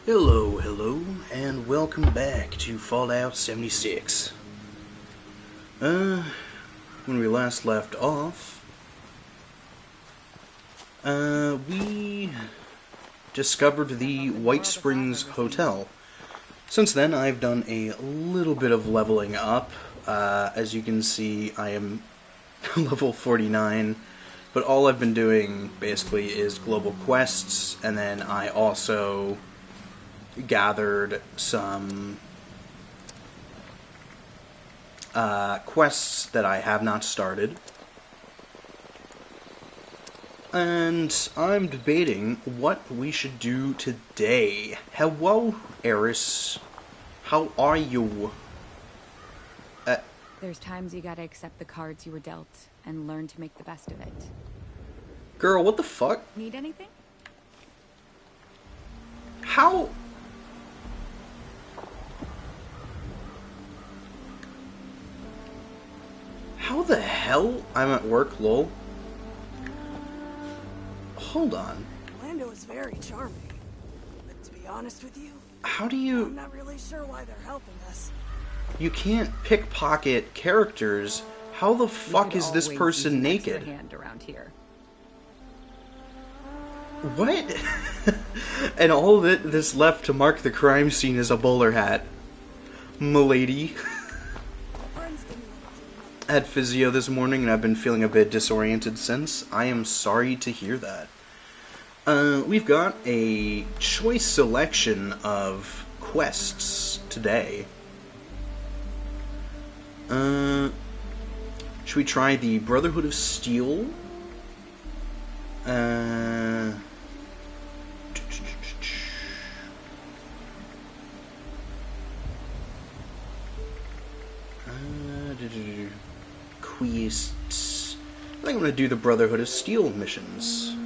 Hello, and welcome back to Fallout 76. When we last left off, we discovered the White Springs Hotel. Since then, I've done a little bit of leveling up. As you can see, I am level 49, but all I've been doing, basically, is global quests, and then I also gathered some quests that I have not started, and I'm debating what we should do today. Hello, Eris. How are you? There's times you gotta accept the cards you were dealt and learn to make the best of it. Girl, what the fuck? Need anything? How the hell? I'm at work, lol. Hold on. Orlando is very charming, but to be honest with you, How do you... I'm not really sure why they're helping us. You can't pickpocket characters. How the fuck is this person naked? Hand around here. What? And all this left to mark the crime scene is a bowler hat. M'lady. I had physio this morning and I've been feeling a bit disoriented since. I am sorry to hear that. We've got a choice selection of quests today. Should we try the Brotherhood of Steel? Quests. I think I'm going to do the Brotherhood of Steel missions.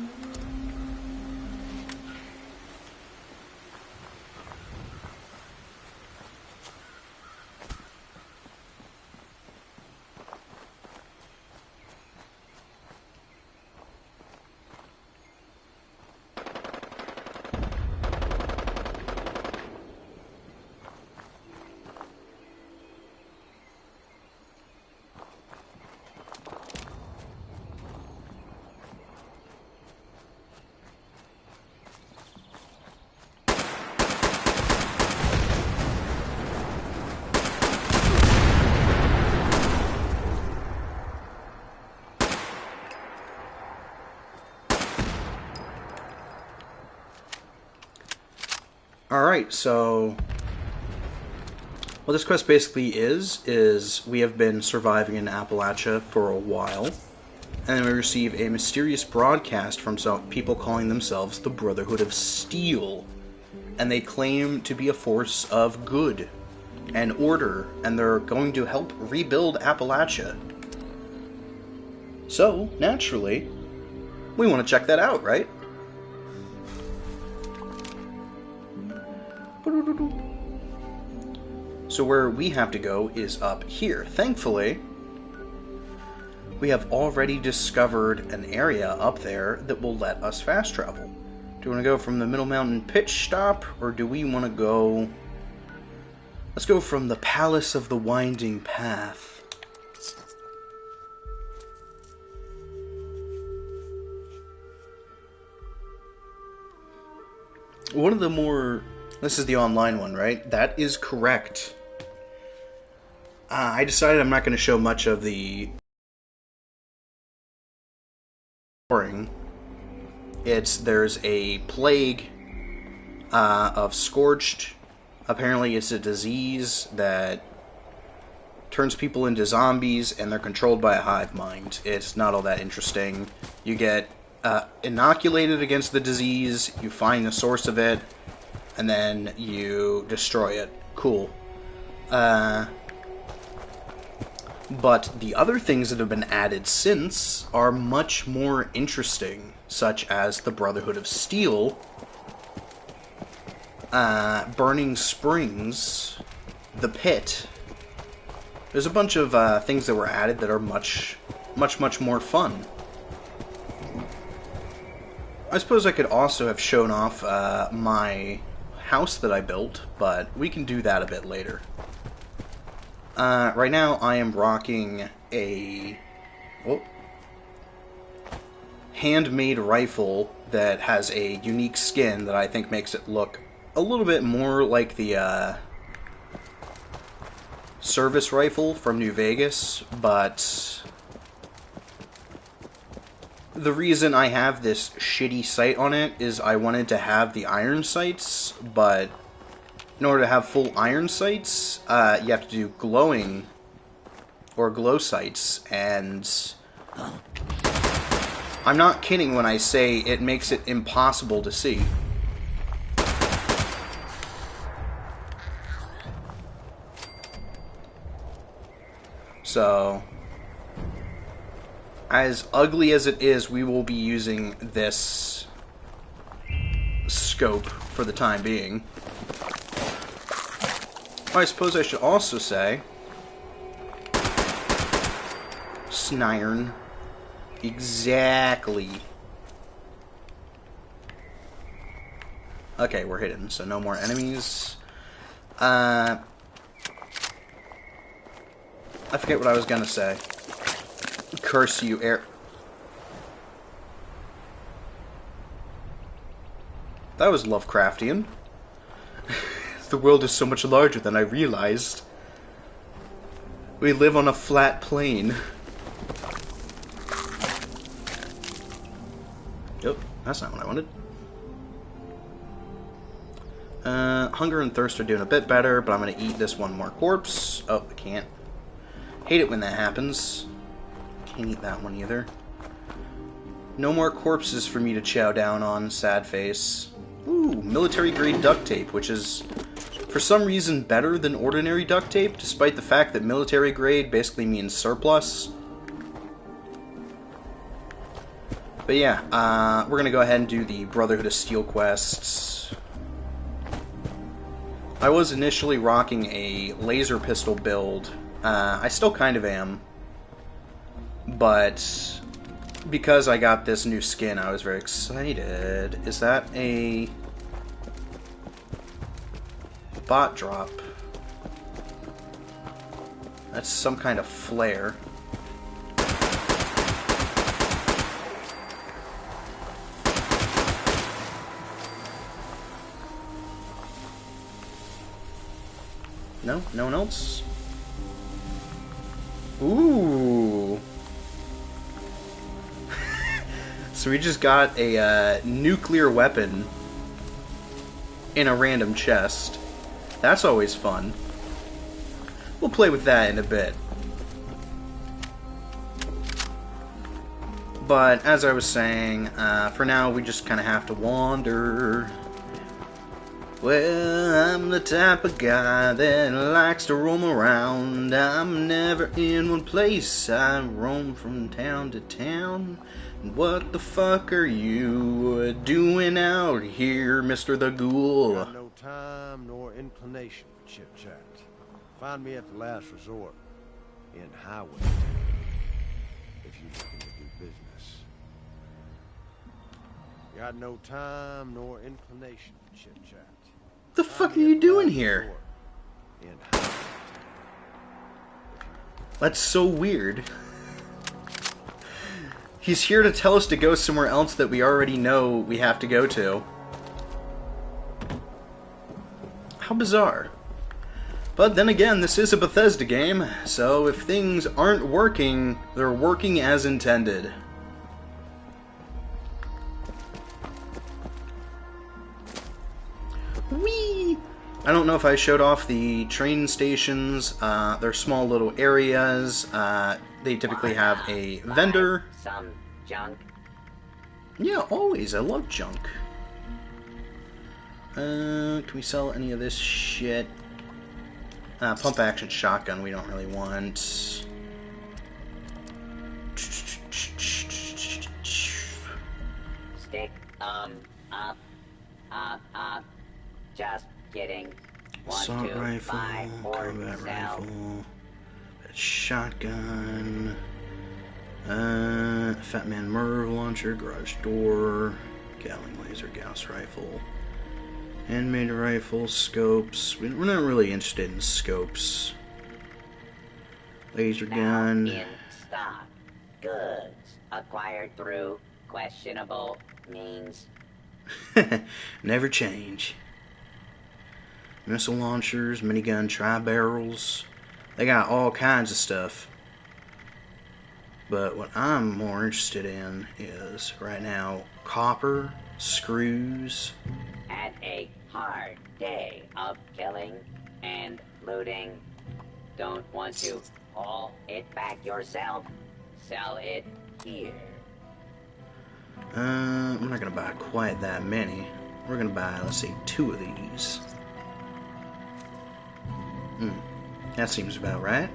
Alright, so what this quest basically is we have been surviving in Appalachia for a while, and then we receive a mysterious broadcast from some people calling themselves the Brotherhood of Steel, and they claim to be a force of good and order, and they're going to help rebuild Appalachia. So, naturally, we want to check that out, right? So where we have to go is up here. Thankfully, we have already discovered an area up there that will let us fast travel. Do we want to go from the Middle Mountain pitch stop, or do we want to go... Let's go from the Palace of the Winding Path. One of the more... This is the online one, right? That is correct. I decided I'm not going to show much of the... There's a plague of Scorched. Apparently it's a disease that turns people into zombies, and they're controlled by a hive mind. It's not all that interesting. You get inoculated against the disease, you find the source of it, and then you destroy it. Cool. But the other things that have been added since are much more interesting, such as the Brotherhood of Steel, Burning Springs, the Pit. There's a bunch of things that were added that are much more fun. I suppose I could also have shown off my house that I built, but we can do that a bit later. Right now, I am rocking a handmade rifle that has a unique skin that I think makes it look a little bit more like the service rifle from New Vegas, but the reason I have this shitty sight on it is I wanted to have the iron sights, but in order to have full iron sights, you have to do glowing or glow sights, and I'm not kidding when I say it makes it impossible to see. So, as ugly as it is, we will be using this scope for the time being. I suppose I should also say Snirn. Exactly. Okay, we're hidden, so no more enemies. I forget what I was gonna say. Curse you, air. That was Lovecraftian. The world is so much larger than I realized. We live on a flat plane. Yep, that's not what I wanted. Hunger and thirst are doing a bit better, but I'm gonna eat this one more corpse. Oh, I can't. Hate it when that happens. Can't eat that one either. No more corpses for me to chow down on, sad face. Ooh, military-grade duct tape, which is, for some reason, better than ordinary duct tape, despite the fact that military-grade basically means surplus. But yeah, we're gonna go ahead and do the Brotherhood of Steel quests. I was initially rocking a laser pistol build. I still kind of am. But because I got this new skin, I was very excited. Is that a bot drop? That's some kind of flare. No? No one else? Ooh. So we just got a nuclear weapon in a random chest. That's always fun. We'll play with that in a bit. But as I was saying, for now we just kind of have to wander. Well, I'm the type of guy that likes to roam around. I'm never in one place. I roam from town to town. What the fuck are you doing out here, Mr. the Ghoul? Got no time nor inclination for chit-chat. Find me at the last resort in Highway Town if you're looking to do business. Got no time nor inclination for chit-chat. The fuck are you doing here? That's so weird. He's here to tell us to go somewhere else that we already know we have to go to. How bizarre. But then again, this is a Bethesda game, so if things aren't working, they're working as intended. Whee! I don't know if I showed off the train stations. They're small little areas. They typically have a vendor. Some junk. Yeah, always. I love junk. Can we sell any of this shit? Pump action shotgun we don't really want. Stick up. Just kidding. Assault rifle, combat rifle, shotgun, Fat Man Merv launcher, garage door, Gatling laser, Gauss rifle. Handmade rifle, scopes. We're not really interested in scopes. Laser Now gun. in stock. Goods acquired through questionable means. Never change. Missile launchers, minigun, tri-barrels. They got all kinds of stuff. But what I'm more interested in is, right now, copper, screws. Had a hard day of killing and looting. Don't want to haul it back yourself? Sell it here. I'm not gonna buy quite that many. We're gonna buy, let's say, 2 of these. That seems about right.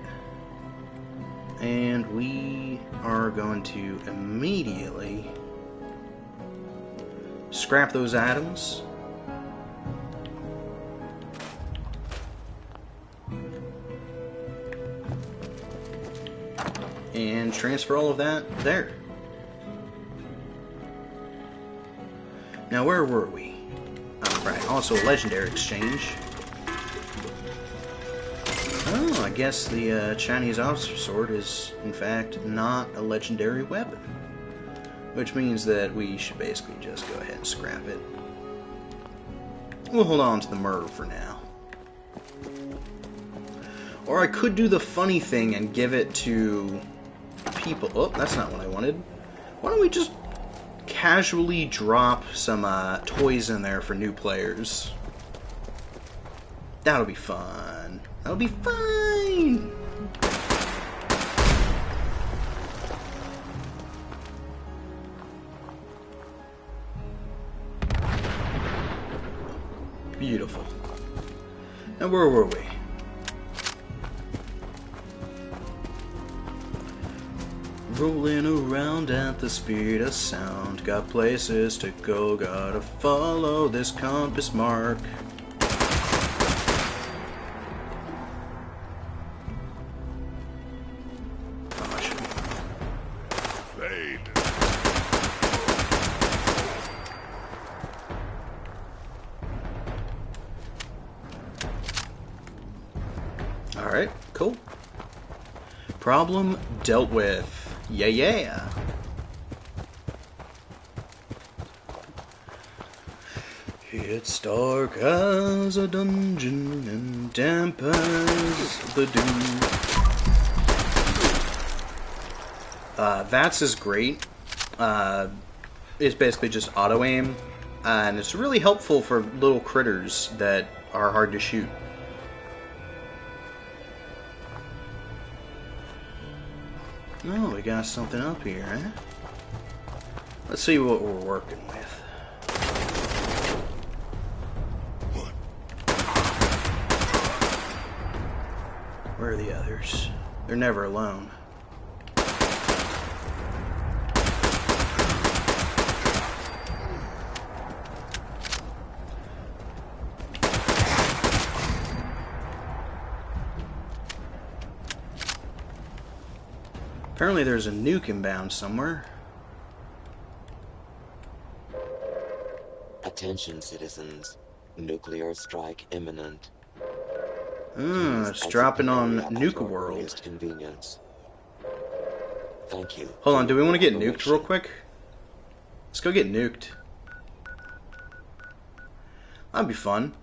And we are going to immediately scrap those items. And transfer all of that there. Now, where were we? Oh, right, also a legendary exchange. Oh, I guess the Chinese officer sword is, in fact, not a legendary weapon. Which means that we should basically just go ahead and scrap it. We'll hold on to the myrtle for now. Or I could do the funny thing and give it to people. Oh, that's not what I wanted. Why don't we just casually drop some toys in there for new players? That'll be fun. That'll be fine. Beautiful. Now where were we? Rolling around at the speed of sound. Got places to go, gotta follow this compass mark. Gosh. Fade. Alright, cool. Problem dealt with. Yeah, yeah. It's dark as a dungeon and damp as the dew. VATS is great. It's basically just auto aim, and it's really helpful for little critters that are hard to shoot. Oh, we got something up here, eh? Let's see what we're working with. Where are the others? They're never alone. Apparently there's a nuke inbound somewhere. Attention, citizens. Nuclear strike imminent. It's dropping on Nuke World. Earliest convenience. Thank you. Hold on, do we want to get nuked real quick? Let's go get nuked. That'd be fun.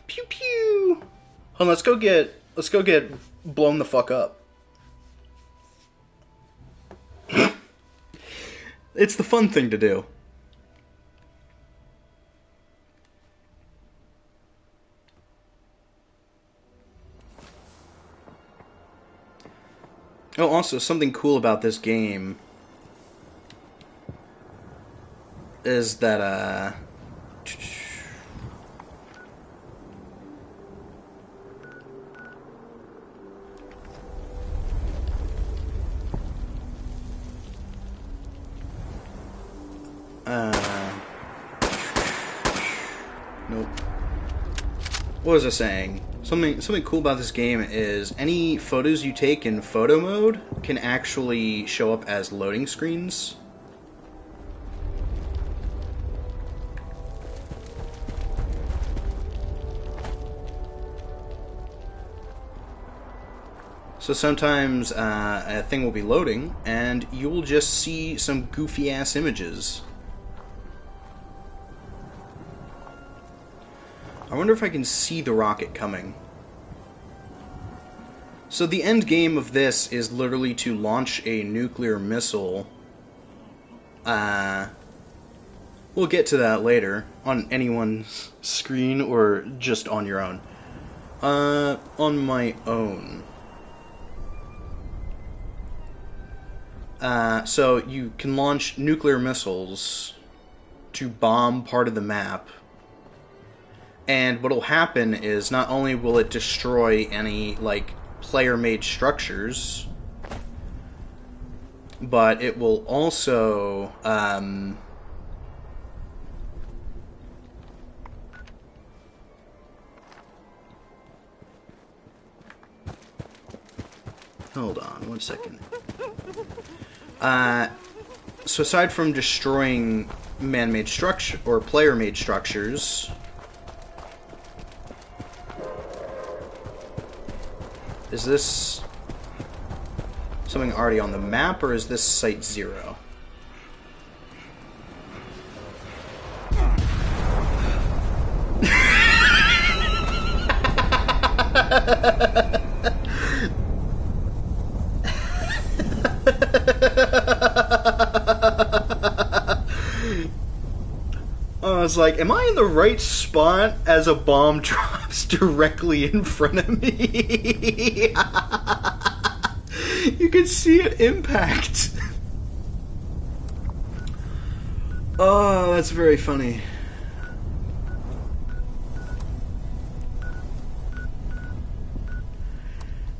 Pew pew. Hold on, let's go get blown the fuck up. It's the fun thing to do. Oh, also, something cool about this game is that, nope. What was I saying? Something cool about this game is any photos you take in photo mode can actually show up as loading screens. So sometimes a thing will be loading, and you will just see some goofy-ass images. I wonder if I can see the rocket coming. So the end game of this is literally to launch a nuclear missile. We'll get to that later, on anyone's screen or just on your own. On my own. So you can launch nuclear missiles to bomb part of the map. And what'll happen is not only will it destroy any, like, player-made structures, but it will also, hold on, 1 second. So aside from destroying man-made structure, or player-made structures, is this something already on the map, or is this Site 0? I was like, am I in the right spot as a bomb drops directly in front of me? You can see it impact. Oh, that's very funny.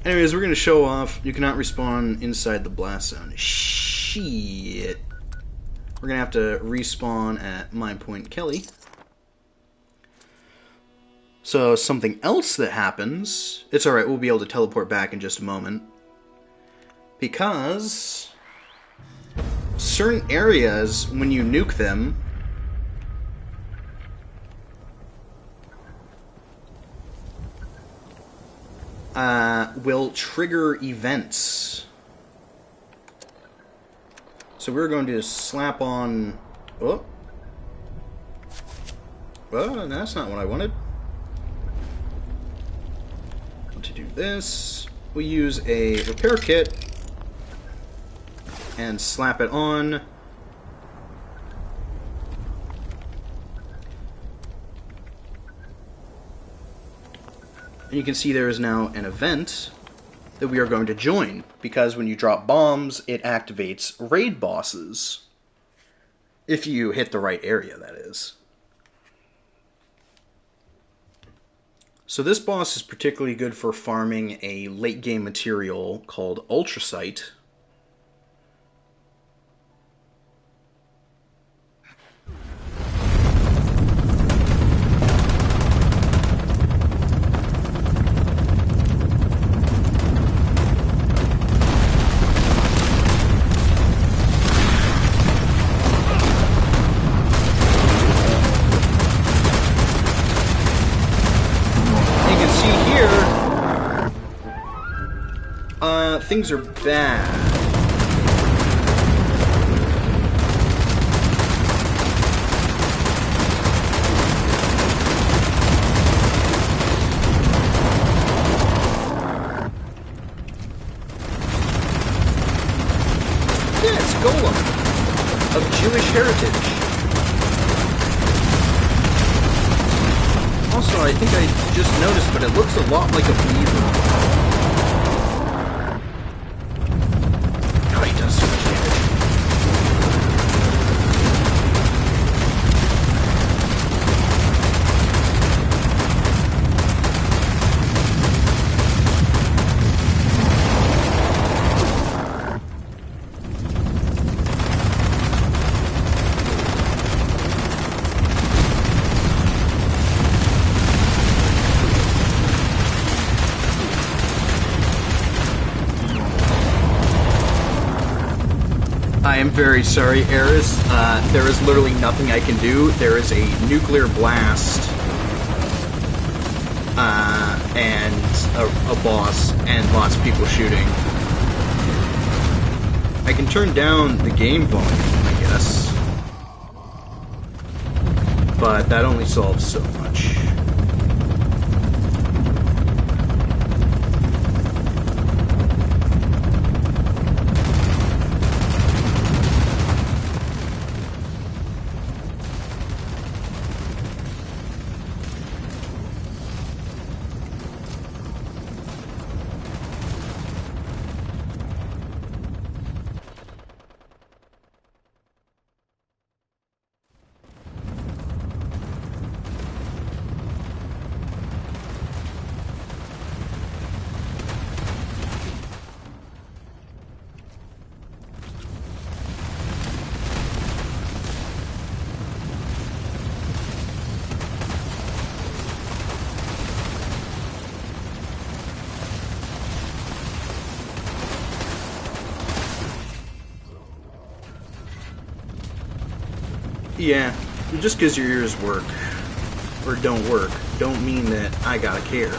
Anyways, we're going to show off. You cannot respawn inside the blast zone. Shit. We're going to have to respawn at Mine Point Kelly. So, something else that happens... It's alright, we'll be able to teleport back in just a moment. Because... certain areas, when you nuke them... will trigger events. So we're going to slap on... Oh. Well, that's not what I wanted. To do this, we use a repair kit and slap it on. And you can see there is now an event that we are going to join, because when you drop bombs, it activates raid bosses. If you hit the right area, that is. So this boss is particularly good for farming a late game material called Ultracite. Things are bad. Yeah, it's Golem of Jewish heritage. Also, I think I just noticed, but it looks a lot like a beaver. He does so much damage. I am very sorry, Eris. There is literally nothing I can do. There is a nuclear blast. And a boss and lots of people shooting. I can turn down the game volume, I guess. But that only solves so much. Yeah, just because your ears work, or don't work, don't mean that I gotta care.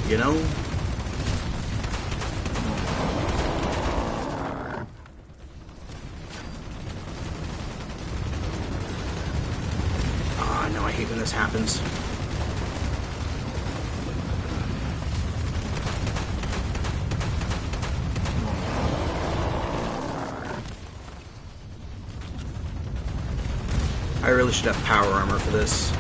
You know? Ah, no, I hate when this happens. I really should have power armor for this.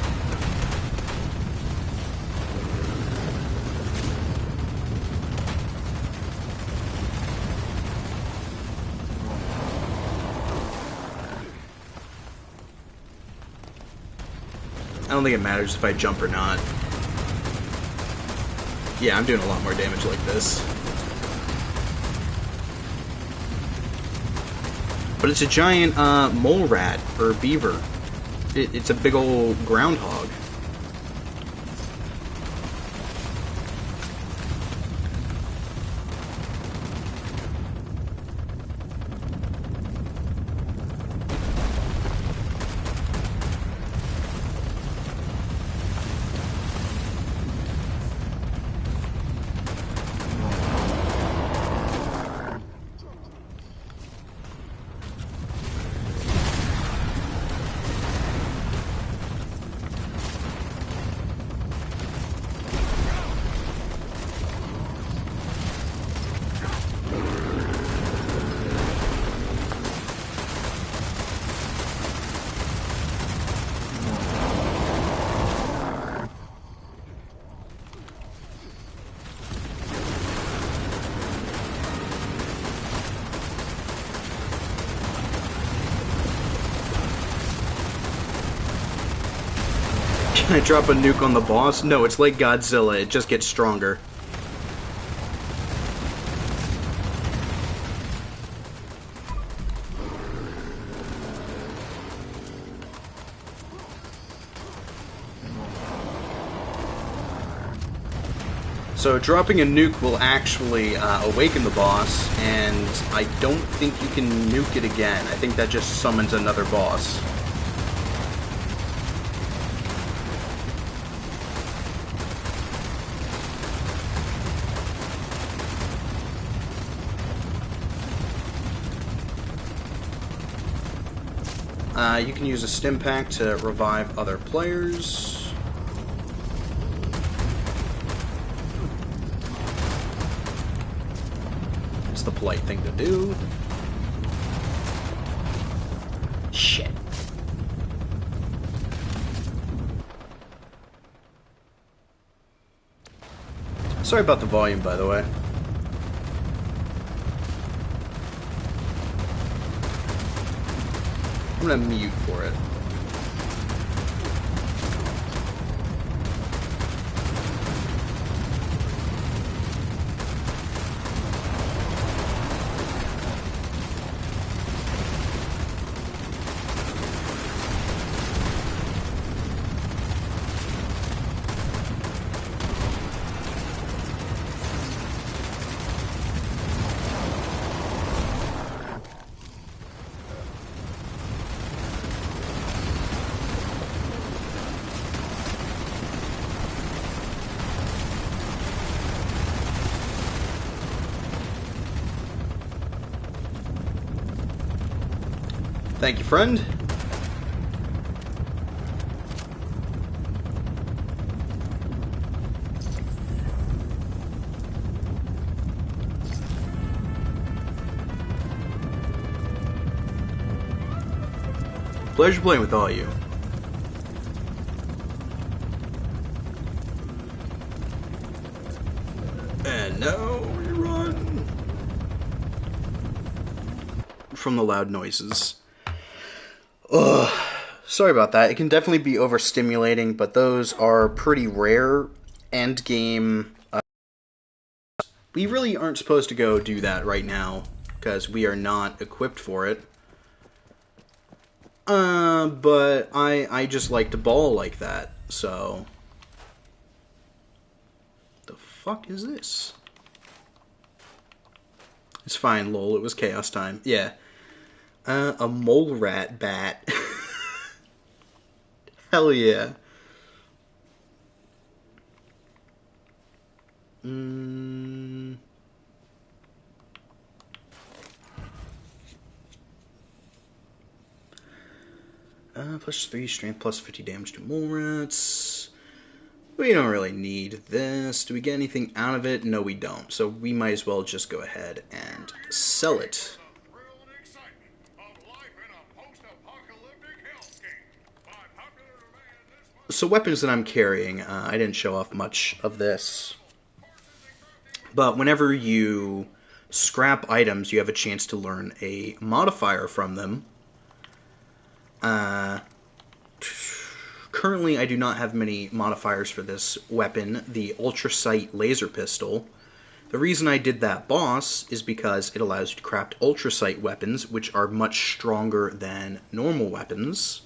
I don't think it matters if I jump or not. Yeah, I'm doing a lot more damage like this. But it's a giant mole rat, or beaver. It's a big old groundhog. Can I drop a nuke on the boss? No, it's like Godzilla, it just gets stronger. So dropping a nuke will actually awaken the boss, and I don't think you can nuke it again. I think that just summons another boss. You can use a stim pack to revive other players. It's the polite thing to do. Shit. Sorry about the volume, by the way. I'm gonna mute for it. Thank you, friend. Pleasure playing with all of you. And now we run from the loud noises. Ugh. Sorry about that. It can definitely be overstimulating, but those are pretty rare end game. We really aren't supposed to go do that right now because we are not equipped for it. But I just like to ball like that, so... The fuck is this? It's fine, lol, it was chaos time. Yeah. A mole rat bat. Hell yeah. Plus 3 strength, plus 50 damage to mole rats. We don't really need this. Do we get anything out of it? No, we don't. So we might as well just go ahead and sell it. So weapons that I'm carrying, I didn't show off much of this. But whenever you scrap items, you have a chance to learn a modifier from them. Currently, I do not have many modifiers for this weapon, the Ultrasight Laser Pistol. The reason I did that boss is because it allows you to craft Ultrasight weapons, which are much stronger than normal weapons.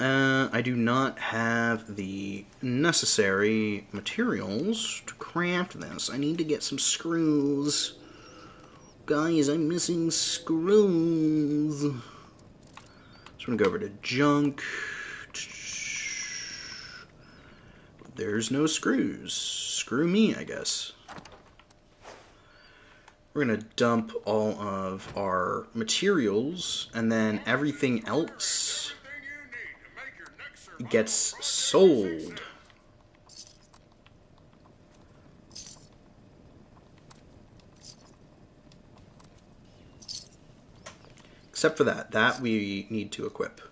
I do not have the necessary materials to craft this. I need to get some screws. Guys, I'm missing screws. So I'm going to go over to junk. There's no screws. Screw me, I guess. We're going to dump all of our materials, and then everything else gets sold. Except for that. That we need to equip.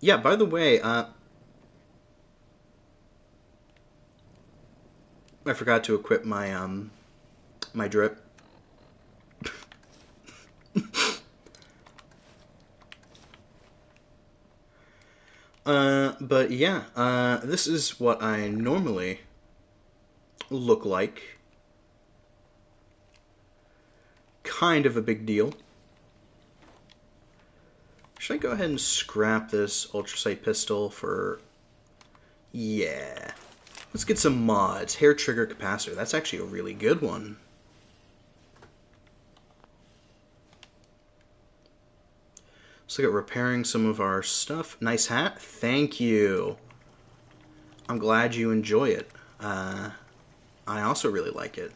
Yeah, by the way, I forgot to equip my, my drip. But yeah, this is what I normally look like. Kind of a big deal. Should I go ahead and scrap this Ultrasight pistol for... Yeah. Let's get some mods. Hair trigger capacitor. That's actually a really good one. Let's look at repairing some of our stuff. Nice hat. Thank you. I'm glad you enjoy it. I also really like it.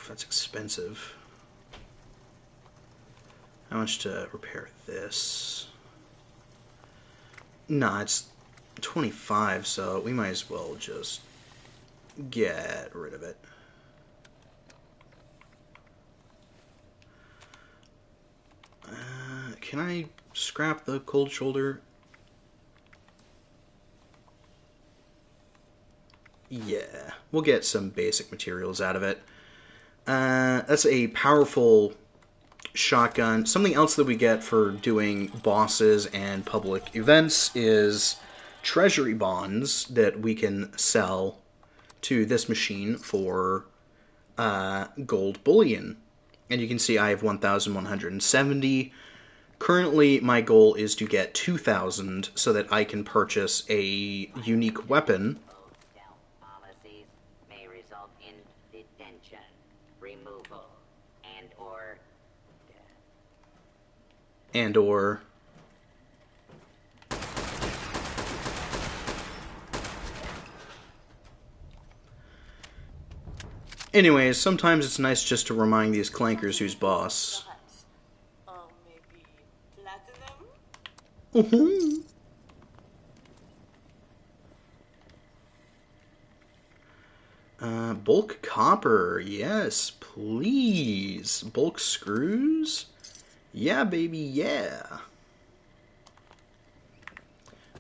That's expensive. How much to repair this? Nah, it's 25, so we might as well just get rid of it. Can I scrap the cold shoulder? Yeah, we'll get some basic materials out of it. That's a powerful shotgun. Something else that we get for doing bosses and public events is treasury bonds that we can sell to this machine for gold bullion. And you can see I have 1,170. Currently, my goal is to get 2,000 so that I can purchase a unique weapon. Policies may result in detention, removal, and/or death. And or... Anyways, sometimes it's nice just to remind these clankers who's boss. Maybe platinum? Bulk copper, yes, please. Bulk screws? Yeah, baby, yeah.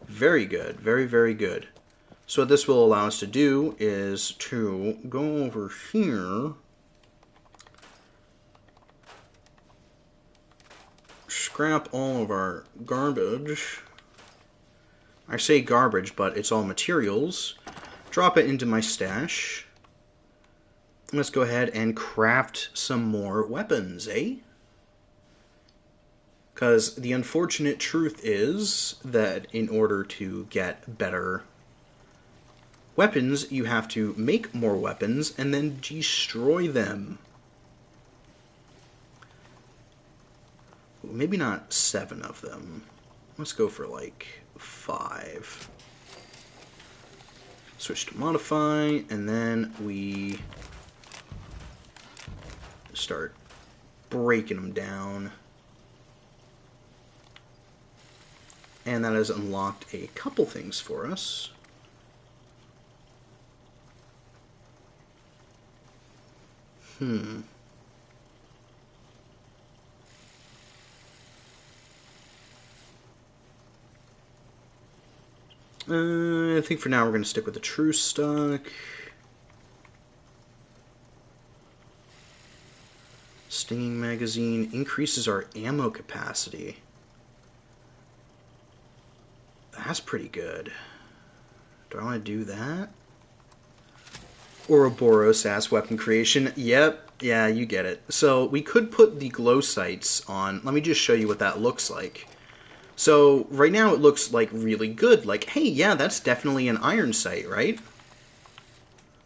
Very good, very, very good. So what this will allow us to do is to go over here, scrap all of our garbage. I say garbage, but it's all materials. Drop it into my stash. Let's go ahead and craft some more weapons, eh? Because the unfortunate truth is that in order to get better weapons, you have to make more weapons and then destroy them. Maybe not 7 of them. Let's go for like 5. Switch to modify, and then we start breaking them down. And that has unlocked a couple things for us. I think for now we're going to stick with the true stock. Stinging magazine increases our ammo capacity. That's pretty good. Do I want to do that? Ouroboros ass weapon creation. Yep. Yeah, you get it. So we could put the glow sights on. Let me just show you what that looks like. So right now it looks like really good. Like, hey, yeah, that's definitely an iron sight, right?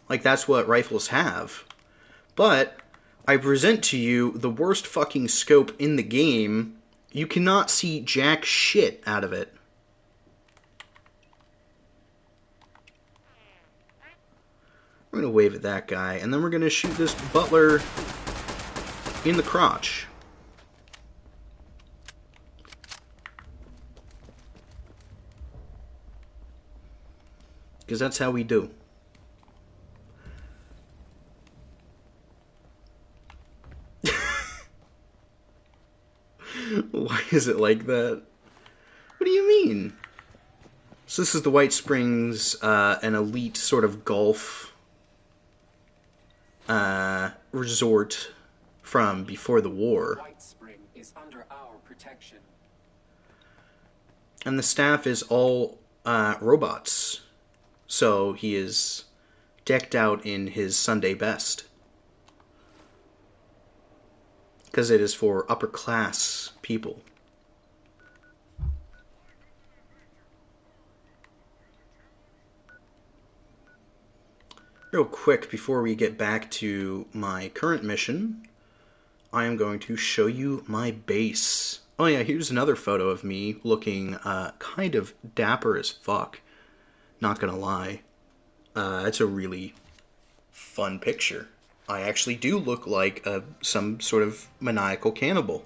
Like, that's what rifles have. But I present to you the worst fucking scope in the game. You cannot see jack shit out of it. We're going to wave at that guy, and then we're going to shoot this butler in the crotch. Because that's how we do. Why is it like that? What do you mean? So this is the White Springs, an elite sort of golf resort from before the war. White Spring is under our protection. And the staff is all robots. So he is decked out in his Sunday best. Because it is for upper class people. Real quick, before we get back to my current mission, I am going to show you my base. Oh yeah, here's another photo of me looking kind of dapper as fuck. Not gonna lie. It's a really fun picture. I actually do look like some sort of maniacal cannibal.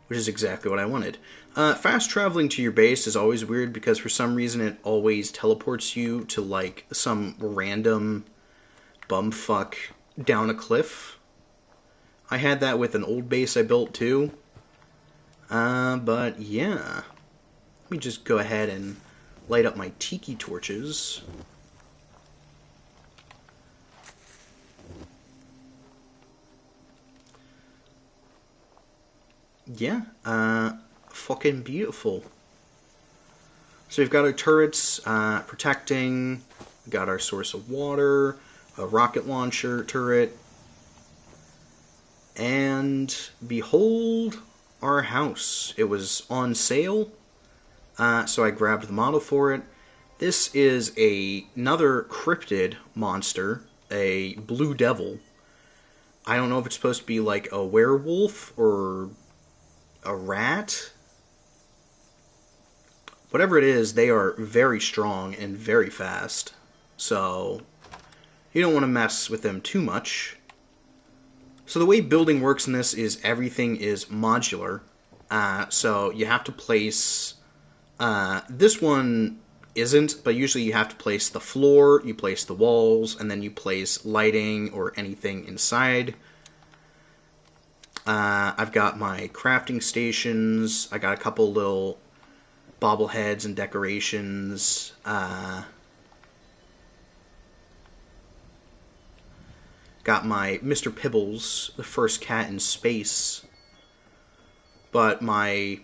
Which is exactly what I wanted. Fast traveling to your base is always weird because for some reason it always teleports you to like some random bumfuck down a cliff. I had that with an old base I built too. But yeah. Let me just go ahead and light up my tiki torches. Yeah, fucking beautiful. So we've got our turrets protecting, we got our source of water, a rocket launcher turret, and behold our house. It was on sale, so I grabbed the model for it. This is another cryptid monster, a blue devil. I don't know if it's supposed to be like a werewolf or a rat. Whatever it is, they are very strong and very fast. So you don't want to mess with them too much. So the way building works in this is everything is modular. So you have to place... this one isn't, but usually you have to place the floor, you place the walls, and then you place lighting or anything inside. I've got my crafting stations. I got a couple little bobbleheads and decorations. Got my Mr. Pibbles, the first cat in space. But my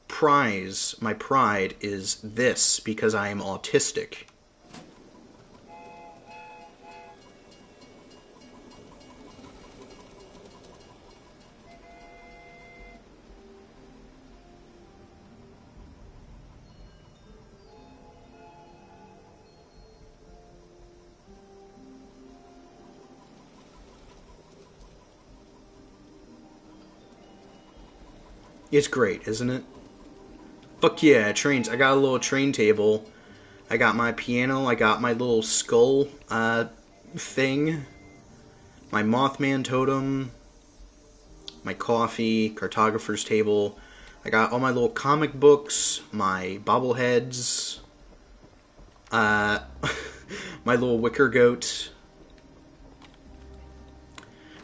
pride is this, because I am autistic. It's great, isn't it? Fuck yeah, trains. I got a little train table. I got my piano. I got my little skull thing. My Mothman totem. My coffee. Cartographer's table. I got all my little comic books. My bobbleheads. My little wicker goat.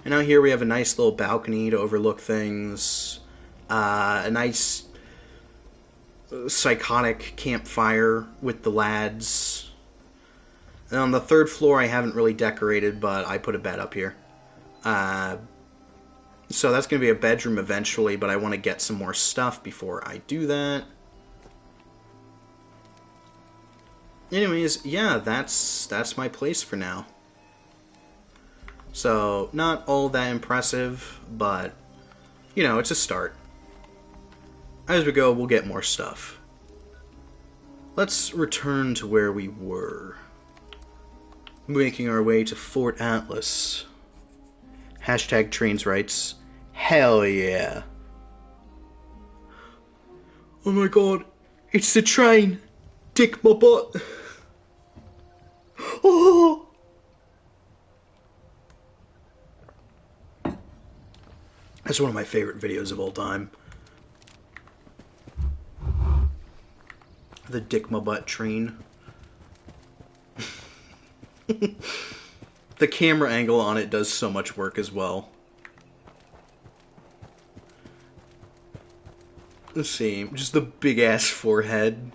And out here we have a nice little balcony to overlook things. A nice psychotic campfire with the lads. And on the third floor I haven't really decorated, but I put a bed up here. So that's going to be a bedroom eventually, but I want to get some more stuff before I do that. Anyways, yeah, that's my place for now. So, not all that impressive, but, you know, it's a start. As we go, we'll get more stuff. Let's return to where we were. Making our way to Fort Atlas. Hashtag trains rights. Hell yeah. Oh my god, it's the train. Dick my butt. Oh. That's one of my favorite videos of all time. The Dick My Butt train. The camera angle on it does so much work as well. Let's see, just the big ass forehead.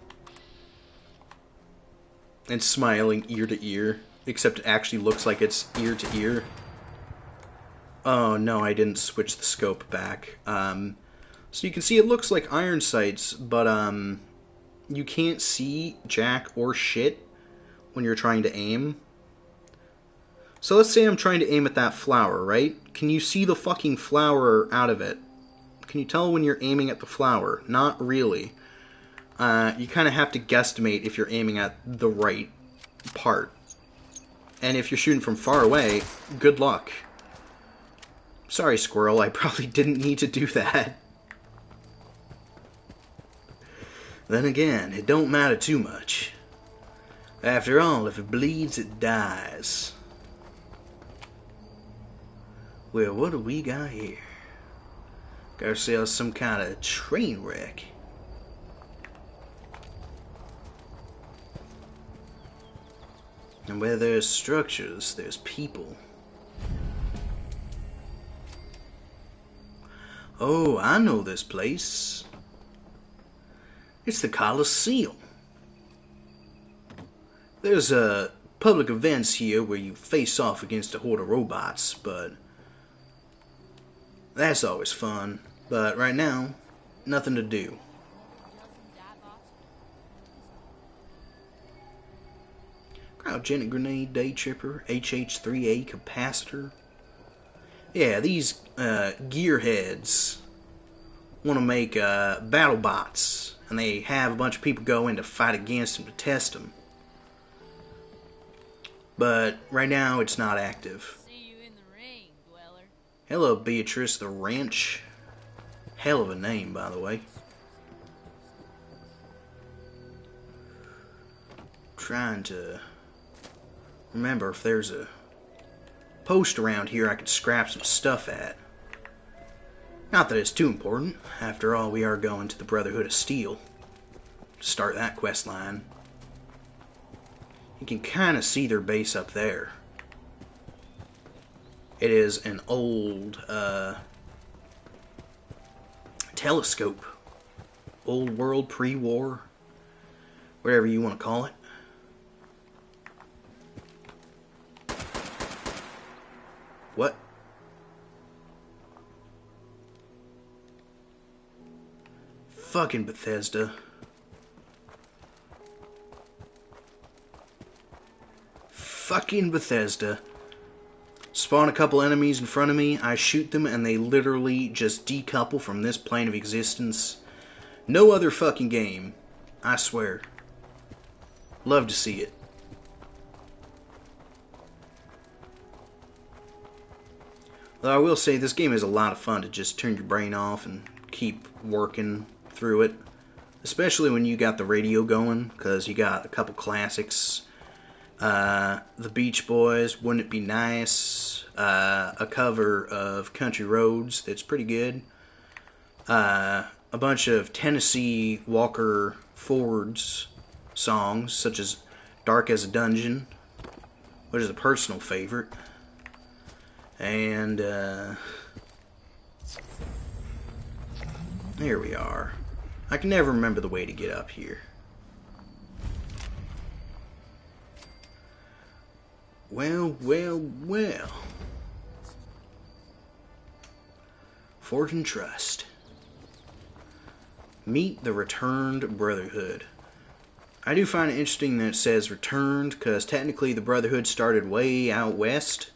And smiling ear to ear. Except it actually looks like it's ear to ear. Oh no, I didn't switch the scope back. So you can see it looks like iron sights, but you can't see jack or shit when you're trying to aim. So let's say I'm trying to aim at that flower, right? Can you see the fucking flower out of it? Can you tell when you're aiming at the flower? Not really. You kind of have to guesstimate if you're aiming at the right part. And if you're shooting from far away, good luck. Sorry, squirrel, I probably didn't need to do that. Then again, it don't matter too much. After all, if it bleeds, it dies. Well, what do we got here? Got ourselves some kind of train wreck. And where there's structures, there's people. Oh, I know this place. It's the Coliseum. There's public events here where you face off against a horde of robots, but that's always fun. But right now, nothing to do. Cryogenic grenade, day tripper, HH-3A capacitor. Yeah, these gearheads want to make battle bots, and they have a bunch of people go in to fight against them to test them. But right now, it's not active. See you in the ring, dweller. Hello, Beatrice the Ranch. Hell of a name, by the way. Trying to remember if there's a post around here I could scrap some stuff at. Not that it's too important. After all, we are going to the Brotherhood of Steel to start that quest line. You can kind of see their base up there. It is an old telescope. Old world, pre-war, whatever you want to call it. What? Fucking Bethesda. Fucking Bethesda. Spawn a couple enemies in front of me, I shoot them, and they literally just decouple from this plane of existence. No other fucking game. I swear. Love to see it. Though I will say, this game is a lot of fun to just turn your brain off and keep working through it. Especially when you got the radio going, because you got a couple classics. The Beach Boys, Wouldn't It Be Nice? A cover of Country Roads that's pretty good. A bunch of Tennessee Walker Ford's songs, such as Dark as a Dungeon, which is a personal favorite. And, here we are. I can never remember the way to get up here. Well, well, well. Fortune Trust. Meet the Returned Brotherhood. I do find it interesting that it says returned, because technically the Brotherhood started way out west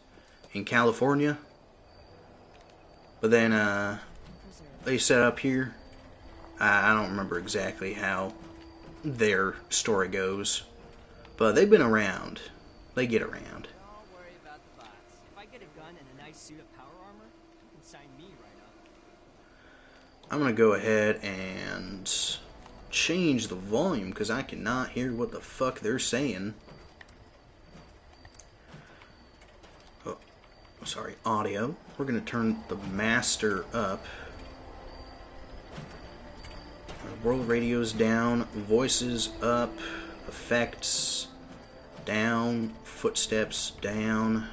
in California. But then, they set up here. I don't remember exactly how their story goes. But they've been around. They get around. Don't worry about the bots. If I get a gun and a nice suit of power armor, you can sign me right up. I'm gonna go ahead and change the volume because I cannot hear what the fuck they're saying. Oh, sorry, audio. We're gonna turn the master up. World radio's down, voices up, effects down, footsteps down.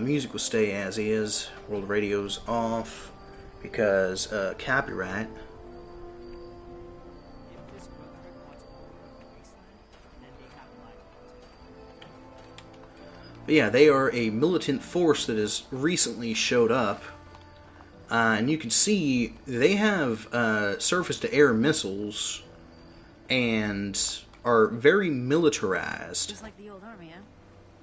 Music will stay as is. World radio's off because copyright. If this brotherhood wants a war on the wasteland, then they have my vote. But yeah, they are a militant force that has recently showed up. And you can see they have surface-to-air missiles and are very militarized. Just like the old army, huh?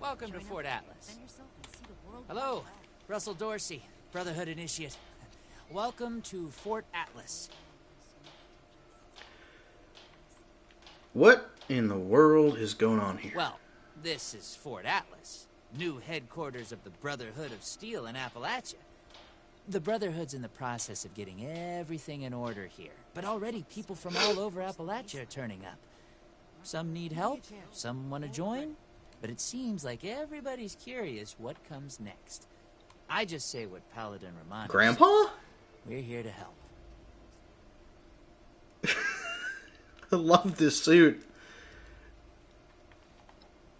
Welcome to Fort Atlas. Defend yourself and see the world. Hello, Russell Dorsey, Brotherhood Initiate. Welcome to Fort Atlas. What in the world is going on here? Well, this is Fort Atlas, new headquarters of the Brotherhood of Steel in Appalachia. The Brotherhood's in the process of getting everything in order here, but already people from all over Appalachia are turning up. Some need help, some want to join, but it seems like everybody's curious what comes next. I just say what Paladin reminds us. Grandpa? We're here to help. I love this suit.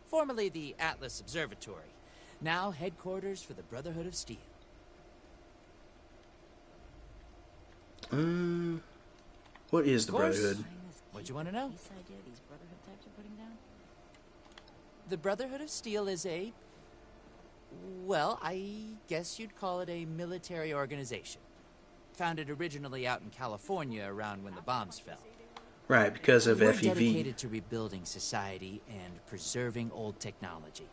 Formerly the Atlas Observatory, now headquarters for the Brotherhood of Steel. What is the Of course. Brotherhood? What'd you want to know? This idea these brotherhood types are putting down? The Brotherhood of Steel is a... well, I guess you'd call it a military organization. Founded originally out in California around when the bombs fell. Right, because of We're FEV. dedicated to rebuilding society and preserving old technology.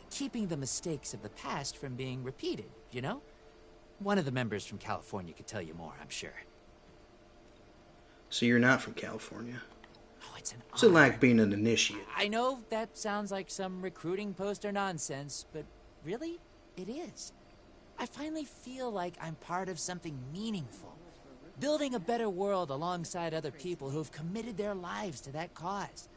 Keeping the mistakes of the past from being repeated, you know? One of the members from California could tell you more, I'm sure. So you're not from California. Oh, it's an What's it honor. like being an initiate? I know that sounds like some recruiting poster nonsense, but really, it is. I finally feel like I'm part of something meaningful. Building a better world alongside other people who've committed their lives to that cause.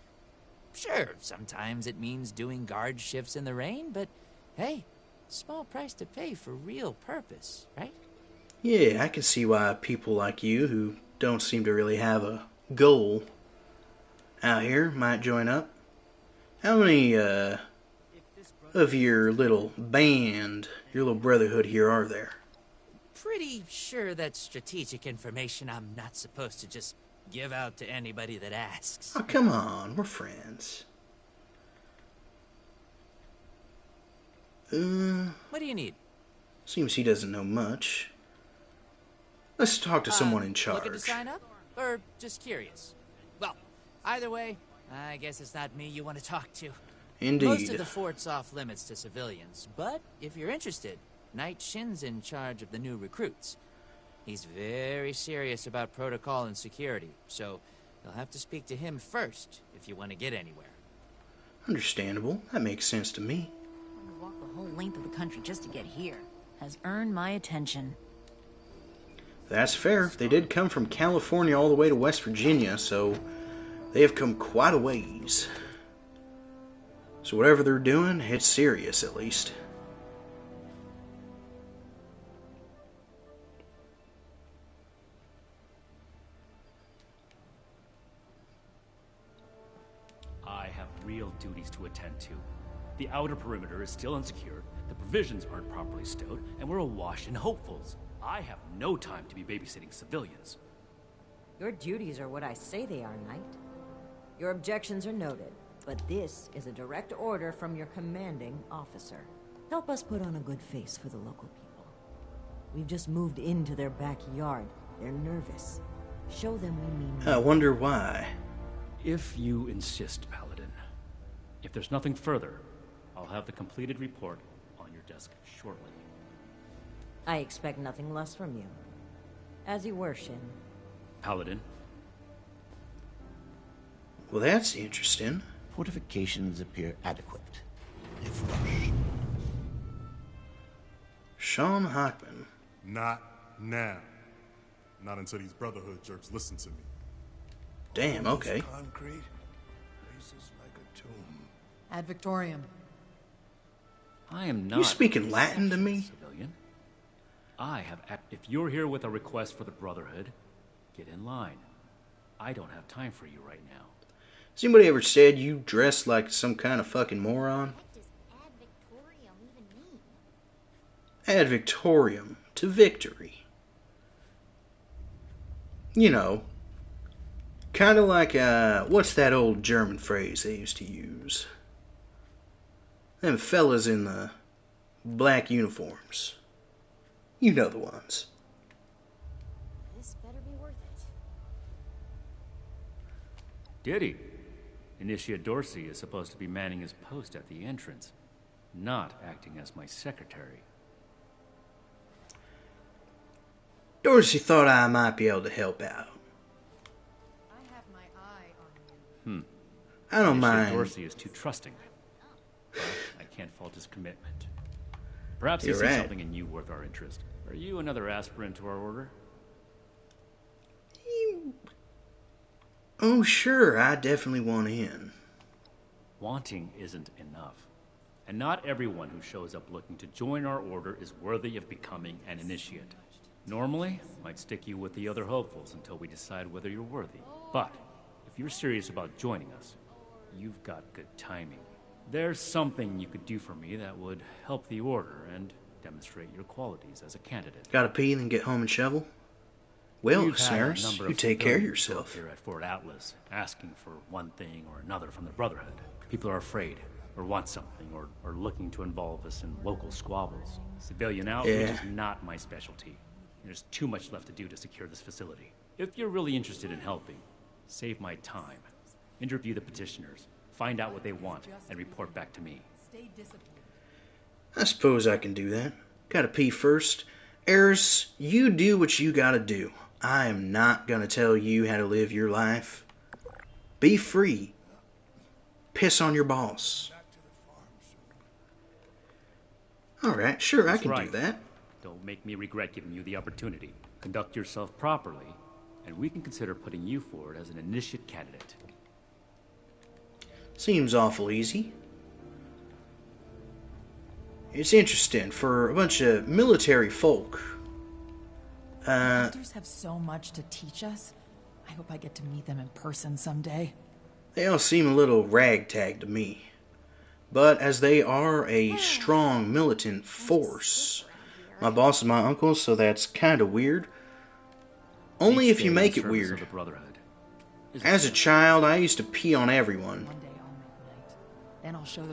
Sure, sometimes it means doing guard shifts in the rain, but hey, small price to pay for real purpose, right? Yeah, I can see why people like you, who don't seem to really have a goal out here, might join up. How many, of your little band, your little brotherhood here are there? Pretty sure that's strategic information I'm not supposed to just give out to anybody that asks. Oh, come on, we're friends. What do you need? Seems he doesn't know much. Let's talk to someone in Looking to charge. sign up? Or just curious? Well, either way, I guess it's not me you want to talk to. Most of Indeed. the fort's off limits to civilians, but if you're interested, Knight Shin's in charge of the new recruits. He's very serious about protocol and security, so you'll have to speak to him first if you want to get anywhere. Understandable. That makes sense to me. To walk the whole length of the country just to get here has earned my attention. That's fair. They did come from California all the way to West Virginia, so they have come quite a ways. So whatever they're doing, it's serious at least. I have real duties to attend to. The outer perimeter is still unsecured, the provisions aren't properly stowed, and we're awash in hopefuls. I have no time to be babysitting civilians. Your duties are what I say they are, Knight. Your objections are noted, but this is a direct order from your commanding officer. Help us put on a good face for the local people. We've just moved into their backyard. They're nervous. Show them we mean I wonder why. If you insist, Paladin. If there's nothing further, I'll have the completed report on your desk shortly. I expect nothing less from you. As you were, Shin. Paladin. Well, that's interesting. Fortifications appear adequate, if rushed. Sean Hockman. Not now. Not until these Brotherhood jerks listen to me. Damn, okay. Concrete, faces like a tomb. Ad Victorium. I am not. You speaking Latin to me? Civilian. If you're here with a request for the Brotherhood, get in line. I don't have time for you right now. Has anybody ever said you dress like some kind of fucking moron? What does Ad Victorium even mean? Ad Victorium to victory. You know, kind of like, what's that old German phrase they used to use? Them fellas in the black uniforms. You know the ones. This better be worth it. Diddy. Initiate Dorsey is supposed to be manning his post at the entrance, not acting as my secretary. Dorsey thought I might be able to help out. I have my eye on you. I don't mind. Dorsey is too trusting. But I can't fault his commitment. Perhaps he You're sees right. something in you worth our interest. Are you another aspirant to our order? Oh, sure, I definitely want in. Wanting isn't enough. And not everyone who shows up looking to join our order is worthy of becoming an initiate. Normally, I'd stick you with the other hopefuls until we decide whether you're worthy. But if you're serious about joining us, you've got good timing. There's something you could do for me that would help the order and demonstrate your qualities as a candidate. Gotta pee, then get home and shovel? Well, We've had a Snares, number you of take care of civilians show up yourself. here at Fort Atlas, asking for one thing or another from the Brotherhood. People are afraid, or want something, or are looking to involve us in local squabbles. Civilian outreach Yeah. is not my specialty. There's too much left to do to secure this facility. If you're really interested in helping, save my time. Interview the petitioners, find out what they want, and report back to me. Stay disciplined. I suppose I can do that. Gotta pee first. Eris, you do what you gotta do. I am not gonna tell you how to live your life. Be free. Piss on your boss. Alright, sure, I That's can right. do that. Don't make me regret giving you the opportunity. Conduct yourself properly, and we can consider putting you forward as an initiate candidate. Seems awful easy. It's interesting for a bunch of military folk. Doctors have so much to teach us. I hope I get to meet them in person someday. They all seem a little ragtag to me. But as they are a strong militant force, my boss is my uncle, so that's kind of weird. Only if you make it weird. As a child, I used to pee on everyone.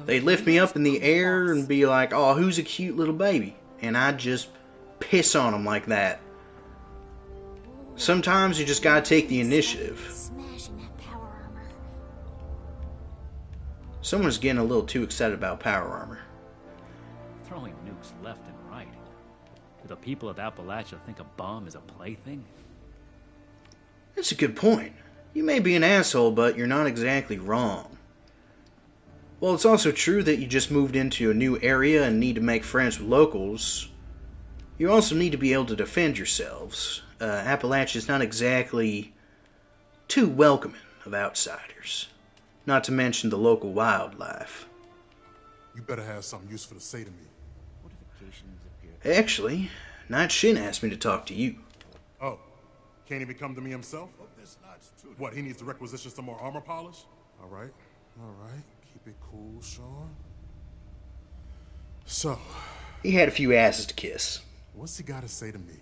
They'd lift me up in the air and be like, "Oh, who's a cute little baby?" And I'd just piss on them like that. Sometimes you just gotta take the initiative. Someone's getting a little too excited about power armor. Throwing nukes left and right. Do the people of Appalachia think a bomb is a plaything? That's a good point. You may be an asshole, but you're not exactly wrong. Well, it's also true that you just moved into a new area and need to make friends with locals. You also need to be able to defend yourselves. Appalachia is not exactly too welcoming of outsiders. Not to mention the local wildlife. You better have something useful to say to me. Actually, Knight Shin asked me to talk to you. Oh, can't even come to me himself? What, he needs to requisition some more armor polish? All right. Keep it cool, Sean. So, he had a few asses to kiss. What's he got to say to me?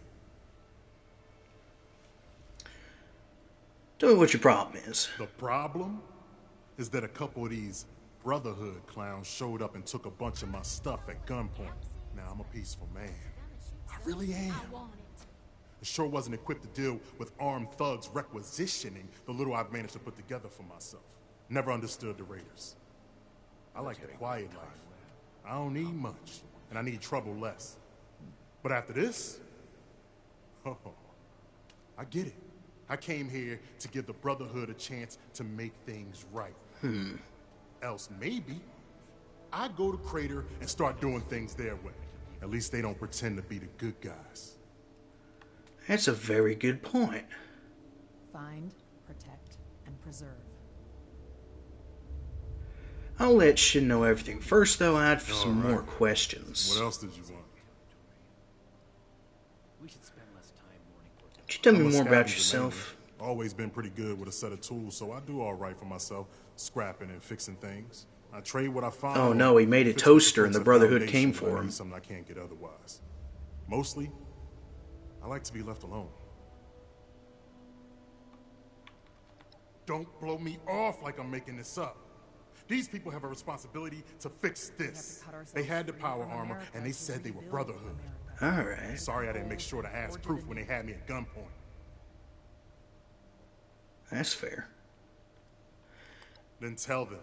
Tell me what your problem is. The problem is that a couple of these Brotherhood clowns showed up and took a bunch of my stuff at gunpoint. Now, I'm a peaceful man. I really am. I sure wasn't equipped to deal with armed thugs requisitioning the little I've managed to put together for myself. Never understood the Raiders. I like the quiet life. I don't need much, and I need trouble less. But after this, oh, I get it. I came here to give the Brotherhood a chance to make things right. Else maybe I go to Crater and start doing things their way. At least they don't pretend to be the good guys. That's a very good point. Find, protect, and preserve. I'll let Shin know everything. First, though, I have some more questions. What else did you want? Could you tell me more about yourself? Always been pretty good with a set of tools, so I do all right for myself, scrapping and fixing things. I trade what I find. Oh no, he made a toaster and the Brotherhood came for him. Something I can't get otherwise. Mostly, I like to be left alone. Don't blow me off like I'm making this up. These people have a responsibility to fix this. They had the power armor, and they said they were Brotherhood. Alright. Sorry I didn't make sure to ask proof when they had me at gunpoint. That's fair. Then tell them.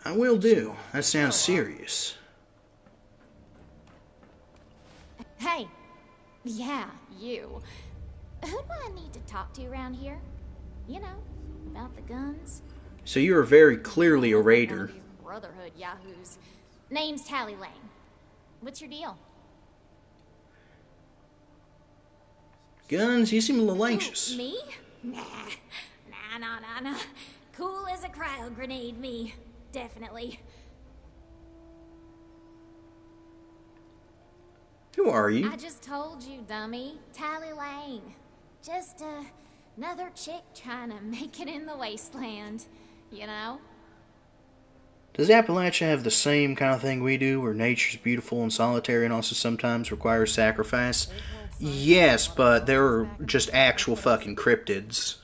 I will do. That sounds serious. Hey. Yeah, you. Who do I need to talk to around here? You know, about the guns? So you are very clearly a raider. Brotherhood yahoos. Name's Tally Lane. What's your deal? Guns? You seem a little anxious. Ooh, me? Nah. Nah. Cool as a cryo grenade, me. Definitely. Who are you? I just told you, dummy. Tally Lane. Just another chick trying to make it in the wasteland. You know? Does Appalachia have the same kind of thing we do, where nature's beautiful and solitary and also sometimes requires sacrifice? Yes, but they're just actual fucking cryptids.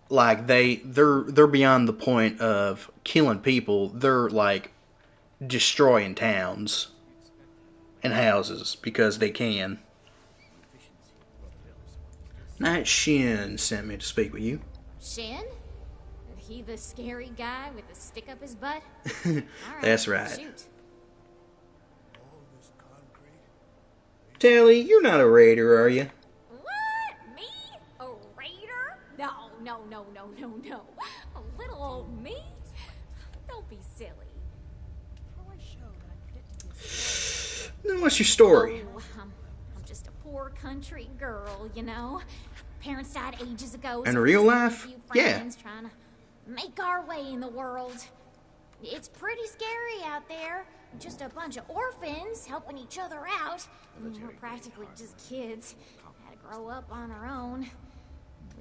Like, they're beyond the point of killing people. They're, like, destroying towns and houses because they can. Knight Shin sent me to speak with you. Shin? He the scary guy with the stick up his butt? That's right. Shoot. Tally, you're not a raider, are you? What? Me? A raider? No. A little old me? Don't be silly. No, what's your story? Oh, I'm just a poor country girl, you know. Parents died ages ago. In So real just life? a few Yeah. friends trying to make our way in the world. It's pretty scary out there. Just a bunch of orphans helping each other out. We're practically just kids. Had to grow up on our own.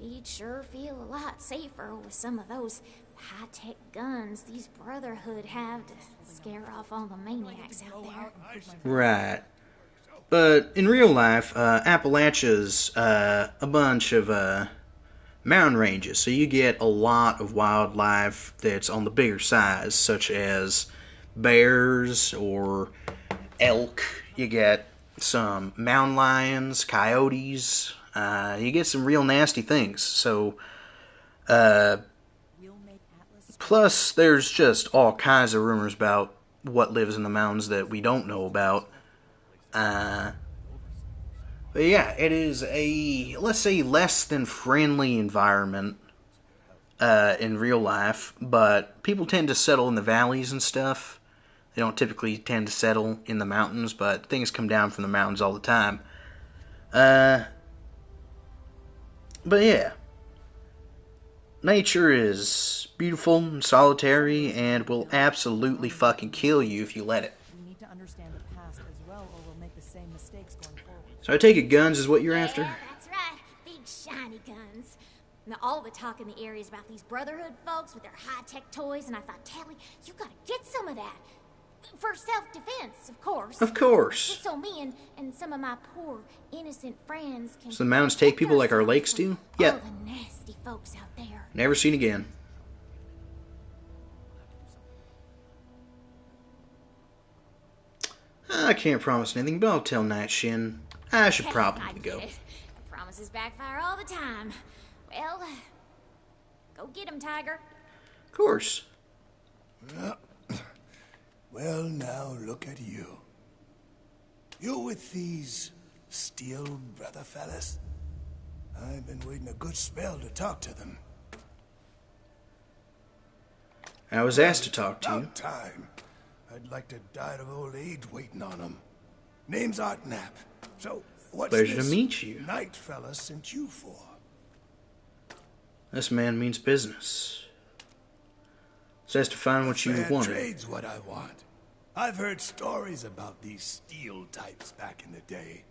We'd sure feel a lot safer with some of those high-tech guns these Brotherhood have to scare off all the maniacs out there. Right. But in real life, Appalachia's a bunch of mountain ranges, so you get a lot of wildlife that's on the bigger size, such as bears or elk. You get some mountain lions, coyotes. You get some real nasty things. So, plus there's just all kinds of rumors about what lives in the mountains that we don't know about. But yeah, it is a, let's say, less than friendly environment in real life, but people tend to settle in the valleys and stuff. They don't typically tend to settle in the mountains, but things come down from the mountains all the time. But yeah, nature is beautiful and solitary and will absolutely fucking kill you if you let it. We need to understand the past as well, or we'll make the same mistakes going forward. So I take it guns is what you're after? That's right. Big shiny guns. Now, all the talk in the area is about these Brotherhood folks with their high-tech toys, and I thought, Tally, you gotta get some of that. For self-defense, of course. Of course. Just so me and some of my poor, innocent friends can... So the mountains take people like our lakes do? Yep. All the nasty folks out there. Never seen again. I can't promise anything, but I'll tell Night Shin. I should probably go. Promises backfire all the time. Well, go get him, Tiger. Of course. Well, now look at you. You with these Steel brother fellas? I've been waiting a good spell to talk to them. I was asked to talk to you. About time. I'd like to die of old age waiting on them. Name's Art Knapp. So, what's Pleasure this to meet you. Knight fella sent you for? This man means business. Says to find what you Fair wanted. trade's what I want. I've heard stories about these Steel types back in the day.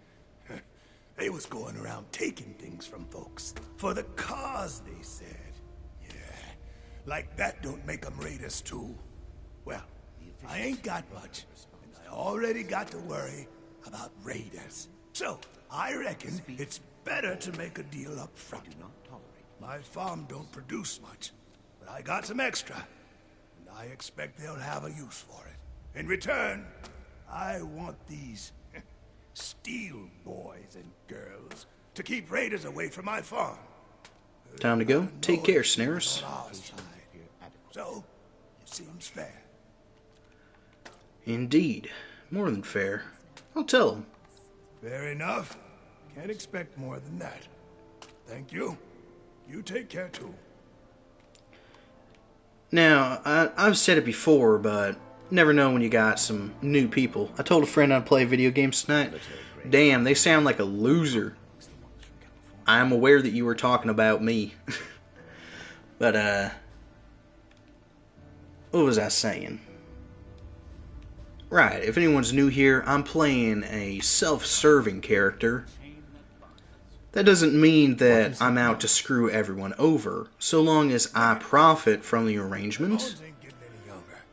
They was going around taking things from folks. For the cause, they said. Yeah, like that don't make them raiders too. Well, I ain't got much, and I already got to worry about raiders. So, I reckon it's better to make a deal up front. My farm don't produce much, but I got some extra, and I expect they'll have a use for it. In return, I want these Steel boys and girls to keep raiders away from my farm. Time to go. Take care, Snares. So, it seems fair. Indeed. More than fair. I'll tell him. Fair enough. Can't expect more than that. Thank you. You take care too. Now, I've said it before, but never know when you got some new people. I told a friend I'd play video games tonight. Damn, they sound like a loser. I'm aware that you were talking about me. But, what was I saying? Right, if anyone's new here, I'm playing a self-serving character. That doesn't mean that I'm out to screw everyone over. So long as I profit from the arrangement,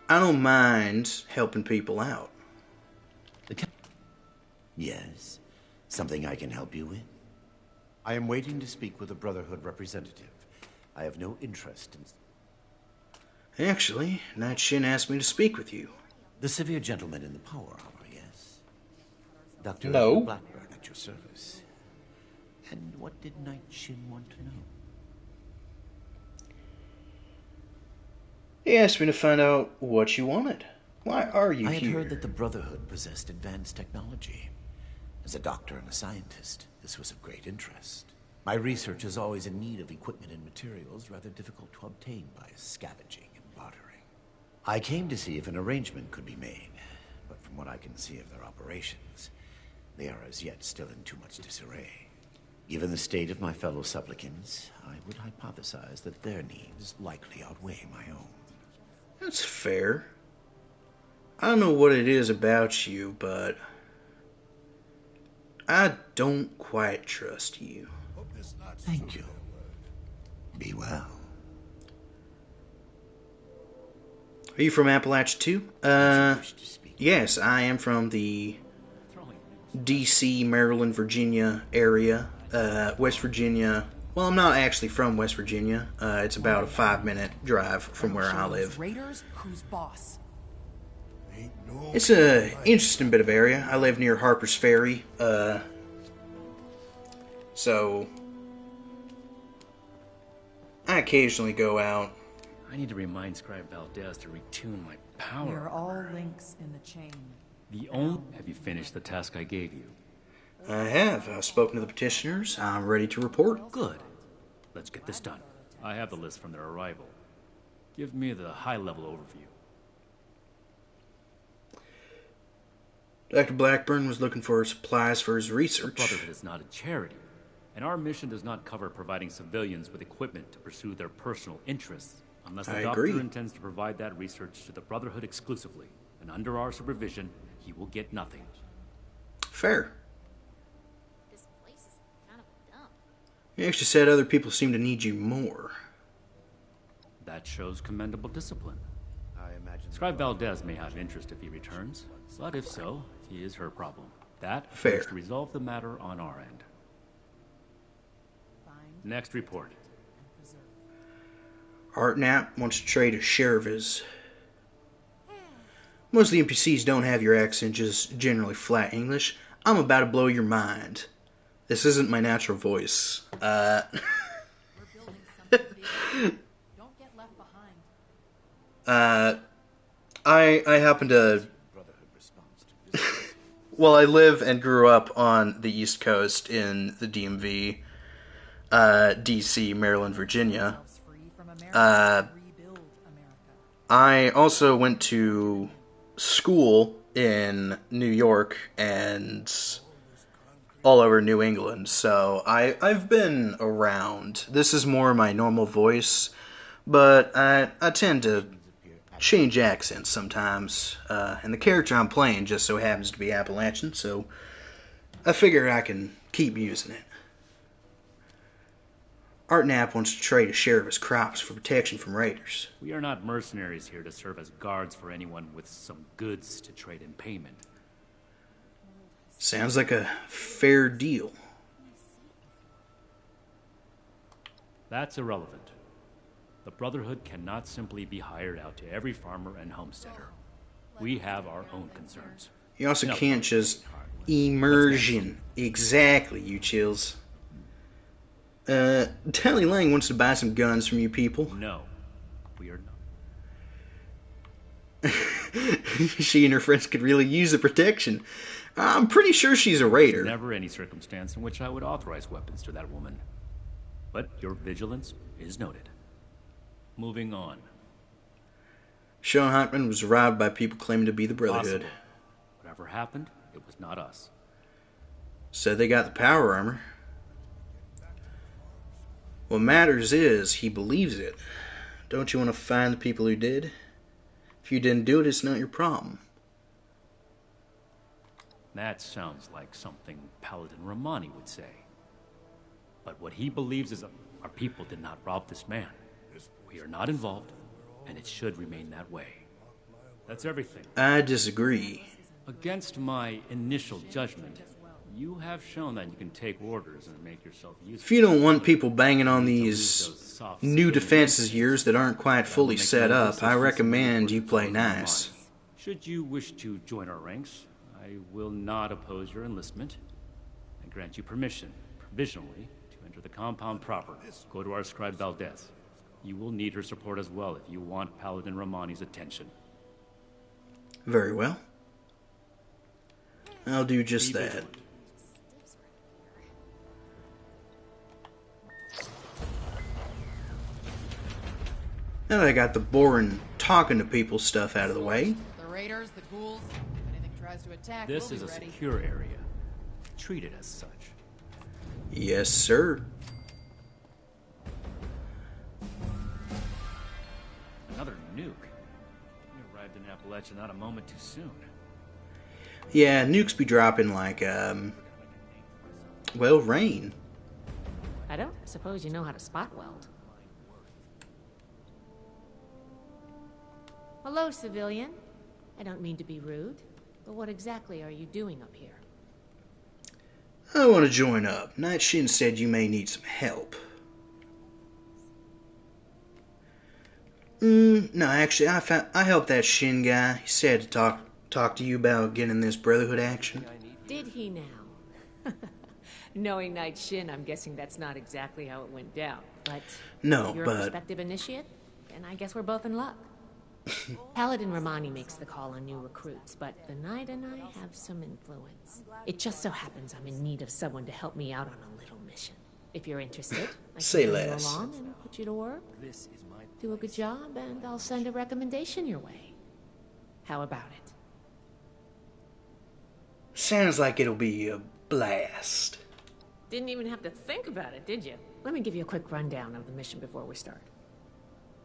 I don't mind helping people out. Yes. Something I can help you with? I am waiting to speak with a Brotherhood representative. I have no interest in... Actually, Night Shin asked me to speak with you. The severe gentleman in the power armor, yes? Dr. No. Blackburn at your service. And what did Night Shin want to know? He asked me to find out what you wanted. Why are you I had here? heard that the Brotherhood possessed advanced technology. As a doctor and a scientist, this was of great interest. My research is always in need of equipment and materials rather difficult to obtain by scavenging and bartering. I came to see if an arrangement could be made, but from what I can see of their operations, they are as yet still in too much disarray. Given the state of my fellow supplicants, I would hypothesize that their needs likely outweigh my own. That's fair. I don't know what it is about you, but I don't quite trust you. Thank you. Be well. Are you from Appalachia too? Yes, I am from the DC, Maryland, Virginia area. West Virginia. Well, I'm not actually from West Virginia. It's about a 5-minute drive from where I live. Raiders, who's boss? It's a interesting bit of area. I live near Harper's Ferry. So I occasionally go out. I need to remind Scribe Valdez to retune my power. We're all links in the chain. Have you finished the task I gave you? I have. I've spoken to the petitioners. I'm ready to report. Good. Let's get this done. I have the list from their arrival. Give me the high-level overview. Dr. Blackburn was looking for supplies for his research. The Brotherhood is not a charity, and our mission does not cover providing civilians with equipment to pursue their personal interests, unless the doctor intends to provide that research to the Brotherhood exclusively, and under our supervision, he will get nothing. Fair. This place is kind of a dump. You actually said other people seem to need you more. That shows commendable discipline. Scribe Valdez may have interest if he returns, but if so, he is her problem. That is to resolve the matter on our end. Next report. Art Knapp wants to trade a share of his. Most of the NPCs don't have your accent, just generally flat English. I'm about to blow your mind. This isn't my natural voice. We're building something big. Don't get left behind. I happen to. Well, I live and grew up on the East Coast in the DMV, DC, Maryland, Virginia. I also went to school in New York and all over New England, so I've been around. This is more my normal voice, but I tend to change accents sometimes, and the character I'm playing just so happens to be Appalachian, so I figure I can keep using it. Art Knapp wants to trade a share of his crops for protection from raiders. We are not mercenaries here to serve as guards for anyone with some goods to trade in payment. Sounds like a fair deal. That's irrelevant. The Brotherhood cannot simply be hired out to every farmer and homesteader. We have our own concerns. You also can't just immersion. Exactly, you chills. Tally Lang wants to buy some guns from you people. No, we are not. She and her friends could really use the protection. I'm pretty sure she's a raider. There's never any circumstance in which I would authorize weapons to that woman. But your vigilance is noted. Moving on. Sean Hartman was robbed by people claiming to be the Brotherhood. Possible. Whatever happened, it was not us. Said they got the power armor. What matters is he believes it. Don't you want to find the people who did? If you didn't do it, it's not your problem. That sounds like something Paladin Romani would say. But what he believes is our people did not rob this man. We are not involved, and it should remain that way. That's everything. I disagree. Against my initial judgment, you have shown that you can take orders and make yourself useful. If you don't want people banging on these new defenses of yours that aren't quite fully set up, I recommend you play nice. Should you wish to join our ranks, I will not oppose your enlistment. I grant you permission, provisionally, to enter the compound proper. Go to our scribe Valdez. You will need her support as well if you want Paladin Romani's attention. Very well. I'll do just that. Now that I got the boring talking to people stuff out of the way. The raiders, the ghouls, anything tries decides to attack, This we'll is be a ready. secure area. Treat it as such. Yes, sir. Another nuke. We arrived in Appalachia not a moment too soon. Yeah, nukes be dropping like, well, rain. I don't suppose you know how to spot weld. Hello, civilian. I don't mean to be rude, but what exactly are you doing up here? I want to join up. Night Shin said you may need some help. No, actually, I helped that Shin guy. He said to talk to you about getting this Brotherhood action. Did he now? Knowing Night Shin, I'm guessing that's not exactly how it went down. But No, you're but a prospective initiate, and I guess we're both in luck. Paladin Romani makes the call on new recruits, but the Knight and I have some influence. It just so happens I'm in need of someone to help me out on a little mission. If you're interested, I Say can bring you less. along and put you to work. Do a good job, and I'll send a recommendation your way. How about it? Sounds like it'll be a blast. Didn't even have to think about it, did you? Let me give you a quick rundown of the mission before we start.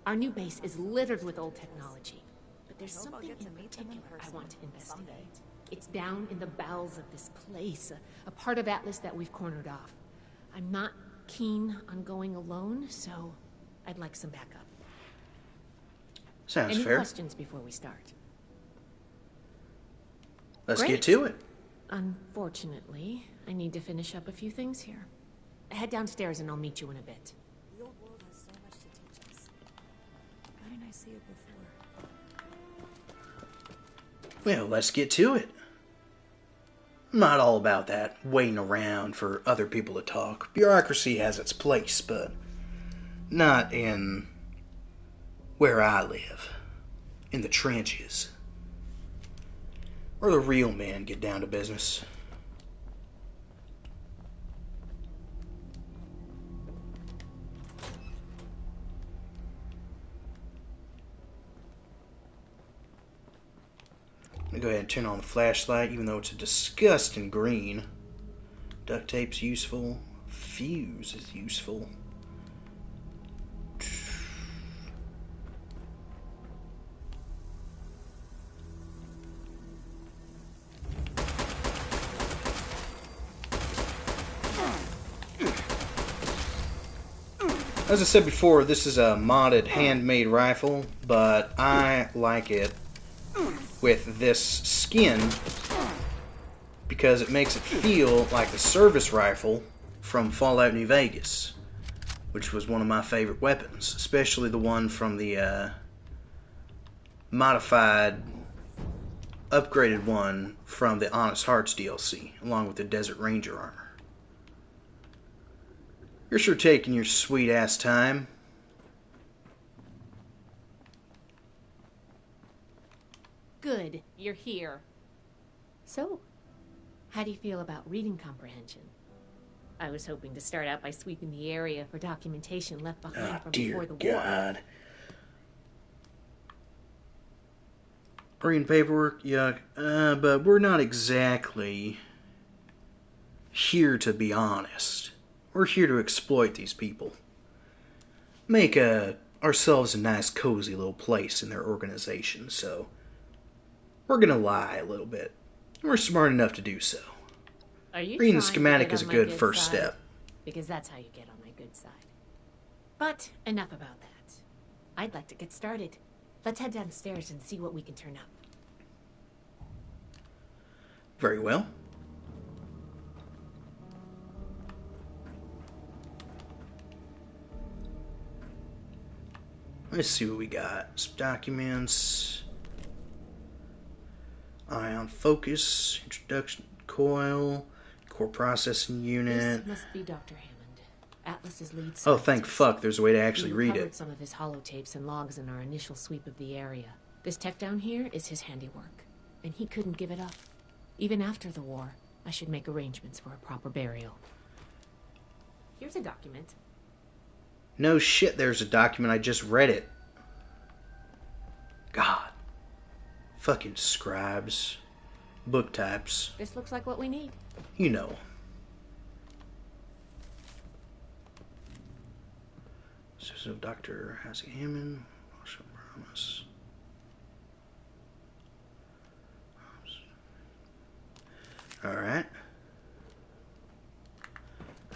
Our new base is littered with old technology, but there's something in particular I want to investigate. It's down in the bowels of this place, a part of Atlas that we've cornered off. I'm not keen on going alone, so I'd like some backup. Sounds Any fair. questions before we start? Let's Great. get to it. Unfortunately, I need to finish up a few things here. Head downstairs and I'll meet you in a bit. The old world has so much to teach us. Why didn't I see it before? Well, let's get to it. I'm not all about that waiting around for other people to talk. Bureaucracy has its place, but not in where I live. In the trenches. Where the real men get down to business. I'm gonna go ahead and turn on the flashlight, even though it's a disgusting green. Duct tape's useful. Fuse is useful. As I said before, this is a modded handmade rifle, but I like it with this skin because it makes it feel like the service rifle from Fallout New Vegas, which was one of my favorite weapons, especially the one from the modified, upgraded one from the Honest Hearts DLC, along with the Desert Ranger armor. You're sure taking your sweet-ass time. Good, you're here. So, how do you feel about reading comprehension? I was hoping to start out by sweeping the area for documentation left behind from before the war. God. Reading paperwork, yuck. But we're not exactly here to be honest. We're here to exploit these people. Make ourselves a nice, cozy little place in their organization, so we're gonna lie a little bit. We're smart enough to do so. Are you Reading the trying to schematic get is a on my good first side? step. Because that's how you get on my good side. But enough about that. I'd like to get started. Let's head downstairs and see what we can turn up. Very well. Let's see what we got. Some documents. Ion focus. Introduction coil. Core processing unit. This must be Dr. Hammond, Atlas's lead scientist. Oh, thank fuck, there's a way to actually We read recovered it. some of his holotapes and logs in our initial sweep of the area. This tech down here is his handiwork, and he couldn't give it up. Even after the war, I should make arrangements for a proper burial. Here's a document. No shit, there's a document. I just read it. God. Fucking scribes. book types. This looks like what we need. You know. So Dr. Hassie Hammond. Promise. Alright.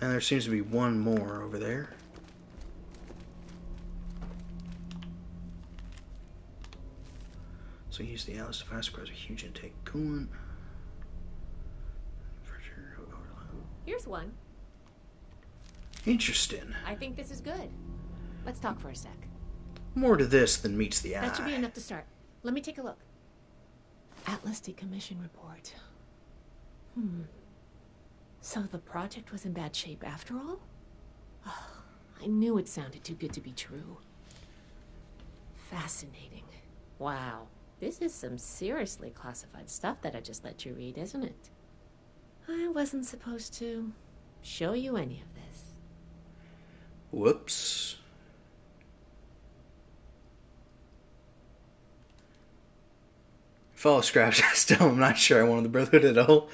And there seems to be one more over there. So use the Alice device requires a huge intake coolant. Here's one. Interesting. I think this is good. Let's talk for a sec. More to this than meets the eye. That should be enough to start. Let me take a look. Atlas decommission report. So the project was in bad shape after all? Oh, I knew it sounded too good to be true. Fascinating. Wow. This is some seriously classified stuff that I just let you read, isn't it? I wasn't supposed to show you any of this. Whoops. Follow scraps. Still, I'm not sure I wanted the Brotherhood at all.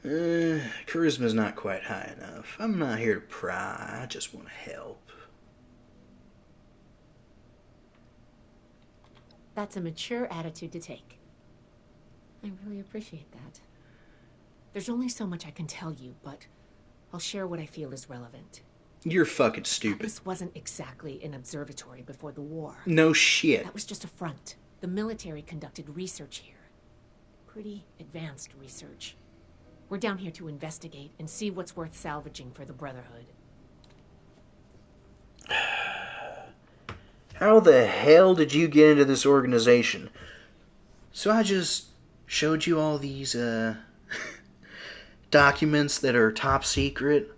Charisma's not quite high enough. I'm not here to pry. I just want to help. That's a mature attitude to take. I really appreciate that. There's only so much I can tell you, but I'll share what I feel is relevant. You're fucking stupid. This wasn't exactly an observatory before the war. No shit. That was just a front. The military conducted research here. Pretty advanced research. We're down here to investigate and see what's worth salvaging for the Brotherhood. How the hell did you get into this organization? So I just showed you all these, documents that are top secret.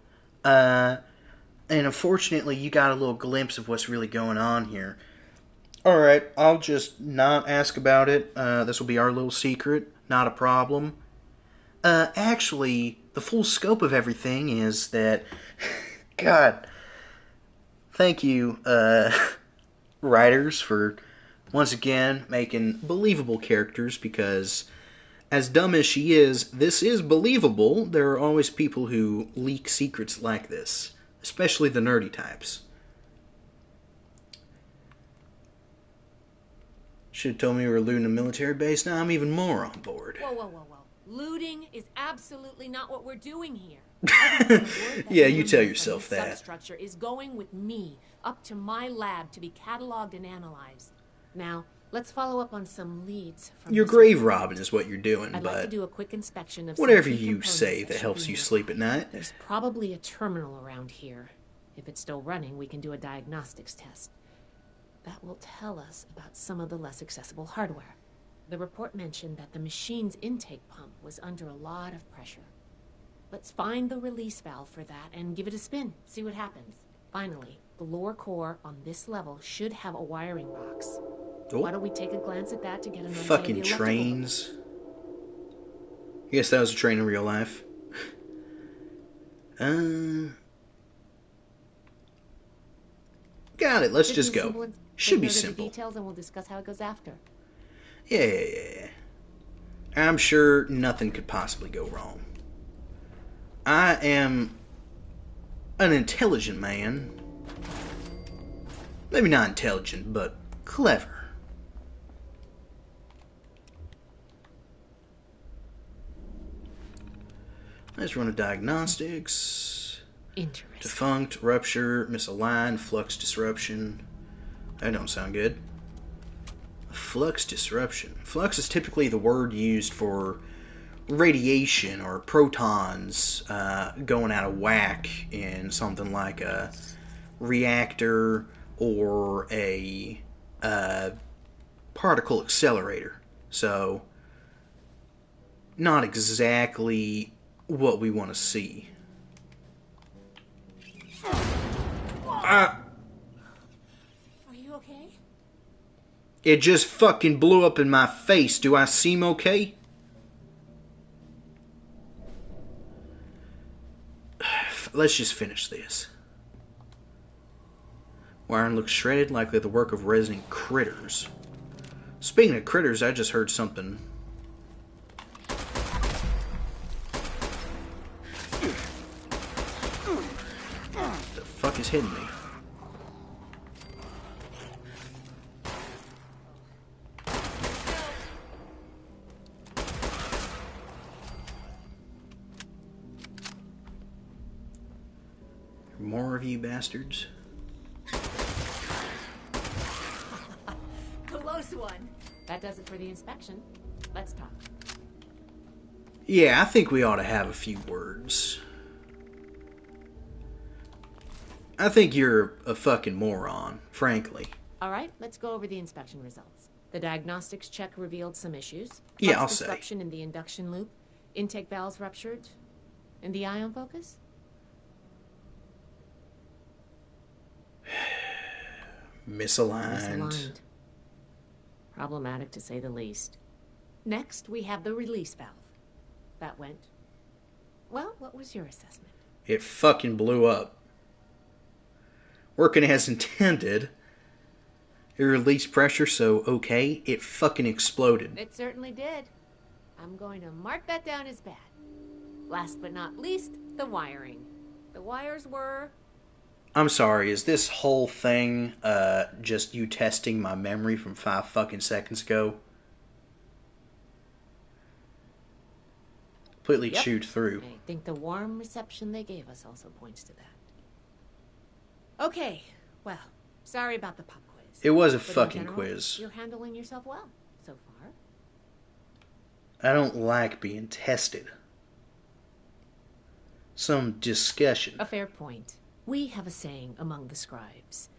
And unfortunately, you got a little glimpse of what's really going on here. Alright, I'll just not ask about it. This will be our little secret. Not a problem. Actually, the full scope of everything is that... God. Thank you, writers, for once again making believable characters, because as dumb as she is, this is believable. There are always people who leak secrets like this, especially the nerdy types. Should have told me we were looting a military base. Now I'm even more on board. Whoa, whoa, whoa, whoa. Looting is absolutely not what we're doing here. Yeah, you tell yourself that. Substructure is going with me up to my lab to be cataloged and analyzed. Now, let's follow up on some leads from Your grave robbing is what you're doing, I'd but like to do a quick inspection of whatever some key you components say that that should helps be you nearby. sleep at night. There's probably a terminal around here. If it's still running, we can do a diagnostics test. That will tell us about some of the less accessible hardware. The report mentioned that the machine's intake pump was under a lot of pressure. Let's find the release valve for that and give it a spin, see what happens. Finally, the lower core on this level should have a wiring box. Oh. Why don't we take a glance at that to get an idea Fucking of the electrical trains. Yes, that was a train in real life. Got it. Let's just go. Should be simple. Details, and we'll discuss how it goes after. Yeah. I'm sure nothing could possibly go wrong. I am an intelligent man. Maybe not intelligent, but clever. Let's run a diagnostics. Interesting. Defunct, rupture, misaligned, flux disruption. That don't sound good. Flux disruption. Flux is typically the word used for radiation or protons going out of whack in something like a reactor or a particle accelerator. So, not exactly what we want to see. Are you okay? It just fucking blew up in my face. Do I seem okay? Let's just finish this. Wiring looks shredded, likely the work of resident critters. Speaking of critters, I just heard something. What the fuck is hitting me? More of you bastards. Close one. That does it for the inspection. Let's talk. Yeah, I think we ought to have a few words. I think you're a fucking moron, frankly. All right, let's go over the inspection results. The diagnostics check revealed some issues. Yeah, I'll Flux say. disruption in the induction loop, intake valves ruptured, and the ion focus? Misaligned. Problematic to say the least. Next, we have the release valve. That went... Well, what was your assessment? It fucking blew up. Working as intended. It released pressure, so okay, it fucking exploded. It certainly did. I'm going to mark that down as bad. Last but not least, the wiring. The wires were... I'm sorry, is this whole thing just you testing my memory from 5 fucking seconds ago? Completely chewed through. I think the warm reception they gave us also points to that. Okay, well, sorry about the pop quiz. It was a But in fucking general, quiz. You're handling yourself well so far. I don't like being tested. Some discussion. A fair point. We have a saying among the scribes.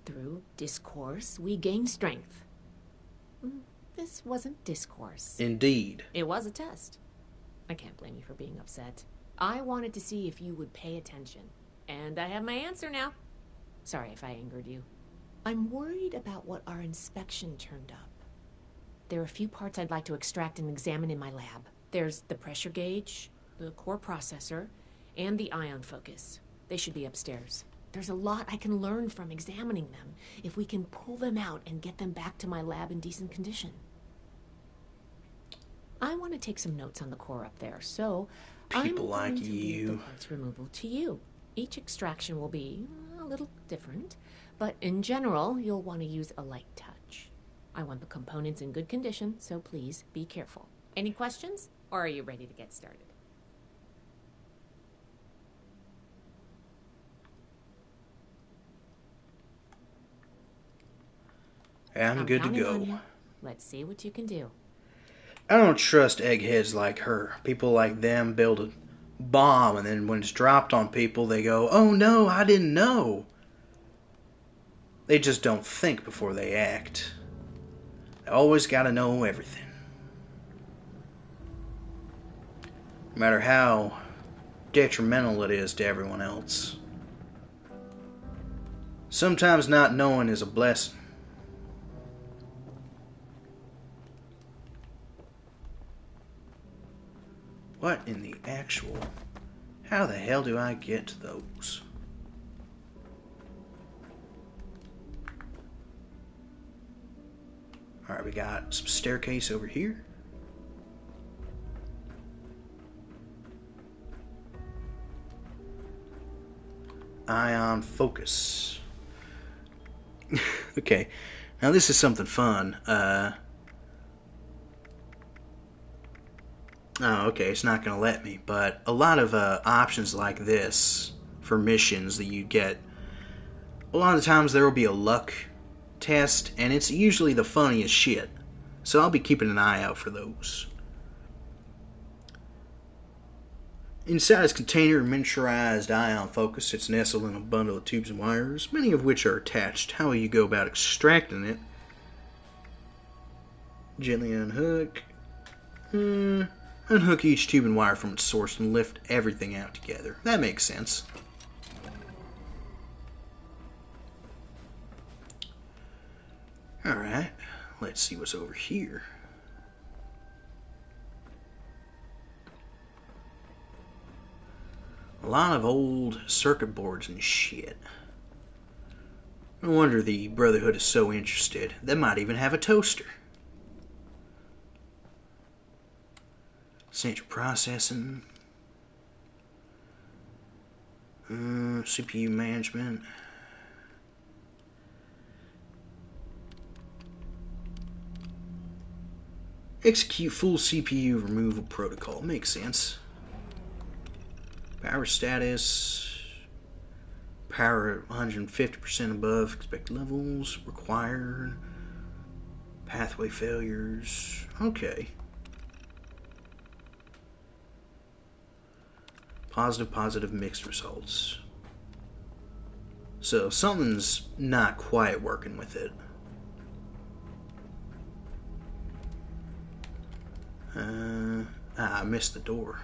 Through discourse, we gain strength. This wasn't discourse. Indeed. It was a test. I can't blame you for being upset. I wanted to see if you would pay attention. And I have my answer now. Sorry if I angered you. I'm worried about what our inspection turned up. There are a few parts I'd like to extract and examine in my lab. There's the pressure gauge, the core processor, and the ion focus. They should be upstairs. There's a lot I can learn from examining them if we can pull them out and get them back to my lab in decent condition. I want to take some notes on the core up there, so People I'm like going to leave you. the parts removal to you. Each extraction will be a little different, but in general, you'll want to use a light touch. I want the components in good condition, so please be careful. Any questions, or are you ready to get started? I'm good to counting on go. you. Let's see what you can do. I don't trust eggheads like her. People like them build a bomb, and then when it's dropped on people, they go, "Oh no, I didn't know." They just don't think before they act. They always gotta know everything. No matter how detrimental it is to everyone else. Sometimes not knowing is a blessing. What in the actual... How the hell do I get to those? Alright, we got some staircase over here. Ion focus. Okay, now this is something fun. Oh, okay, it's not going to let me. But a lot of options like this for missions that you get, a lot of the times there will be a luck test, and it's usually the funniest shit. So I'll be keeping an eye out for those. Inside this container, a miniaturized ion focus sits nestled in a bundle of tubes and wires, many of which are attached. How will you go about extracting it? Gently unhook. Unhook each tube and wire from its source and lift everything out together. That makes sense. Alright, let's see what's over here. A lot of old circuit boards and shit. No wonder the Brotherhood is so interested. They might even have a toaster. Central processing. CPU management. Execute full CPU removal protocol. Makes sense. Power status. Power 150% above expected levels. Required. Pathway failures. Okay. Positive, mixed results. So something's not quite working with it. I missed the door.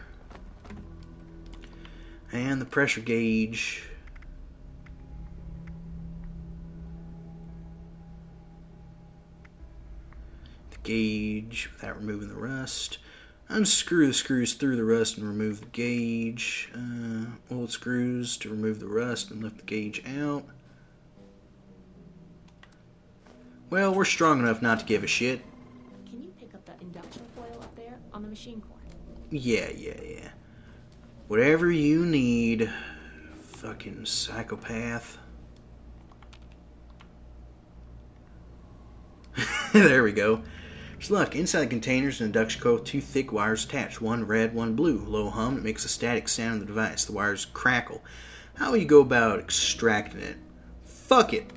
And the pressure gauge. The gauge without removing the rust. Unscrew the screws through the rust and remove the gauge. Old screws to remove the rust and lift the gauge out. Well, we're strong enough not to give a shit. Can you pick up the induction coil up there on the machine core? Yeah. Whatever you need, fucking psychopath. There we go. Just look, inside the container is an induction coil with 2 thick wires attached, one red, one blue. Low hum, it makes a static sound in the device. The wires crackle. How will you go about extracting it? Fuck it.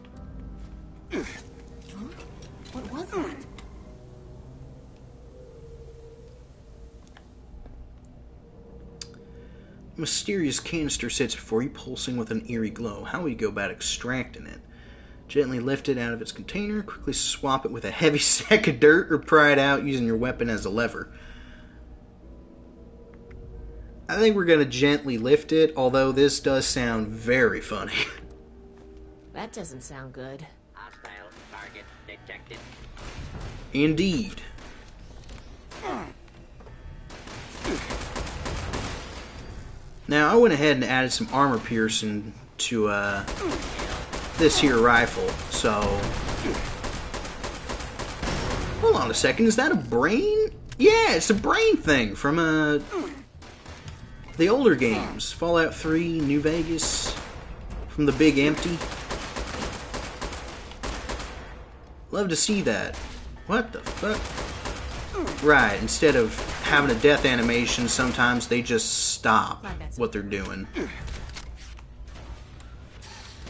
What was that? A mysterious canister sits before you, pulsing with an eerie glow. How will you go about extracting it? Gently lift it out of its container, quickly swap it with a heavy sack of dirt, or pry it out using your weapon as a lever. I think we're going to gently lift it, although this does sound very funny. That doesn't sound good. Hostile target detected. Indeed. Now, I went ahead and added some armor piercing to this here rifle, so... Hold on a second, is that a brain? Yeah, it's a brain thing from the older games. Fallout 3, New Vegas, from the Big Empty. Love to see that. What the fuck? Right, instead of having a death animation, sometimes they just stop what they're doing.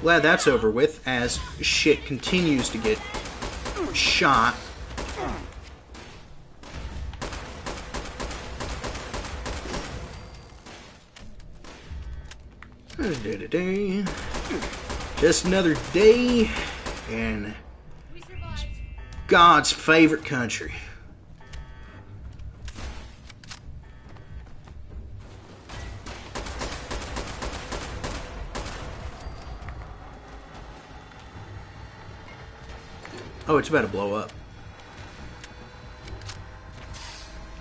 Glad that's over with, as shit continues to get shot. Just another day in God's favorite country. Oh, it's about to blow up.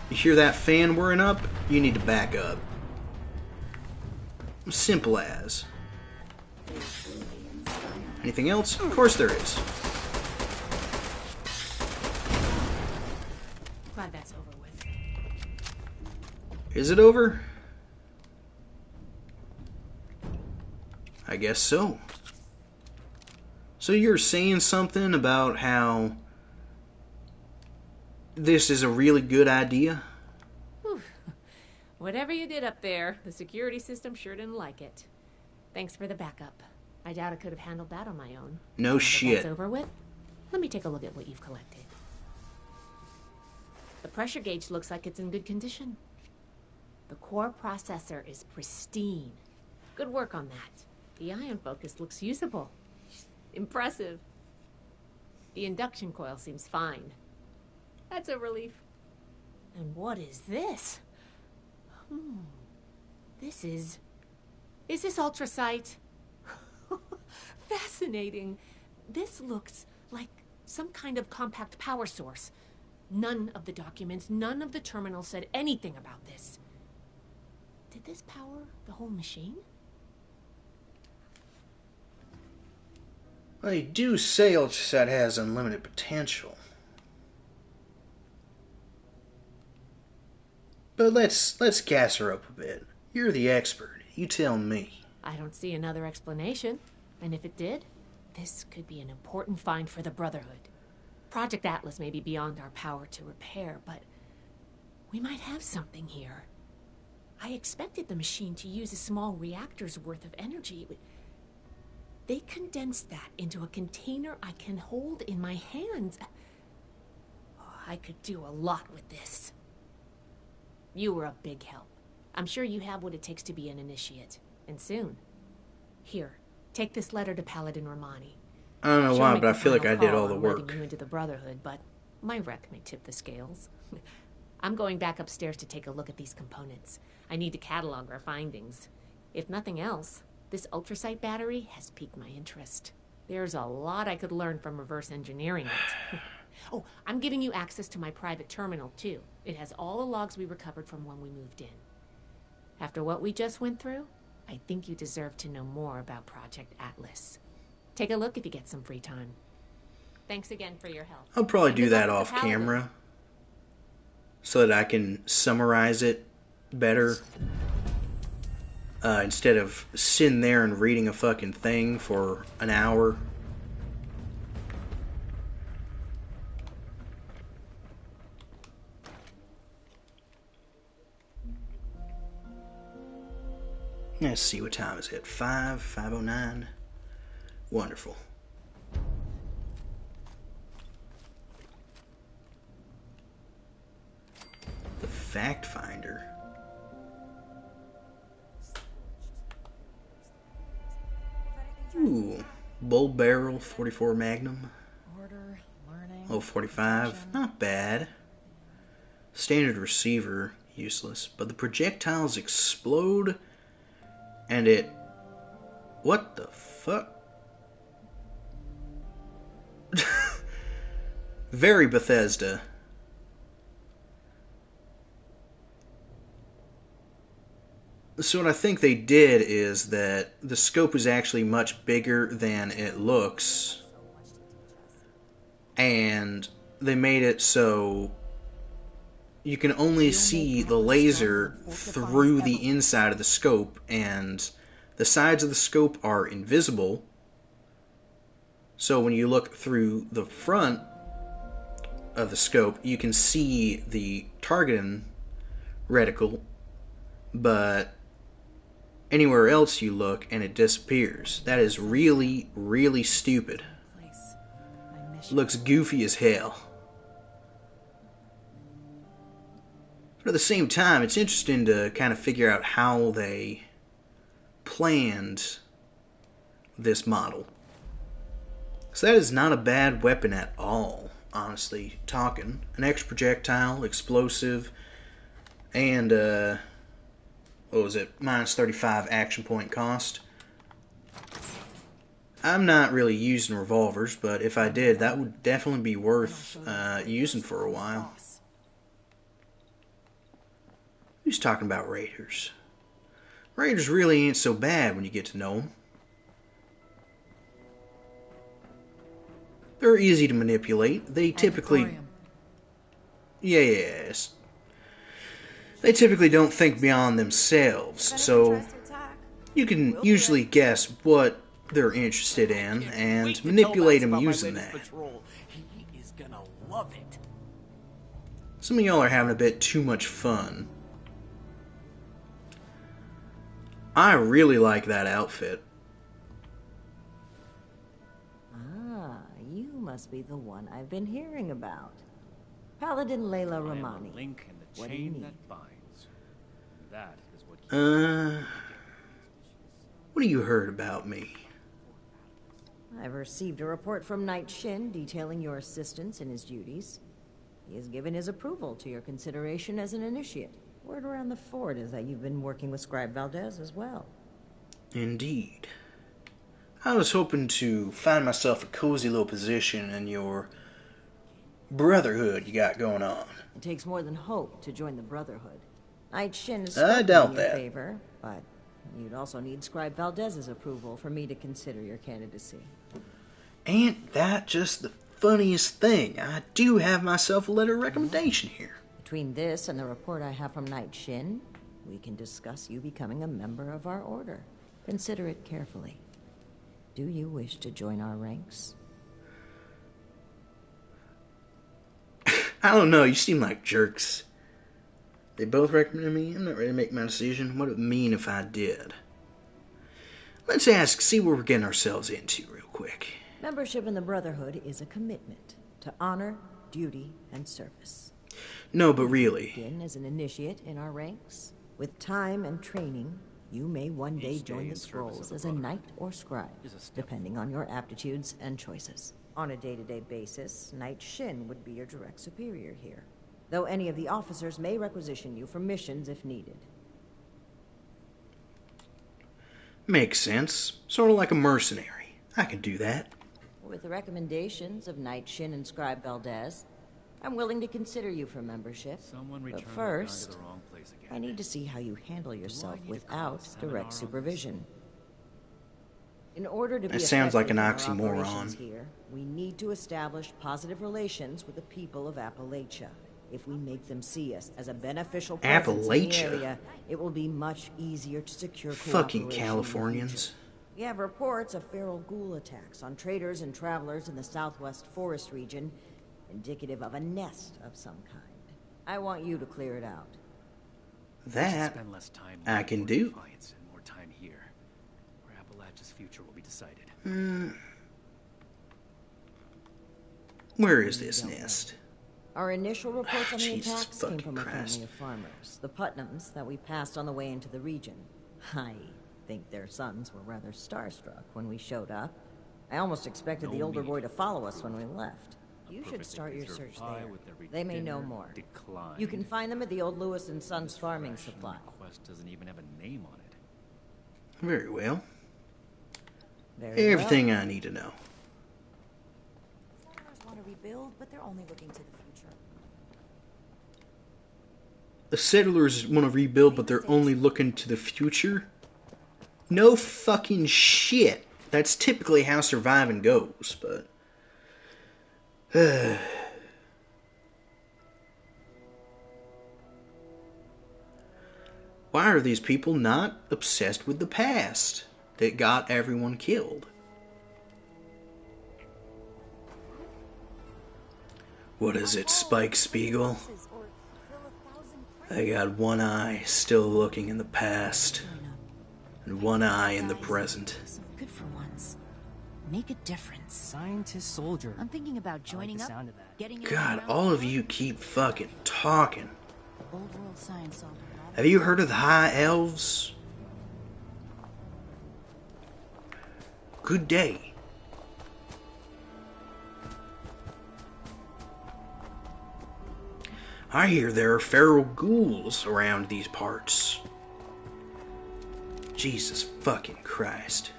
You hear that fan whirring up? You need to back up. Simple as. Anything else? Of course there is. Glad that's over with. Is it over? I guess so. So you're saying something about how this is a really good idea? Whew. Whatever you did up there, the security system sure didn't like it. Thanks for the backup. I doubt I could have handled that on my own. No shit. That's over with. Let me take a look at what you've collected. The pressure gauge looks like it's in good condition. The core processor is pristine. Good work on that. The ion focus looks usable. Impressive. The induction coil seems fine. That's a relief. And what is this? This is... Is this ultrasight? Fascinating. This looks like some kind of compact power source. None of the documents, none of the terminals said anything about this. Did this power the whole machine? Well, they do say ultrasight has unlimited potential. But let's gas her up a bit. You're the expert. You tell me. I don't see another explanation. And if it did, this could be an important find for the Brotherhood. Project Atlas may be beyond our power to repair, but we might have something here. I expected the machine to use a small reactor's worth of energy. They condensed that into a container I can hold in my hands. Oh, I could do a lot with this. You were a big help. I'm sure you have what it takes to be an initiate. And soon. Here, take this letter to Paladin Romani. I don't know why, but I feel like I did all the work. Letting you into the Brotherhood, but my wreck may tip the scales. I'm going back upstairs to take a look at these components. I need to catalog our findings. If nothing else, this ultrasight battery has piqued my interest. There's a lot I could learn from reverse engineering it. Oh, I'm giving you access to my private terminal, too. It has all the logs we recovered from when we moved in. After what we just went through, I think you deserve to know more about Project Atlas. Take a look if you get some free time. Thanks again for your help. I'll probably do that off camera so that I can summarize it better. Instead of sitting there and reading a fucking thing for an hour. Let's see, what time is it? 5:09. Wonderful. The Fact Finder. Ooh, Bull Barrel 44 Magnum. Order, learning. Oh, 45. Not bad. Standard receiver, useless. But the projectiles explode and it... What the fuck? Very Bethesda. So what I think they did is that the scope is actually much bigger than it looks. And they made it so you can only see the laser through the inside of the scope, and the sides of the scope are invisible. So when you look through the front of the scope, you can see the targeting reticle, but anywhere else you look and it disappears. That is really, really stupid. Looks goofy as hell. But at the same time, it's interesting to kind of figure out how they planned this model. So that is not a bad weapon at all, honestly talking. An extra projectile, explosive, and what was it? Minus 35 action point cost. I'm not really using revolvers, but if I did, that would definitely be worth using for a while. Who's talking about raiders? Raiders really ain't so bad when you get to know them. They're easy to manipulate. They typically... Yes. They typically don't think beyond themselves, so you can usually guess what they're interested in and manipulate them using that. He is gonna love it. Some of y'all are having a bit too much fun. I really like that outfit. Ah, you must be the one I've been hearing about. Paladin Layla Romani. Link in the What do you chain need? that binds. That is what What have you heard about me? I've received a report from Knight Shin detailing your assistance in his duties. He has given his approval to your consideration as an initiate. Word around the fort is that you've been working with Scribe Valdez as well. Indeed. I was hoping to find myself a cozy little position in your brotherhood you got going on. It takes more than hope to join the Brotherhood. Knight Shin is I spoken doubt in your that. favor, but you'd also need Scribe Valdez's approval for me to consider your candidacy. Ain't that just the funniest thing? I do have myself a letter of recommendation here. Between this and the report I have from Knight Shin, we can discuss you becoming a member of our order. Consider it carefully. Do you wish to join our ranks? I don't know, you seem like jerks. They both recommend me. I'm not ready to make my decision. What would it mean if I did? Let's see what we're getting ourselves into real quick. Membership in the Brotherhood is a commitment to honor, duty, and service. No, but really. Begin as an initiate in our ranks. With time and training, you may one day join the scrolls as a knight or scribe, depending on your aptitudes and choices. On a day-to-day basis, Knight Shin would be your direct superior here, though any of the officers may requisition you for missions if needed. Makes sense. Sort of like a mercenary. I can do that. With the recommendations of Knight Shin and Scribe Valdez, I'm willing to consider you for membership. But first, I need to see how you handle yourself without direct supervision. In order to be that sounds like an effective in our oxymoron. operations here, we need to establish positive relations with the people of Appalachia. If we make them see us as a beneficial presence in the area, it will be much easier to secure cooperation. Fucking Californians. We have reports of feral ghoul attacks on traders and travelers in the southwest forest region, indicative of a nest of some kind. I want you to clear it out. That spend less time I can do. And more time here, where Appalachia's future will be decided. Where is this nest? Our initial reports on the Jesus attacks came from a Christ. family of farmers, the Putnams, that we passed on the way into the region. I think their sons were rather starstruck when we showed up. I almost expected the older boy to follow us when we left. You should start your search there. They may know more. You can find them at the old Lewis and Sons farming supply. Quest doesn't even have a name on it. Very well. Very Everything well. I need to know. Settlers want to rebuild, but they're only looking to the future. The settlers want to rebuild, but they're only looking to the future? No fucking shit. That's typically how surviving goes, but... Why are these people not obsessed with the past that got everyone killed? What is it, Spike Spiegel? I got one eye still looking in the past, and one eye in the present. Good for once. Make a difference. Scientist soldier. I'm thinking about joining the up. sound of that. Getting God, all of you keep fucking talking. Old world science solver. Have you heard of the High Elves? Good day. I hear there are feral ghouls around these parts. Jesus fucking Christ.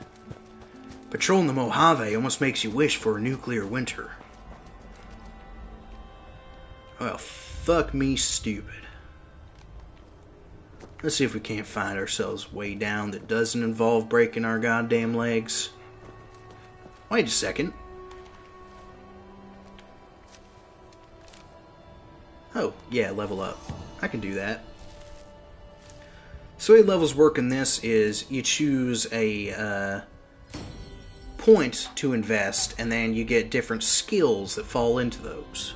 Patrolling the Mojave almost makes you wish for a nuclear winter. Well, fuck me stupid. Let's see if we can't find ourselves way down that doesn't involve breaking our goddamn legs. Wait a second. Oh, yeah, level up. I can do that. So the way levels work in this is you choose a point to invest, and then you get different skills that fall into those.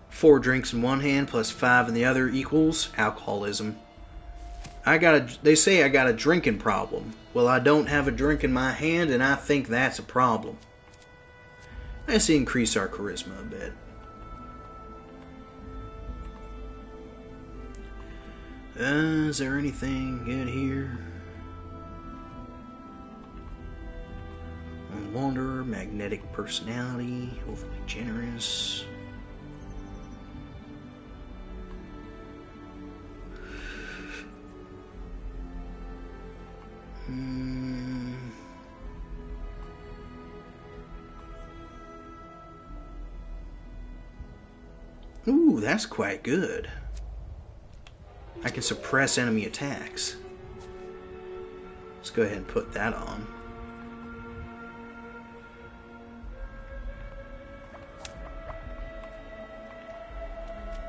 4 drinks in one hand plus 5 in the other equals alcoholism. They say I got a drinking problem. Well, I don't have a drink in my hand, and I think that's a problem. Let's increase our charisma a bit. Is there anything good here? Wanderer, magnetic personality, overly generous. Ooh, that's quite good. I can suppress enemy attacks. Let's go ahead and put that on.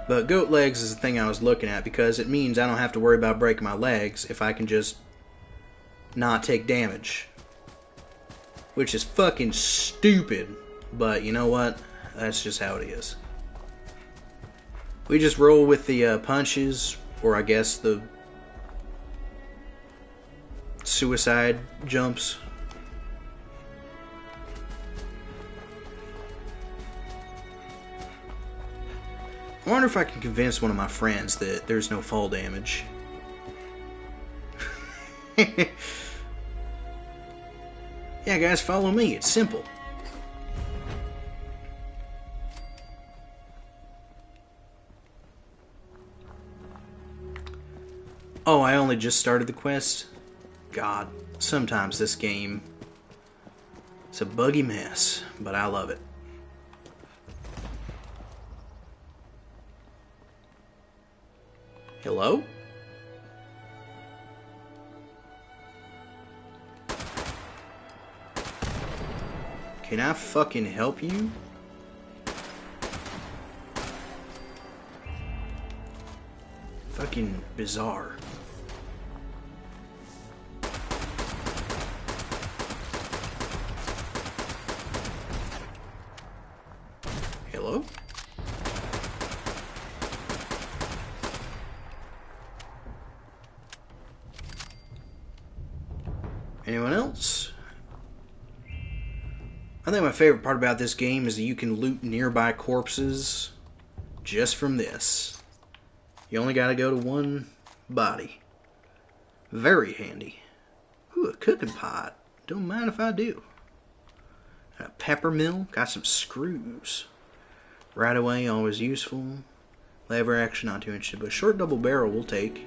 But goat legs is the thing I was looking at because it means I don't have to worry about breaking my legs if I can just not take damage. Which is fucking stupid, but you know what? That's just how it is. We just roll with the punches, or I guess the suicide jumps. I wonder if I can convince one of my friends that there's no fall damage. Yeah, guys, follow me. It's simple. Oh, I only just started the quest? God, sometimes this game is a buggy mess, but I love it. Hello? Can I fucking help you? Fucking bizarre. Hello? Anyone else? I think my favorite part about this game is that you can loot nearby corpses just from this. You only gotta go to one body. Very handy. Ooh, a cooking pot. Don't mind if I do. A pepper mill. Got some screws. Right away, always useful. Lever action, not too interested, but short double barrel we'll take.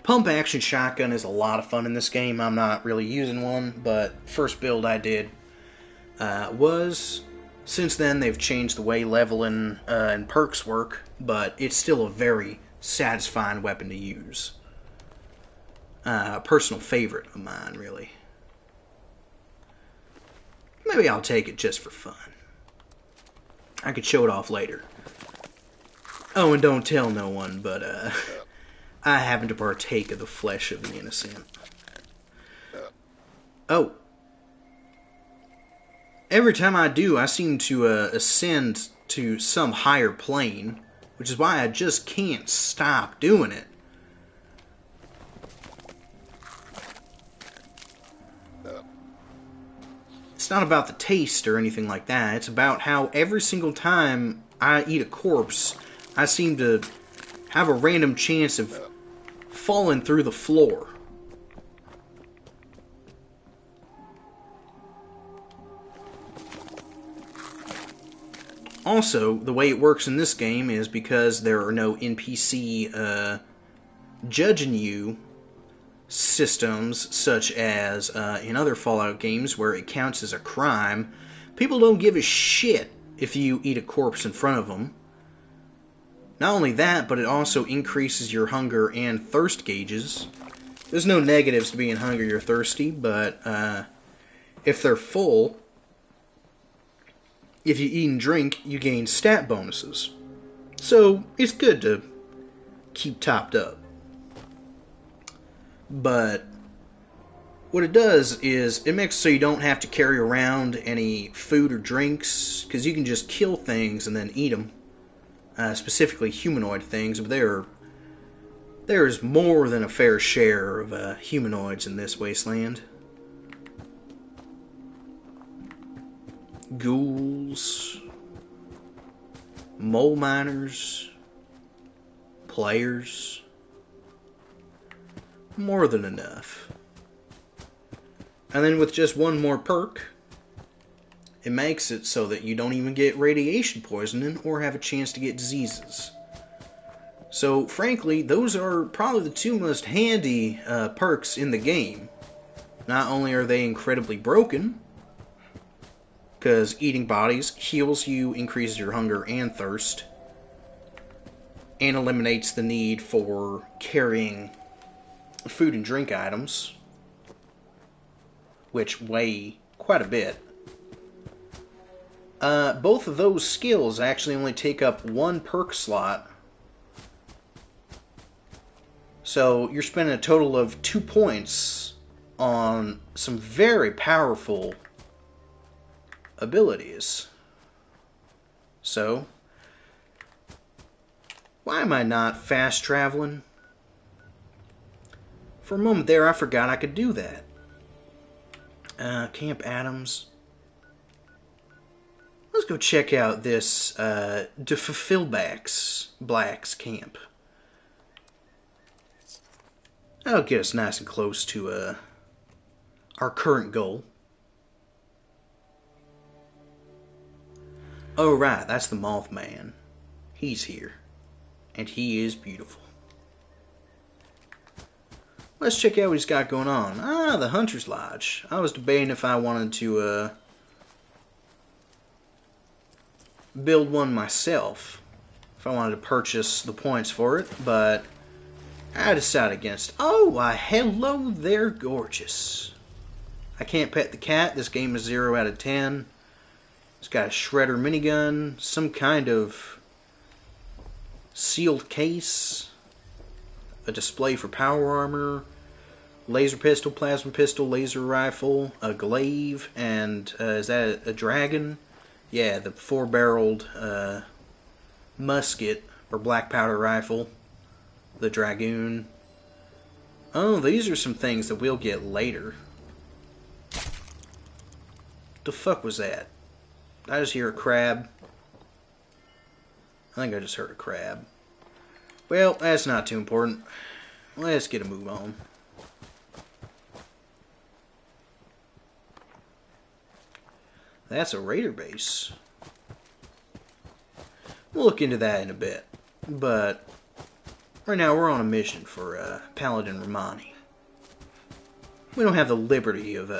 Pump action shotgun is a lot of fun in this game. I'm not really using one, but first build I did was. Since then, they've changed the way leveling and perks work, but it's still a very satisfying weapon to use. A personal favorite of mine, really. Maybe I'll take it just for fun. I could show it off later. Oh, and don't tell no one, but I happen to partake of the flesh of the innocent. Oh. Every time I do, I seem to ascend to some higher plane, which is why I just can't stop doing it. It's not about the taste or anything like that. It's about how every single time I eat a corpse, I seem to have a random chance of falling through the floor. Also, the way it works in this game is because there are no NPC judging you systems, such as in other Fallout games where it counts as a crime. People don't give a shit if you eat a corpse in front of them. Not only that, but it also increases your hunger and thirst gauges. There's no negatives to being hungry or thirsty, but if they're full, if you eat and drink, you gain stat bonuses. So, it's good to keep topped up. But what it does is it makes it so you don't have to carry around any food or drinks, because you can just kill things and then eat them. Specifically humanoid things, but there's more than a fair share of humanoids in this wasteland. Ghouls, mole miners, players. More than enough. And then with just one more perk, it makes it so that you don't even get radiation poisoning or have a chance to get diseases. So, frankly, those are probably the two most handy perks in the game. Not only are they incredibly broken, because eating bodies heals you, increases your hunger and thirst, and eliminates the need for carrying food and drink items, which weigh quite a bit. Both of those skills actually only take up one perk slot. So you're spending a total of 2 points on some very powerful abilities. So, why am I not fast traveling? For a moment there, I forgot I could do that. Camp Adams. Let's go check out this De Fulfillbacks Blacks camp. That'll get us nice and close to our current goal. Oh right, that's the Mothman. He's here. And he is beautiful. Let's check out what he's got going on. Ah, the Hunter's Lodge. I was debating if I wanted to build one myself. If I wanted to purchase the points for it, but I decided against. Oh, why hello there, gorgeous. I can't pet the cat. This game is 0 out of 10. It's got a shredder minigun, some kind of sealed case, a display for power armor, laser pistol, plasma pistol, laser rifle, a glaive, and is that a dragon? Yeah, the 4-barreled musket or black powder rifle, the dragoon. Oh, these are some things that we'll get later. The fuck was that? I just hear a crab. I think I just heard a crab. Well, that's not too important. Let's get a move on. That's a raider base. We'll look into that in a bit. But right now we're on a mission for Paladin Romani. We don't have the liberty of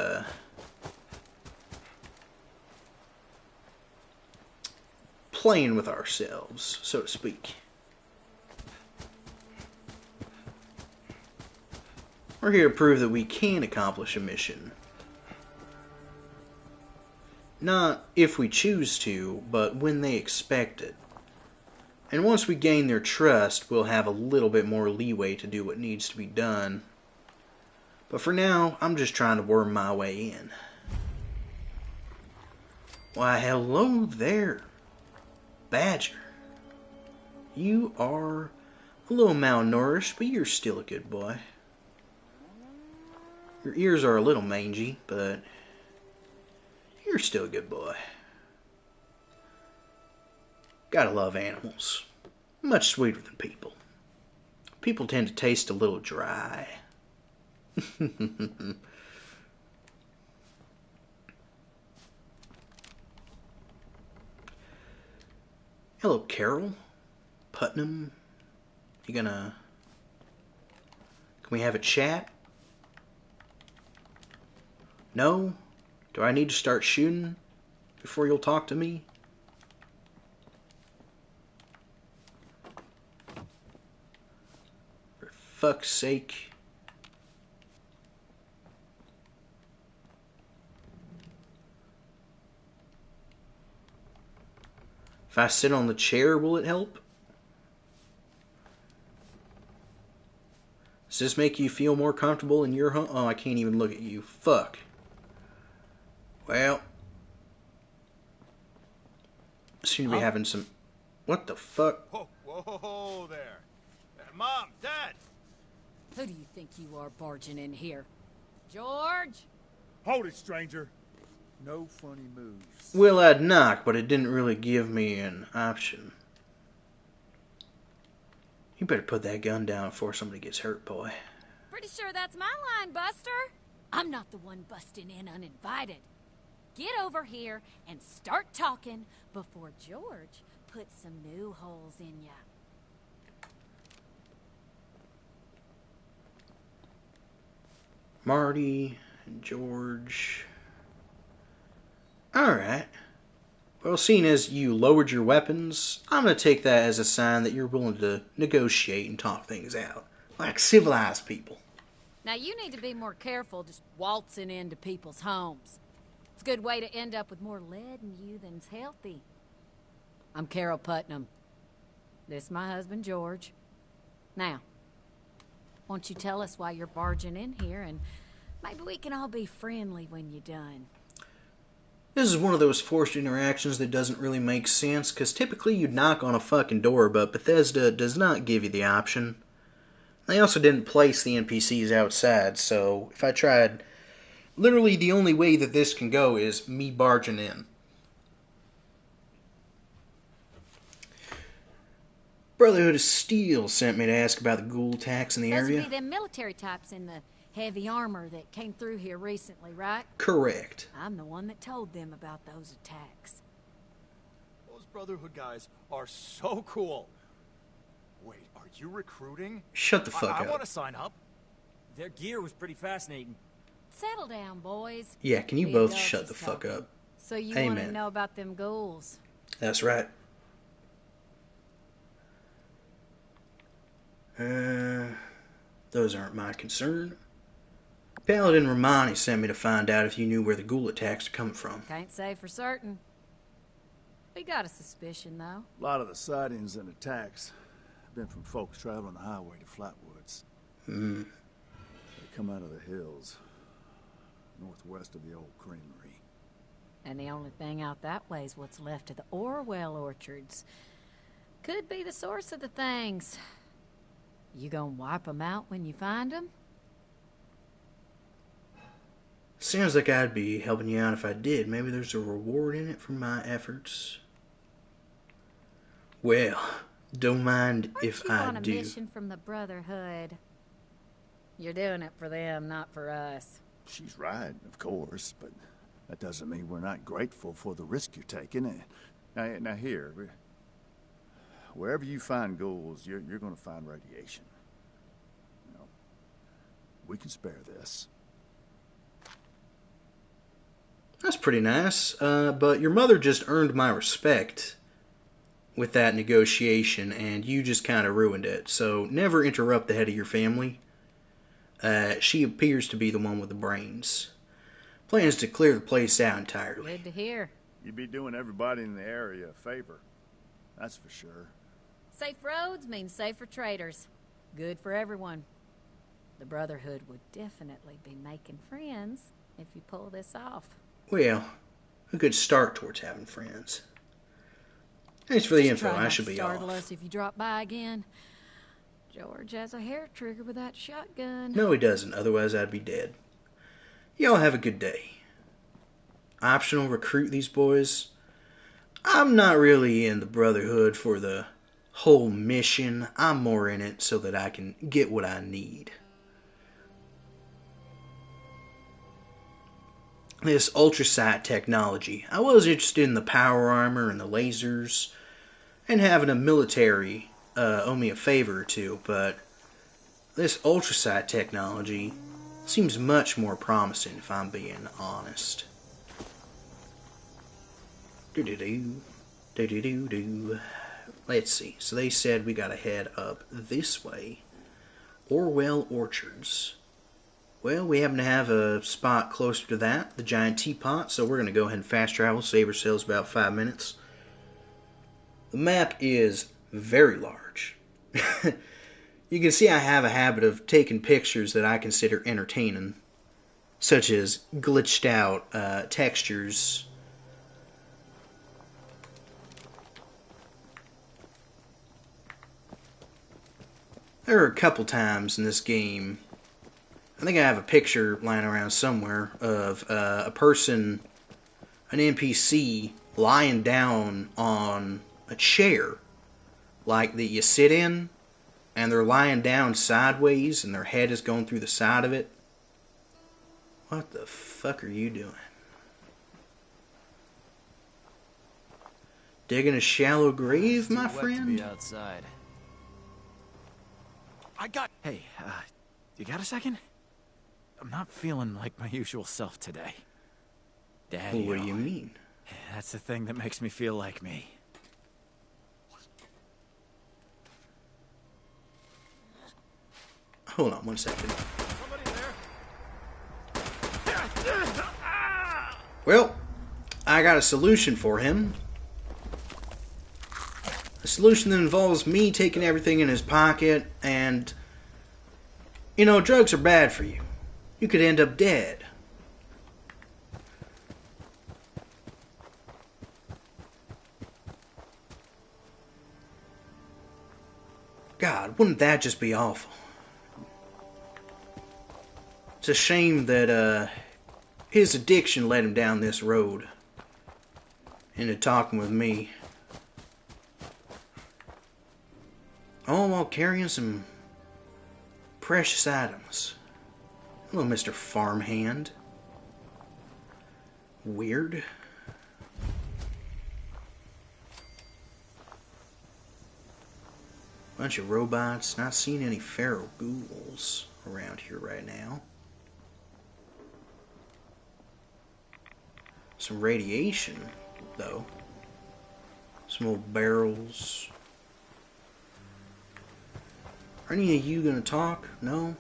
playing with ourselves, so to speak. We're here to prove that we can accomplish a mission. Not if we choose to, but when they expect it. And once we gain their trust, we'll have a little bit more leeway to do what needs to be done. But for now, I'm just trying to worm my way in. Why, hello there, Badger. You are a little malnourished, but you're still a good boy. Your ears are a little mangy, but you're still a good boy. Gotta love animals. Much sweeter than people. People tend to taste a little dry. Hello, Carol. Putnam. Can we have a chat? No? Do I need to start shooting before you'll talk to me? For fuck's sake. If I sit on the chair, will it help? Does this make you feel more comfortable in your home? Oh, I can't even look at you. Fuck. Well. Seem to be having some... What the fuck? Whoa, whoa there. Mom, Dad! Who do you think you are barging in here? George? Hold it, stranger. No funny moves. Well, I'd knock, but it didn't really give me an option. You better put that gun down before somebody gets hurt, boy. Pretty sure that's my line, Buster. I'm not the one busting in uninvited. Get over here and start talking before George puts some new holes in ya. Marty and George. Alright. Well, seeing as you lowered your weapons, I'm going to take that as a sign that you're willing to negotiate and talk things out. Like civilized people. Now you need to be more careful just waltzing into people's homes. It's a good way to end up with more lead in you than's healthy. I'm Carol Putnam. This is my husband, George. Now, won't you tell us why you're barging in here, and maybe we can all be friendly when you're done. This is one of those forced interactions that doesn't really make sense, because typically you'd knock on a fucking door, but Bethesda does not give you the option. They also didn't place the NPCs outside, so if I tried, literally the only way that this can go is me barging in. Brotherhood of Steel sent me to ask about the ghoul attacks in the Those area. would be them military types in the heavy armor that came through here recently, right? Correct. I'm the one that told them about those attacks. Those Brotherhood guys are so cool. Wait, are you recruiting? Shut the fuck I up. want to sign up. Their gear was pretty fascinating. Settle down, boys. Yeah, can you The both adults shut is the fuck talking. up? So you want to Amen. know about them ghouls? That's right. Those aren't my concern. Paladin Romani sent me to find out if you knew where the ghoul attacks are coming from. Can't say for certain. We got a suspicion, though. A lot of the sightings and attacks have been from folks traveling the highway to Flatwoods. Hmm. They come out of the hills, northwest of the old creamery. And the only thing out that way is what's left of the Orwell orchards. Could be the source of the things. You gonna wipe them out when you find them? Sounds like I'd be helping you out if I did. Maybe there's a reward in it for my efforts. Well, don't mind if you I on a do. mission from the Brotherhood? You're doing it for them, not for us. She's right, of course, but that doesn't mean we're not grateful for the risk you're taking. Now here, wherever you find ghouls, you're going to find radiation. You know, we can spare this. That's pretty nice, but your mother just earned my respect with that negotiation, and you just kind of ruined it. So never interrupt the head of your family. She appears to be the one with the brains. Plan is to clear the place out entirely. Good to hear. You'd be doing everybody in the area a favor. That's for sure. Safe roads mean safer traders. Good for everyone. The Brotherhood would definitely be making friends if you pull this off. Well, a good start towards having friends. Thanks for the info. Try I not should to be startle off. us if you drop by again. George has a hair trigger with that shotgun. No, he doesn't. Otherwise, I'd be dead. Y'all have a good day. Optional recruit these boys. I'm not really in the Brotherhood for the whole mission. I'm more in it so that I can get what I need. This ultrasight technology. I was interested in the power armor and the lasers and having a military owe me a favor or two, but this ultrasight technology seems much more promising if I'm being honest. Let's see. So they said we gotta head up this way. Orwell Orchards. Well, we happen to have a spot closer to that, the giant teapot, so we're going to go ahead and fast travel, save ourselves about 5 minutes. The map is very large. You can see I have a habit of taking pictures that I consider entertaining, such as glitched out textures. There are a couple times in this game, I think I have a picture lying around somewhere of a person, an NPC, lying down on a chair, like that you sit in, and they're lying down sideways, and their head is going through the side of it. What the fuck are you doing? Digging a shallow grave, my friend? Outside. Hey, you got a second? I'm not feeling like my usual self today. Daddy. What do you mean? That's the thing that makes me feel like me. Hold on 1 second. Well, I got a solution for him. A solution that involves me taking everything in his pocket, and, you know, drugs are bad for you. You could end up dead. God, wouldn't that just be awful? It's a shame that his addiction led him down this road into talking with me. All while carrying some precious items. Hello, Mr. Farmhand. Weird. Bunch of robots. Not seeing any feral ghouls around here right now. Some radiation, though. Some old barrels. Are any of you gonna talk? No?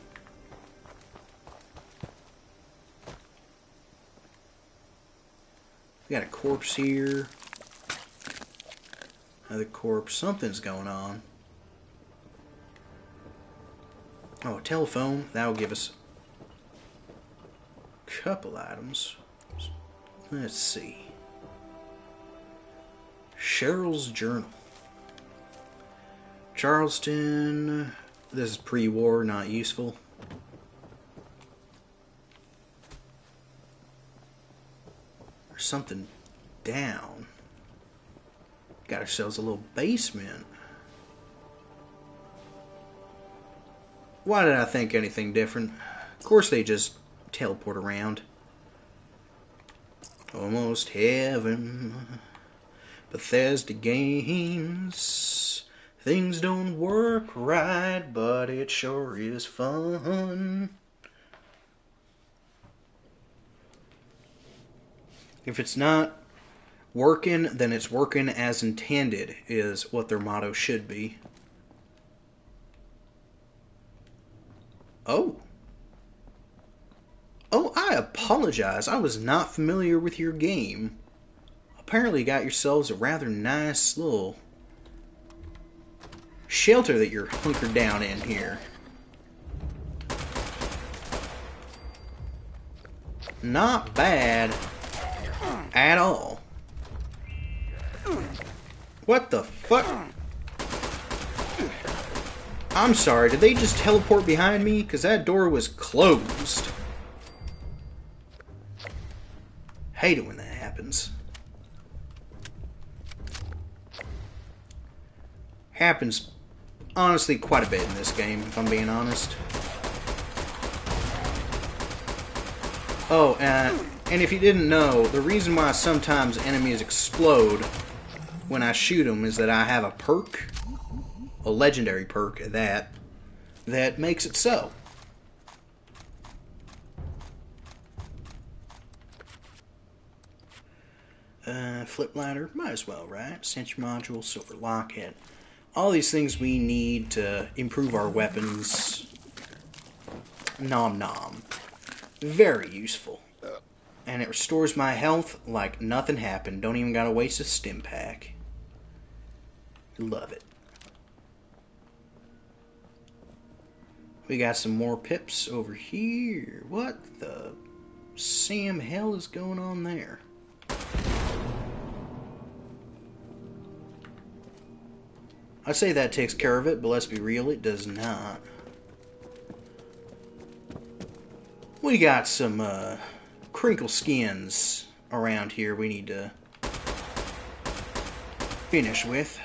We got a corpse here. Another corpse. Something's going on. Oh, a telephone. That'll give us a couple items. Let's see. Cheryl's journal. Charleston. This is pre-war, not useful. There's something down. Got ourselves a little basement. Why did I think anything different? Of course they just teleport around. Almost heaven. Bethesda games. Things don't work right, but it sure is fun. If it's not working, then it's working as intended, is what their motto should be. Oh. Oh, I apologize. I was not familiar with your game. Apparently you got yourselves a rather nice little shelter that you're hunkered down in here. Not bad at all. What the fuck? I'm sorry, did they just teleport behind me? Because that door was closed. Hate it when that happens. Happens, honestly, quite a bit in this game, if I'm being honest. Oh, and if you didn't know, the reason why sometimes enemies explode when I shoot them is that I have a perk, a legendary perk at that makes it so. Flip ladder, might as well, right? Sentry module, silver locket. All these things we need to improve our weapons. Nom nom. Very useful. And it restores my health like nothing happened. Don't even gotta waste a stim pack. Love it. We got some more pips over here. What the Sam hell is going on there? I'd say that takes care of it, but let's be real, it does not. We got some crinkle skins around here we need to finish with.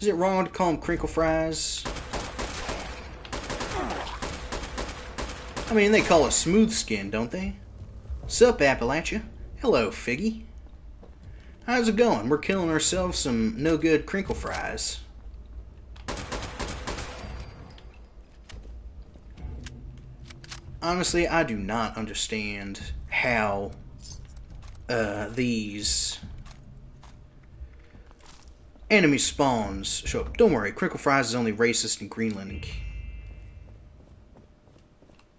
Is it wrong to call them crinkle fries? I mean, they call it smooth skin, don't they? Sup, Appalachia? Hello, Figgy. How's it going? We're killing ourselves some no-good crinkle fries. Honestly, I do not understand how these enemy spawns show up. Don't worry, crinkle fries is only racist in Greenland.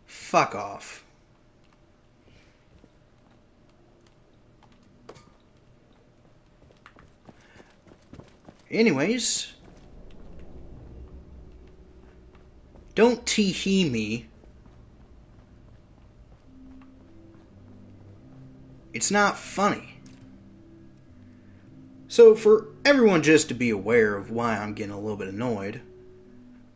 Fuck off. Anyways, don't tee-hee me. It's not funny. So for everyone just to be aware of why I'm getting a little bit annoyed,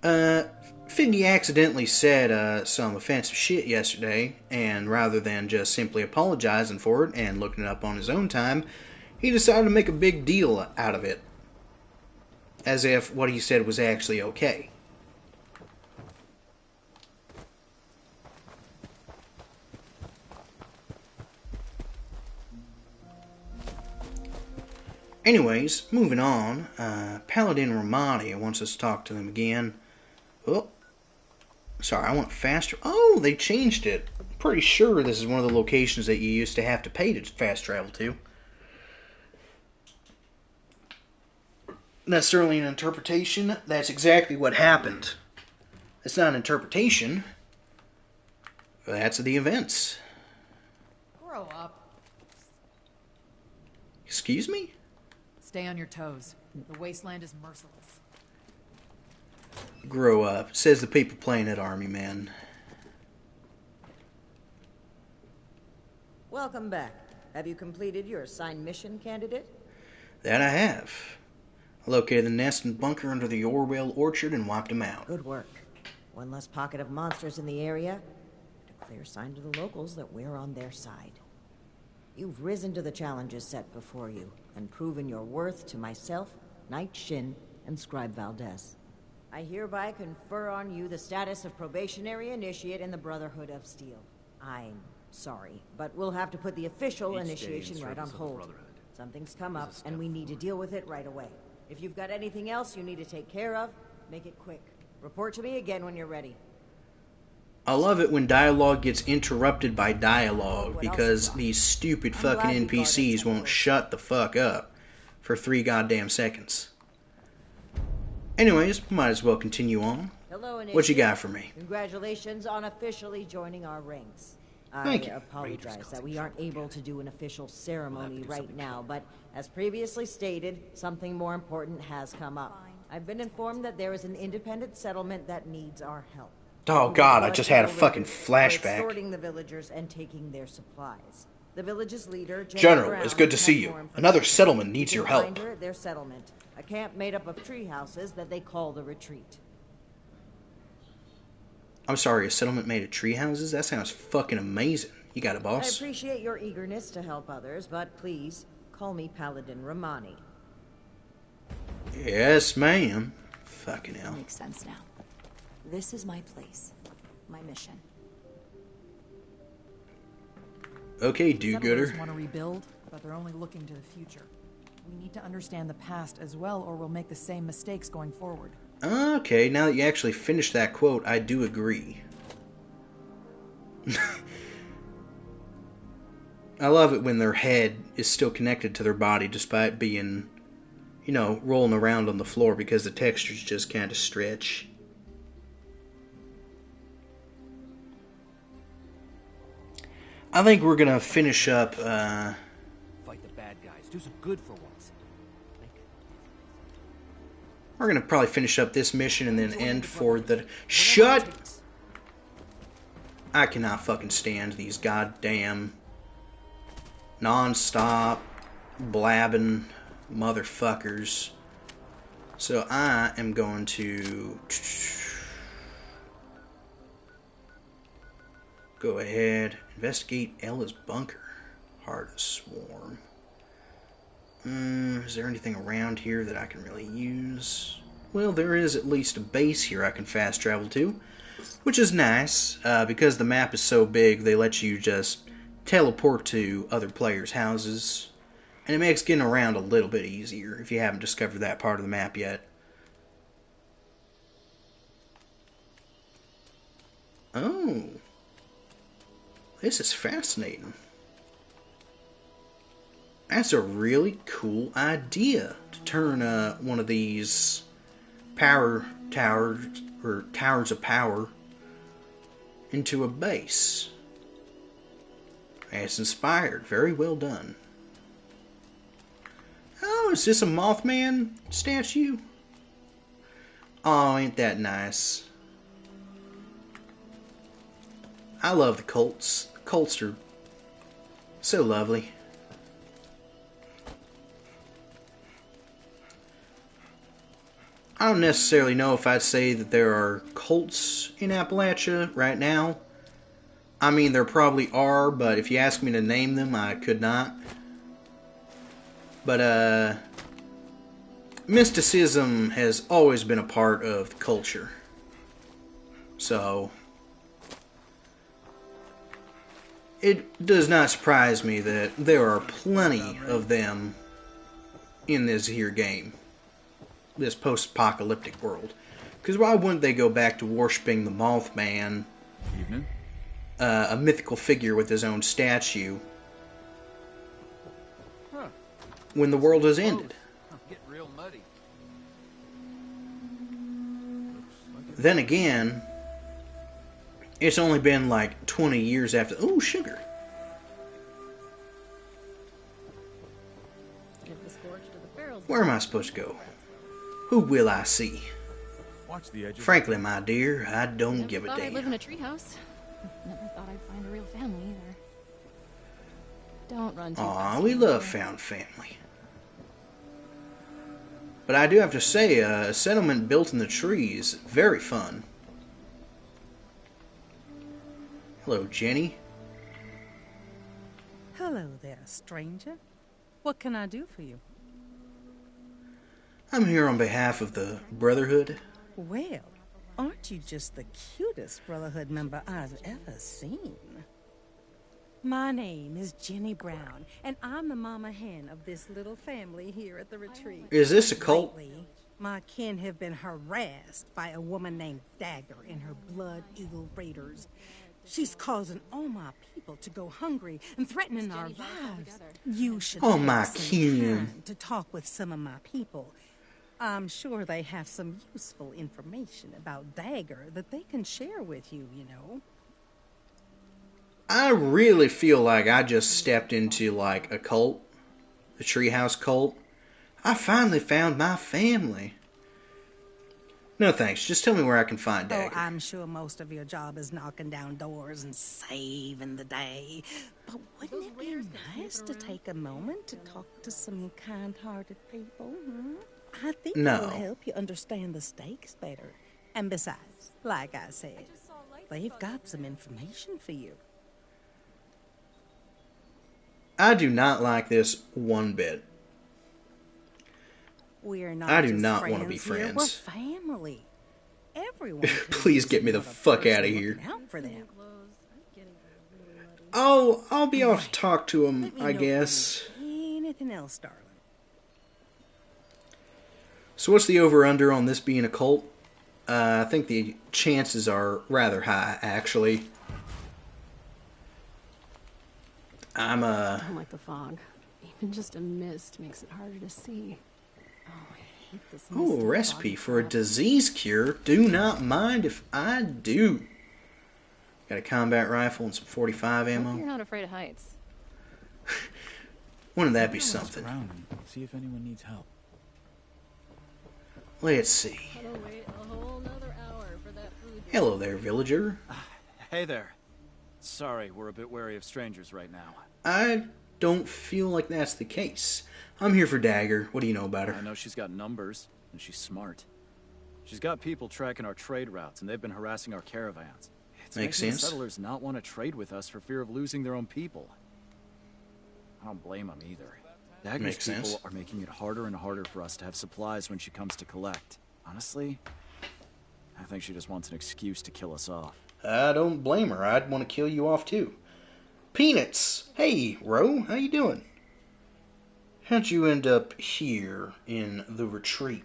Figgy accidentally said some offensive shit yesterday, and rather than just simply apologizing for it and looking it up on his own time, he decided to make a big deal out of it, as if what he said was actually okay. Anyways, moving on, Paladin Romani wants us to talk to them again. Oh, sorry, I went faster. Oh, they changed it. I'm pretty sure this is one of the locations that you used to have to pay to fast travel to. That's certainly an interpretation. That's exactly what happened. It's not an interpretation. That's the events. Grow up. Excuse me? Stay on your toes. The wasteland is merciless. Grow up, says the people playing at Army Man. Welcome back. Have you completed your assigned mission, candidate? That I have. I located the nest and bunker under the Orwell orchard and wiped them out. Good work. One less pocket of monsters in the area. A clear sign to the locals that we're on their side. You've risen to the challenges set before you, and proven your worth to myself, Knight Shin, and Scribe Valdez. I hereby confer on you the status of probationary initiate in the Brotherhood of Steel. I'm sorry, but we'll have to put the official initiation right on hold. Something's come up, and we need to deal with it right away. If you've got anything else you need to take care of, make it quick. Report to me again when you're ready. I love it when dialogue gets interrupted by dialogue, because these stupid fucking NPCs won't shut the fuck up for 3 goddamn seconds. Anyways, might as well continue on. Hello, What you got for me? Congratulations on officially joining our ranks. Thank you. Apologize that we aren't able to do an official ceremony right now, but as previously stated, something more important has come up. I've been informed that there is an independent settlement that needs our help. Oh god, I just had a fucking flashback. Extorting the villagers and taking their supplies. The village's leader, General, it's good to see you. Another settlement needs your help. Find her at their settlement, a camp made up of tree houses that they call the Retreat. I'm sorry, a settlement made of tree houses? That sounds fucking amazing. You got it, I boss? appreciate your eagerness to help others, but please, call me Paladin Romani. Yes, ma'am. Fucking hell. Makes sense now. This is my place. My mission. Okay, do-gooder. Settlers want to rebuild, but they're only looking to the future. We need to understand the past as well, or we'll make the same mistakes going forward. Okay, now that you actually finished that quote, I do agree. I love it when their head is still connected to their body despite being, you know, rolling around on the floor because the textures just kind of stretch. I think we're gonna finish up, Fight the bad guys. Do some good for once. We're gonna probably finish up this mission and then end for the... Shut! I cannot fucking stand these goddamn non-stop blabbing motherfuckers. So I am going to go ahead, investigate Ella's bunker. Heart of Swarm. Is there anything around here that I can really use? Well, there is at least a base here I can fast travel to, which is nice. Because the map is so big, they let you just teleport to other players' houses. And it makes getting around a little bit easier if you haven't discovered that part of the map yet. Oh. This is fascinating. That's a really cool idea to turn one of these power towers or towers of power into a base. It's inspired. Very well done. Oh, is this a Mothman statue? Oh, ain't that nice. I love the Colts. The Colts are so lovely. I don't necessarily know if I'd say that there are cults in Appalachia right now. I mean, there probably are, but if you ask me to name them, I could not. But, mysticism has always been a part of the culture. So, it does not surprise me that there are plenty of them in this here game. This post-apocalyptic world. Because why wouldn't they go back to worshipping the Mothman, Evening. A mythical figure with his own statue, when the world has ended? Getting real muddy. Then again, it's only been like 20 years after... Ooh, sugar. Give the scorch to the ferals. Where am I supposed to go? Who will I see? Watch the edges. Frankly, my dear, I don't Never give a thought I'd live damn. in a treehouse. Never thought I'd find a real family either. Don't run too Aw, fast. we love found family. But I do have to say, a settlement built in the trees, very fun. Hello, Jenny. Hello there, stranger. What can I do for you? I'm here on behalf of the Brotherhood. Well, aren't you just the cutest Brotherhood member I've ever seen? My name is Jenny Brown, and I'm the mama hen of this little family here at the retreat. Is this a cult? Lately, my kin have been harassed by a woman named Dagger and her Blood Eagle Raiders. She's causing all my people to go hungry and threatening our lives. You should Oh, take my some kin. time to talk with some of my people. I'm sure they have some useful information about Dagger that they can share with you, you know. I really feel like I just stepped into, like, a cult. A treehouse cult. I finally found my family. No thanks, just tell me where I can find Oh, Dagger. I'm sure most of your job is knocking down doors and saving the day. But wouldn't it be nice to take a moment to talk to some kind-hearted people? I think No. it'll help you understand the stakes better. And besides, like I said, they've got some information for you. I do not like this one bit. We're not I do just not friends want to be here, friends. We're family. Everyone can Please use get me the another fuck person out of here. looking out for them. Oh, I'll be able to talk to him, Let me I know if guess. you need anything else, darling? So what's the over-under on this being a cult? I think the chances are rather high, actually. I don't like the fog. Even just a mist makes it harder to see. Oh, I hate this mist. Oh, recipe for a disease cure. Do not mind if I do. Got a combat rifle and some 45 Hope ammo. you're not afraid of heights. Wouldn't that be something? Around and see if anyone needs help. Let's see. Gotta wait a whole nother hour for that food. Hello there, villager. Hey there. Sorry, we're a bit wary of strangers right now. I don't feel like that's the case. I'm here for Dagger. What do you know about her? I know she's got numbers, and she's smart. She's got people tracking our trade routes, and they've been harassing our caravans. It's Makes making sense. the settlers not want to trade with us for fear of losing their own people. I don't blame them either. Dagger's Makes people sense. are making it harder and harder for us to have supplies when she comes to collect. Honestly, I think she just wants an excuse to kill us off. I don't blame her. I'd want to kill you off too. Peanuts! Hey, Ro, how you doing? How'd you end up here in the retreat?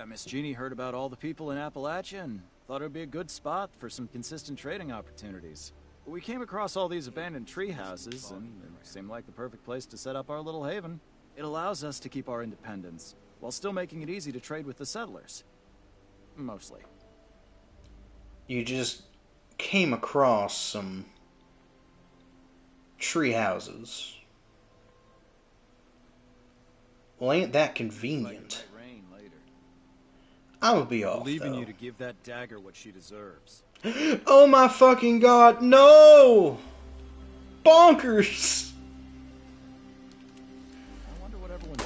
Miss Jeannie heard about all the people in Appalachia and thought it would be a good spot for some consistent trading opportunities. We came across all these abandoned tree houses, and it seemed like the perfect place to set up our little haven. It allows us to keep our independence, while still making it easy to trade with the settlers. Mostly. You just came across some tree houses. Well, ain't that convenient. I'm gonna be off, Believe in though. you to give that dagger what she deserves. Oh my fucking god, no! Bonkers! I wonder what everyone's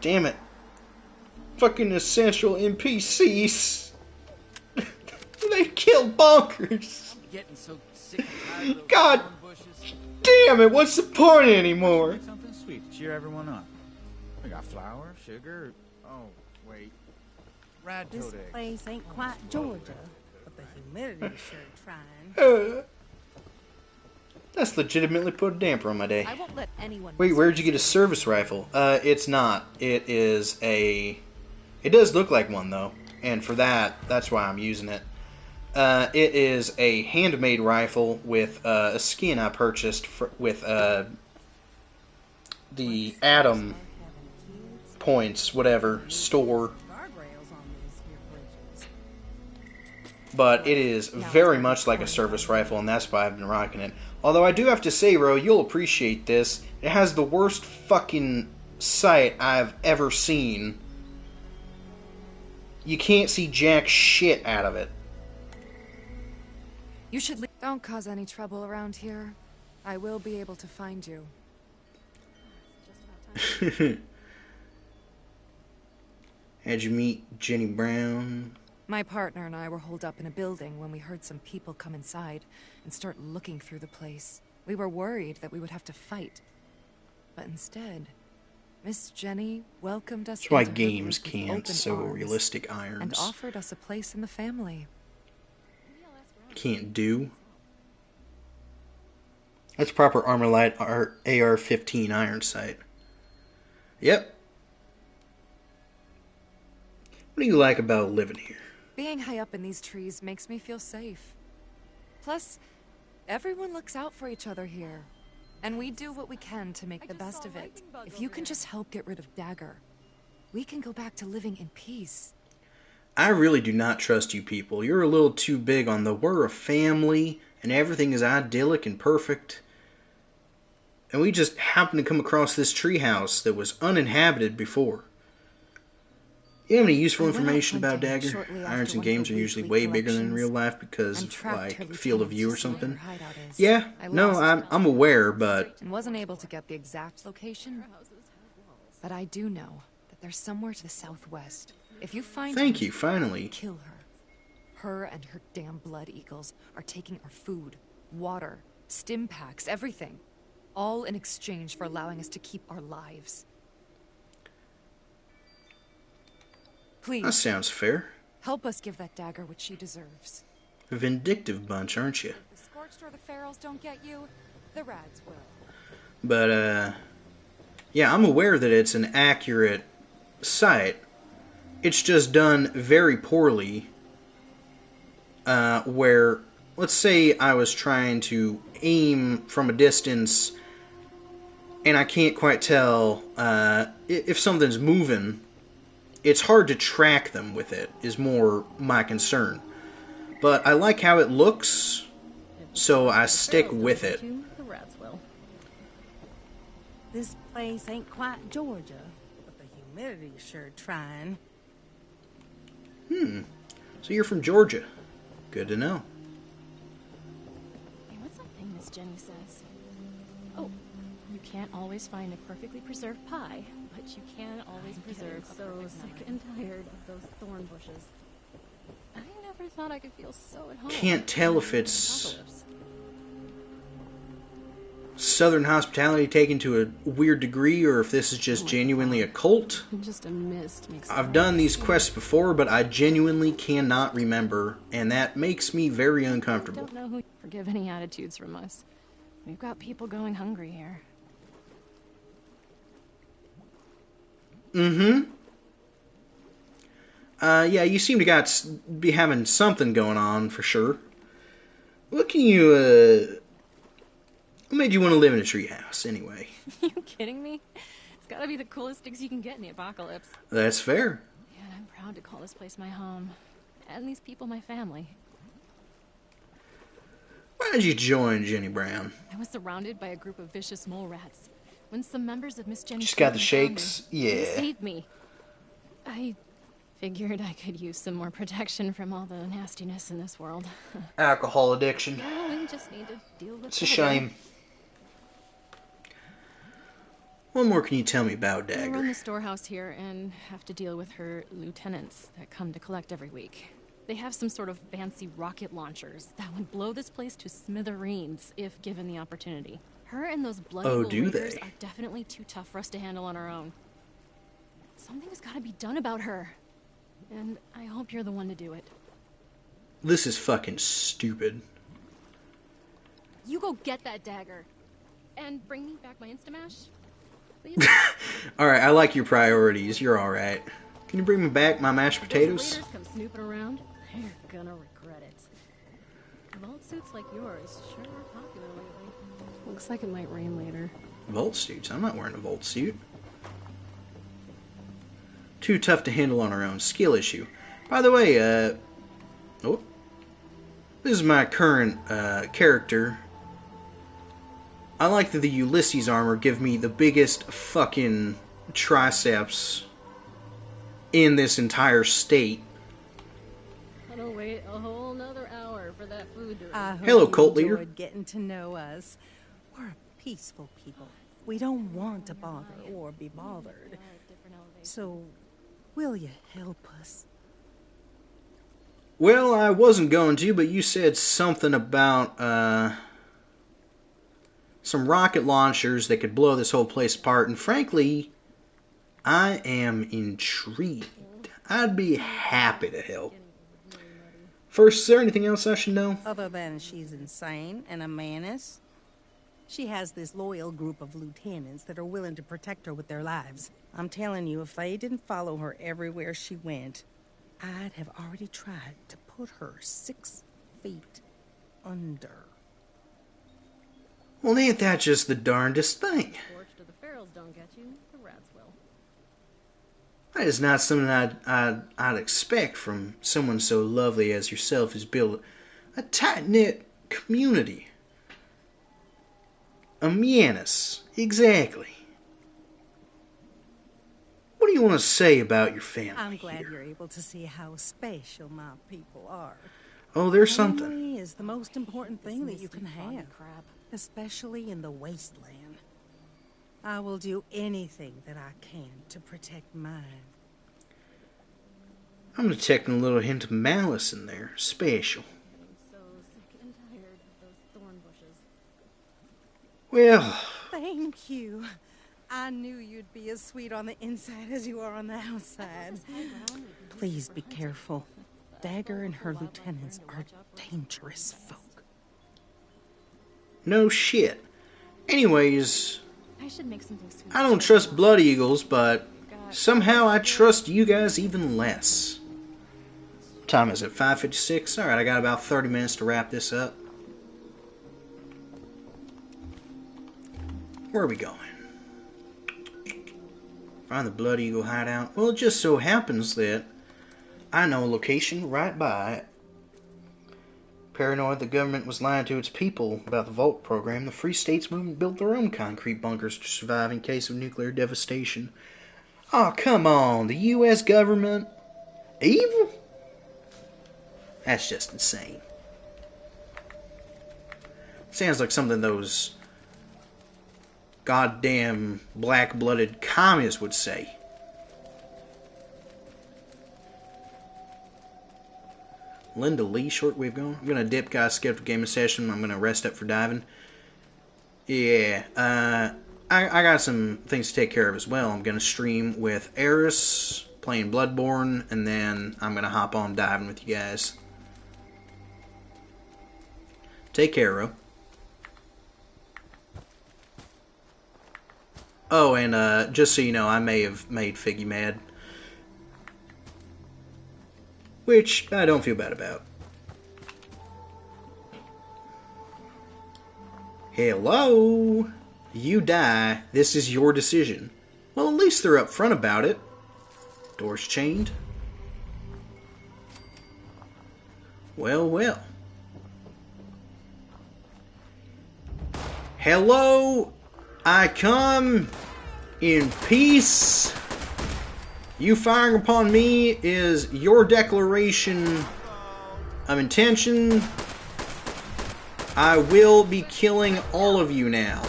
Damn it. Fucking essential NPCs. They killed Bonkers. I'm getting so sick and tired of those God thorn bushes. damn it, what's the point anymore? Something sweet to cheer everyone up. We got flour, sugar. Oh, wait. Rad This toad eggs. place ain't quite Georgia, but the humidity's sure trying. That's legitimately put a damper on my day. I won't let anyone. Wait, where'd you get a service rifle? It's not. It is a... It does look like one, though. And for that, that's why I'm using it. It is a handmade rifle with a skin I purchased with the Atom points, whatever, store. But it is very much like a service rifle, and that's why I've been rocking it. Although I do have to say, Ro, you'll appreciate this. It has the worst fucking sight I've ever seen. You can't see jack shit out of it. You should leave. Don't cause any trouble around here. I will be able to find you. How'd you meet Jenny Brown? My partner and I were holed up in a building when we heard some people come inside and start looking through the place. We were worried that we would have to fight. But instead, Miss Jenny welcomed us That's why into her games group with can't open so arms realistic and irons. offered us a place in the family. Can't do. That's proper Armorlight AR-15 iron sight. Yep. What do you like about living here? Being high up in these trees makes me feel safe. Plus, everyone looks out for each other here. And we do what we can to make the best of it. If you can just help get rid of Dagger, we can go back to living in peace. I really do not trust you people. You're a little too big on the we're a family and everything is idyllic and perfect. And we just happened to come across this treehouse that was uninhabited before. You have any useful information about Dagger? Irons in games are usually way bigger than in real life because of, like, field of view or something. Yeah, no, I'm aware, but... And wasn't able to get the exact location. But I do know that there's somewhere to the southwest. If you find Thank her, you, finally. kill her. Her and her damn blood eagles are taking our food, water, stim packs, everything. All in exchange for allowing us to keep our lives. Please. That sounds fair. Help us give that Dagger what she deserves. A vindictive bunch, aren't you? If the Scorched or the Ferals don't get you, the Rads will. But, yeah, I'm aware that it's an accurate sight. It's just done very poorly. Where, let's say I was trying to aim from a distance and I can't quite tell if something's moving. It's hard to track them with it, is more my concern. But I like how it looks, so I stick with it. The rats will. This place ain't quite Georgia, but the humidity's sure trying. So you're from Georgia. Good to know. Hey, what's that thing Miss Jenny says? Oh, you can't always find a perfectly preserved pie, but you can always preserve a perfect sick and tired of those thorn bushes. I never thought I could feel so at home. Can't tell if it's Southern hospitality taken to a weird degree or if this is just genuinely a cult. Just a mist makes I've done these quests before, but I genuinely cannot remember, and that makes me very uncomfortable. Don't know who forgive any attitudes from us. We've got people going hungry here. Yeah, you seem to be having something going on for sure. What can you, what made you want to live in a treehouse, anyway? You kidding me? It's gotta be the coolest digs you can get in the apocalypse. That's fair. Yeah, I'm proud to call this place my home. And these people my family. Why did you join Jenny Brown? I was surrounded by a group of vicious mole rats. When some members of Miss Jenny's She's got the family found shakes. me, they Yeah. saved me. I figured I could use some more protection from all the nastiness in this world. Alcohol addiction. Well, we just need to deal with It's a Dagger. shame. What more can you tell me about I run Dagger? the storehouse here and have to deal with her lieutenants that come to collect every week. They have some sort of fancy rocket launchers that would blow this place to smithereens if given the opportunity. Her and those bloody Oh, do raiders they? are definitely too tough for us to handle on our own. Something's gotta be done about her. And I hope you're the one to do it. This is fucking stupid. You go get that dagger. And bring me back my Instamash. Please? Alright, I like your priorities. You're alright. Can you bring me back my mashed If potatoes? those raiders come snooping around, they're gonna regret it. Vault suits like yours sure are popular lately. Looks like it might rain later. Volt suits? I'm not wearing a Volt suit. Too tough to handle on our own. Skill issue. By the way, oh. This is my current character. I like that the Ulysses armor give me the biggest fucking triceps in this entire state. I don't wait a whole nother hour for that food to I hope Hello, you cult leader. enjoyed getting to know us. We're a peaceful people. We don't want to bother or be bothered. So, will you help us? Well, I wasn't going to, but you said something about some rocket launchers that could blow this whole place apart, and frankly, I am intrigued. I'd be happy to help. First, is there anything else I should know? Other than she's insane and a menace, she has this loyal group of lieutenants that are willing to protect her with their lives. I'm telling you, if they didn't follow her everywhere she went, I'd have already tried to put her 6 feet under. Well, ain't that just the darndest thing? Scorched or the ferals don't get you, the rats will. That is not something I'd expect from someone so lovely as yourself who's built a tight-knit community. A menace, exactly. What do you want to say about your family? I'm glad you're able to see how special my people are. Oh, there's something. Family is the most important thing that you can have, especially in the wasteland. I will do anything that I can to protect mine. I'm detecting a little hint of malice in there. Special. So sick and tired of those thorn bushes. Well, Thank you. I knew you'd be as sweet on the inside as you are on the outside. Please be careful. Dagger and her lieutenants are dangerous folk. no shit. Anyways, I should make something sweet. I don't trust Blood Eagles, but somehow I trust you guys even less. What time is it? 5:56? Alright, I got about 30 minutes to wrap this up. Where are we going? Find the Blood Eagle hideout. Well, it just so happens that I know a location right by it. Paranoid the government was lying to its people about the Vault program, the Free States movement built their own concrete bunkers to survive in case of nuclear devastation. Oh, come on, the U.S. government? Evil? That's just insane. Sounds like something those goddamn black-blooded communists would say. Linda Lee, shortwave going. I'm gonna dip, guys. Skip gaming session. I'm gonna rest up for diving. Yeah, I got some things to take care of as well. I'm gonna stream with Eris playing Bloodborne, and then I'm gonna hop on diving with you guys. Take care, Ro. Oh, and just so you know, I may have made Figgy mad. Which I don't feel bad about. Hello? You die. This is your decision. Well, at least they're upfront about it. Doors chained. Well, well. Hello? I come in peace. You firing upon me is your declaration of intention. I will be killing all of you now.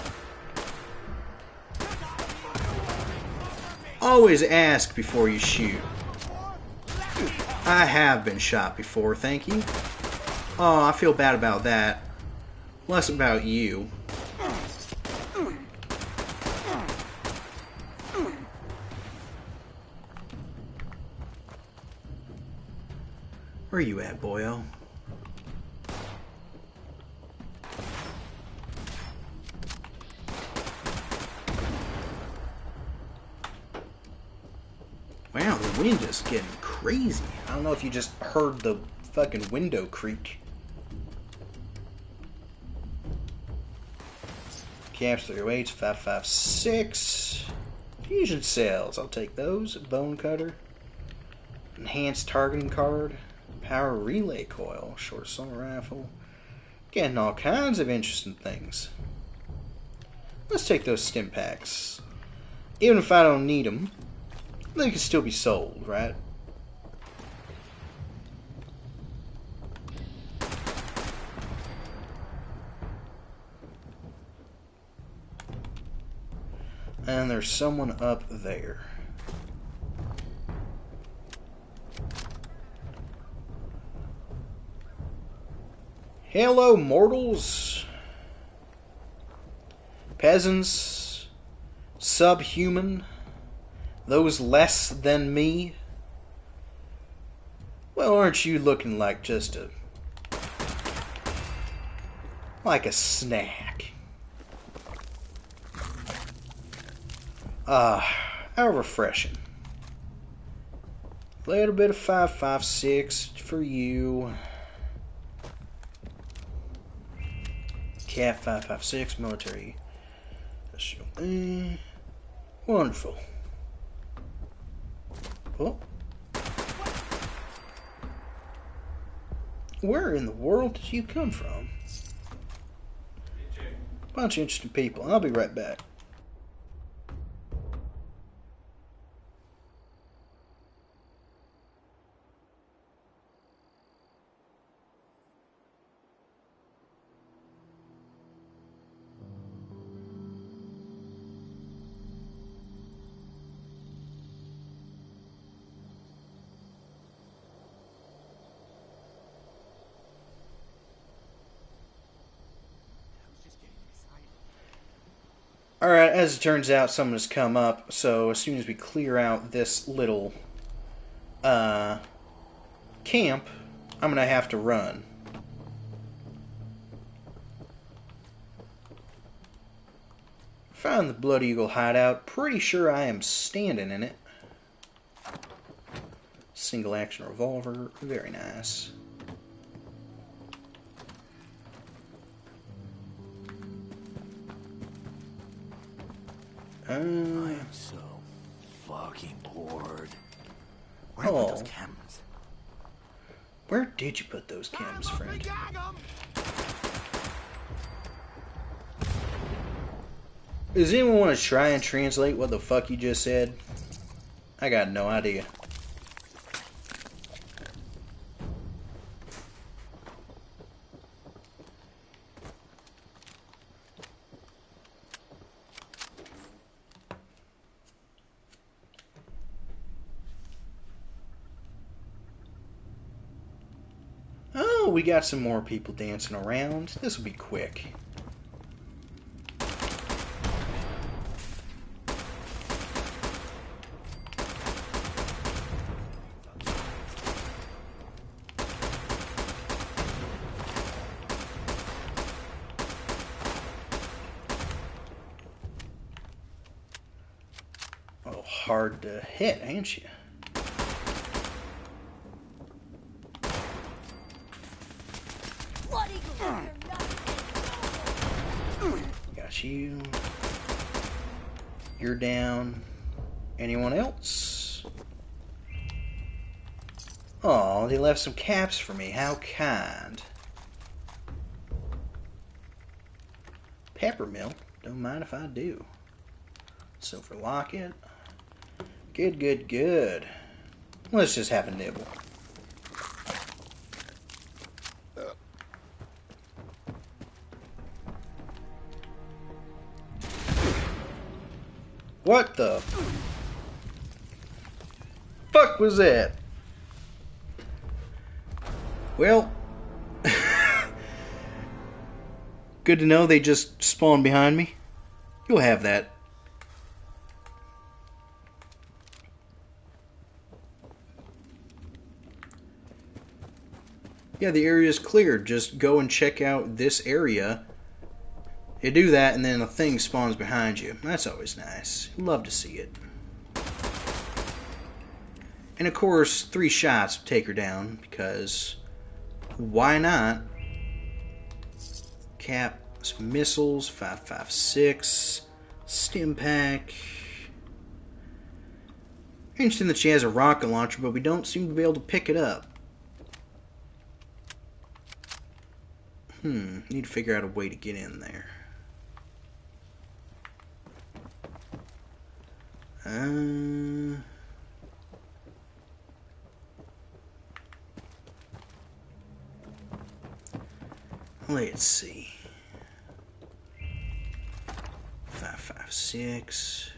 Always ask before you shoot. I have been shot before, thank you. Oh, I feel bad about that. Less about you. Where you at, boyo? Wow, the wind is getting crazy. I don't know if you just heard the fucking window creak. Caps 308s, 556. Fusion cells, I'll take those. Bone cutter. Enhanced targeting card. Power relay coil. Short assault rifle. Getting all kinds of interesting things. Let's take those stim packs. Even if I don't need them, they can still be sold, right? And there's someone up there. Hello, mortals. Peasants. Subhuman. Those less than me. Well, aren't you looking like just a... like a snack? How refreshing. A little bit of 556 for you. Cat 556, military. Wonderful. Oh. Where in the world did you come from? Bunch of interesting people. I'll be right back. Alright, as it turns out, someone has come up, so as soon as we clear out this little camp, I'm gonna have to run. Found the Blood Eagle hideout. Pretty sure I am standing in it. Single action revolver. Very nice. I am so fucking bored. Where did I put those cameras? Where did you put those chems, friend? Does anyone want to try and translate what the fuck you just said? I got no idea. Oh, we got some more people dancing around. This will be quick. Oh, hard to hit, ain't you? Got you. You're down. Anyone else? Oh, they left some caps for me. How kind. Peppermill. Don't mind if I do. Silver locket. Good, good, good. Let's just have a nibble. What the fuck was that? Well, good to know they just spawned behind me. You'll have that. Yeah, the area is cleared. Just go and check out this area. You do that, and then a thing spawns behind you. That's always nice. Love to see it. And of course, 3 shots take her down, because why not? Cap, some missiles, 5.56, stim pack. Interesting that she has a rocket launcher, but we don't seem to be able to pick it up. Need to figure out a way to get in there. Let's see. 5.56.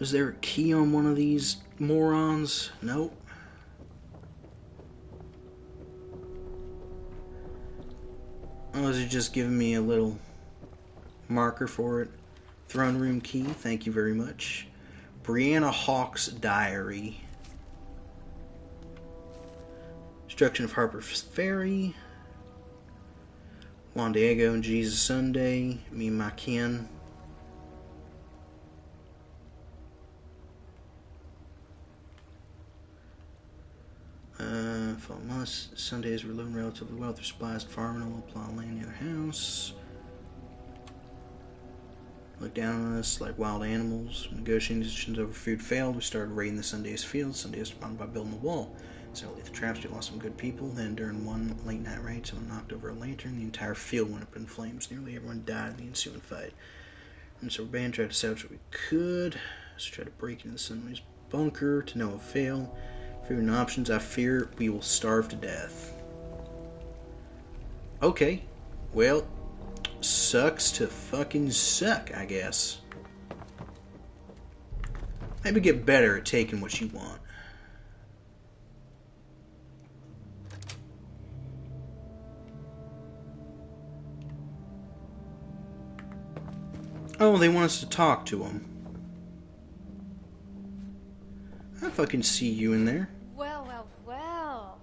Is there a key on one of these morons? Nope. Oh, is it just giving me a little marker for it? Throne room key, thank you very much. Brianna Hawk's diary. Destruction of Harper's Ferry. Juan Diego and Jesus Sunday. Me and my kin. Fall months. Sundays were low and relatively well. Their supplies, farming, a little plot of land near the house. Look down on us like wild animals. Negotiations over food failed. We started raiding the Sundays fields. Sundays responded by building a wall. So the traps, we lost some good people. Then during one late night raid, someone knocked over a lantern. The entire field went up in flames. Nearly everyone died in the ensuing fight. And so our band tried to salvage what we could. So we tried to break into the Sundays bunker to no avail. Food and options, I fear we will starve to death. Okay. Well, sucks to fucking suck, I guess. Maybe get better at taking what you want. Oh, they want us to talk to them. I fucking see you in there. Well, well, well.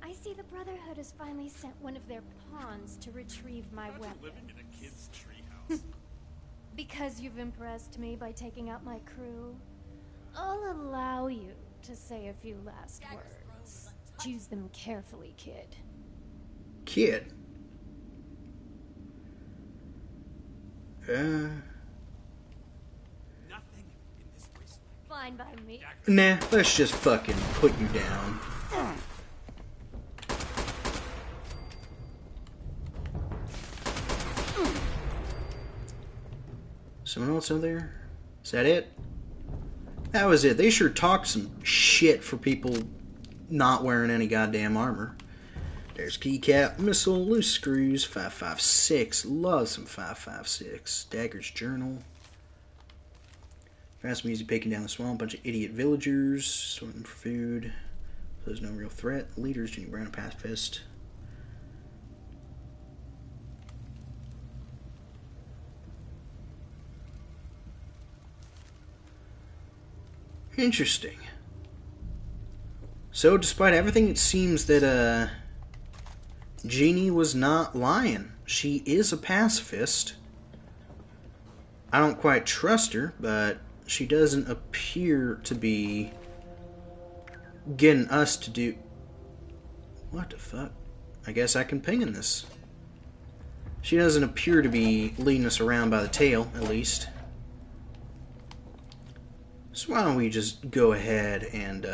I see the Brotherhood has finally sent one of their pawns to retrieve my weapons. Living in a kid's treehouse. Because you've impressed me by taking out my crew, I'll allow you to say a few last words. Choose them carefully, kid. Kid? Fine by me. Nah, let's just fucking put you down. Someone else over there? Is that it? That was it. They sure talked some shit for people not wearing any goddamn armor. There's keycap, missile, loose screws, 5.56. Love some 5.56. Dagger's journal. Fast and easy picking down the swamp. Bunch of idiot villagers. Sorting for food. So there's no real threat. Leaders, Jenny Brown and Pacifist. Interesting. So, despite everything, it seems that, Jeannie was not lying. She is a pacifist. I don't quite trust her, but she doesn't appear to be getting us to do... What the fuck? I guess I can ping in this. She doesn't appear to be leading us around by the tail, at least. So why don't we just go ahead and,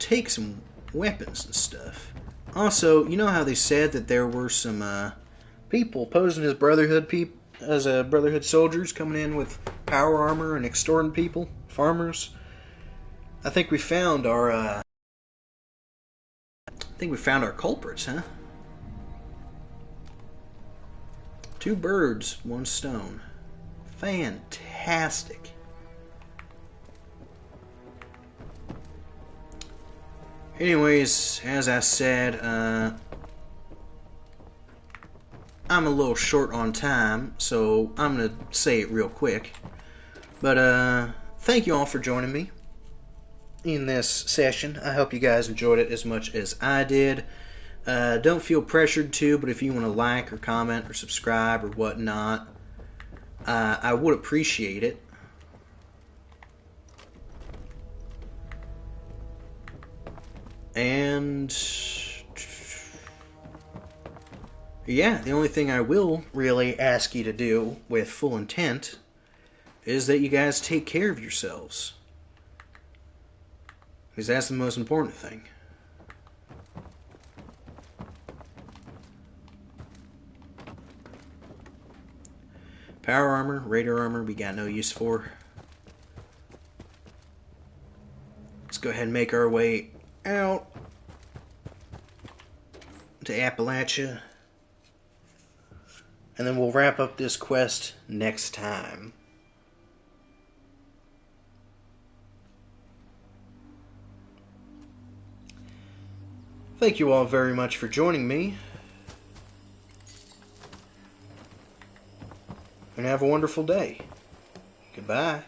take some weapons and stuff. Also, you know how they said that there were some people posing as Brotherhood soldiers coming in with power armor and extorting people, farmers? I think we found our culprits, huh? 2 birds, 1 stone. Fantastic. Anyways, as I said, I'm a little short on time, so I'm going to say it real quick. But thank you all for joining me in this session. I hope you guys enjoyed it as much as I did. Don't feel pressured to, but if you want to like or comment or subscribe or whatnot, I would appreciate it. And yeah, the only thing I will really ask you to do with full intent is that you guys take care of yourselves. Because that's the most important thing. Power armor, radar armor, we got no use for. Let's go ahead and make our way out to Appalachia. And then we'll wrap up this quest next time. Thank you all very much for joining me. And have a wonderful day. Goodbye.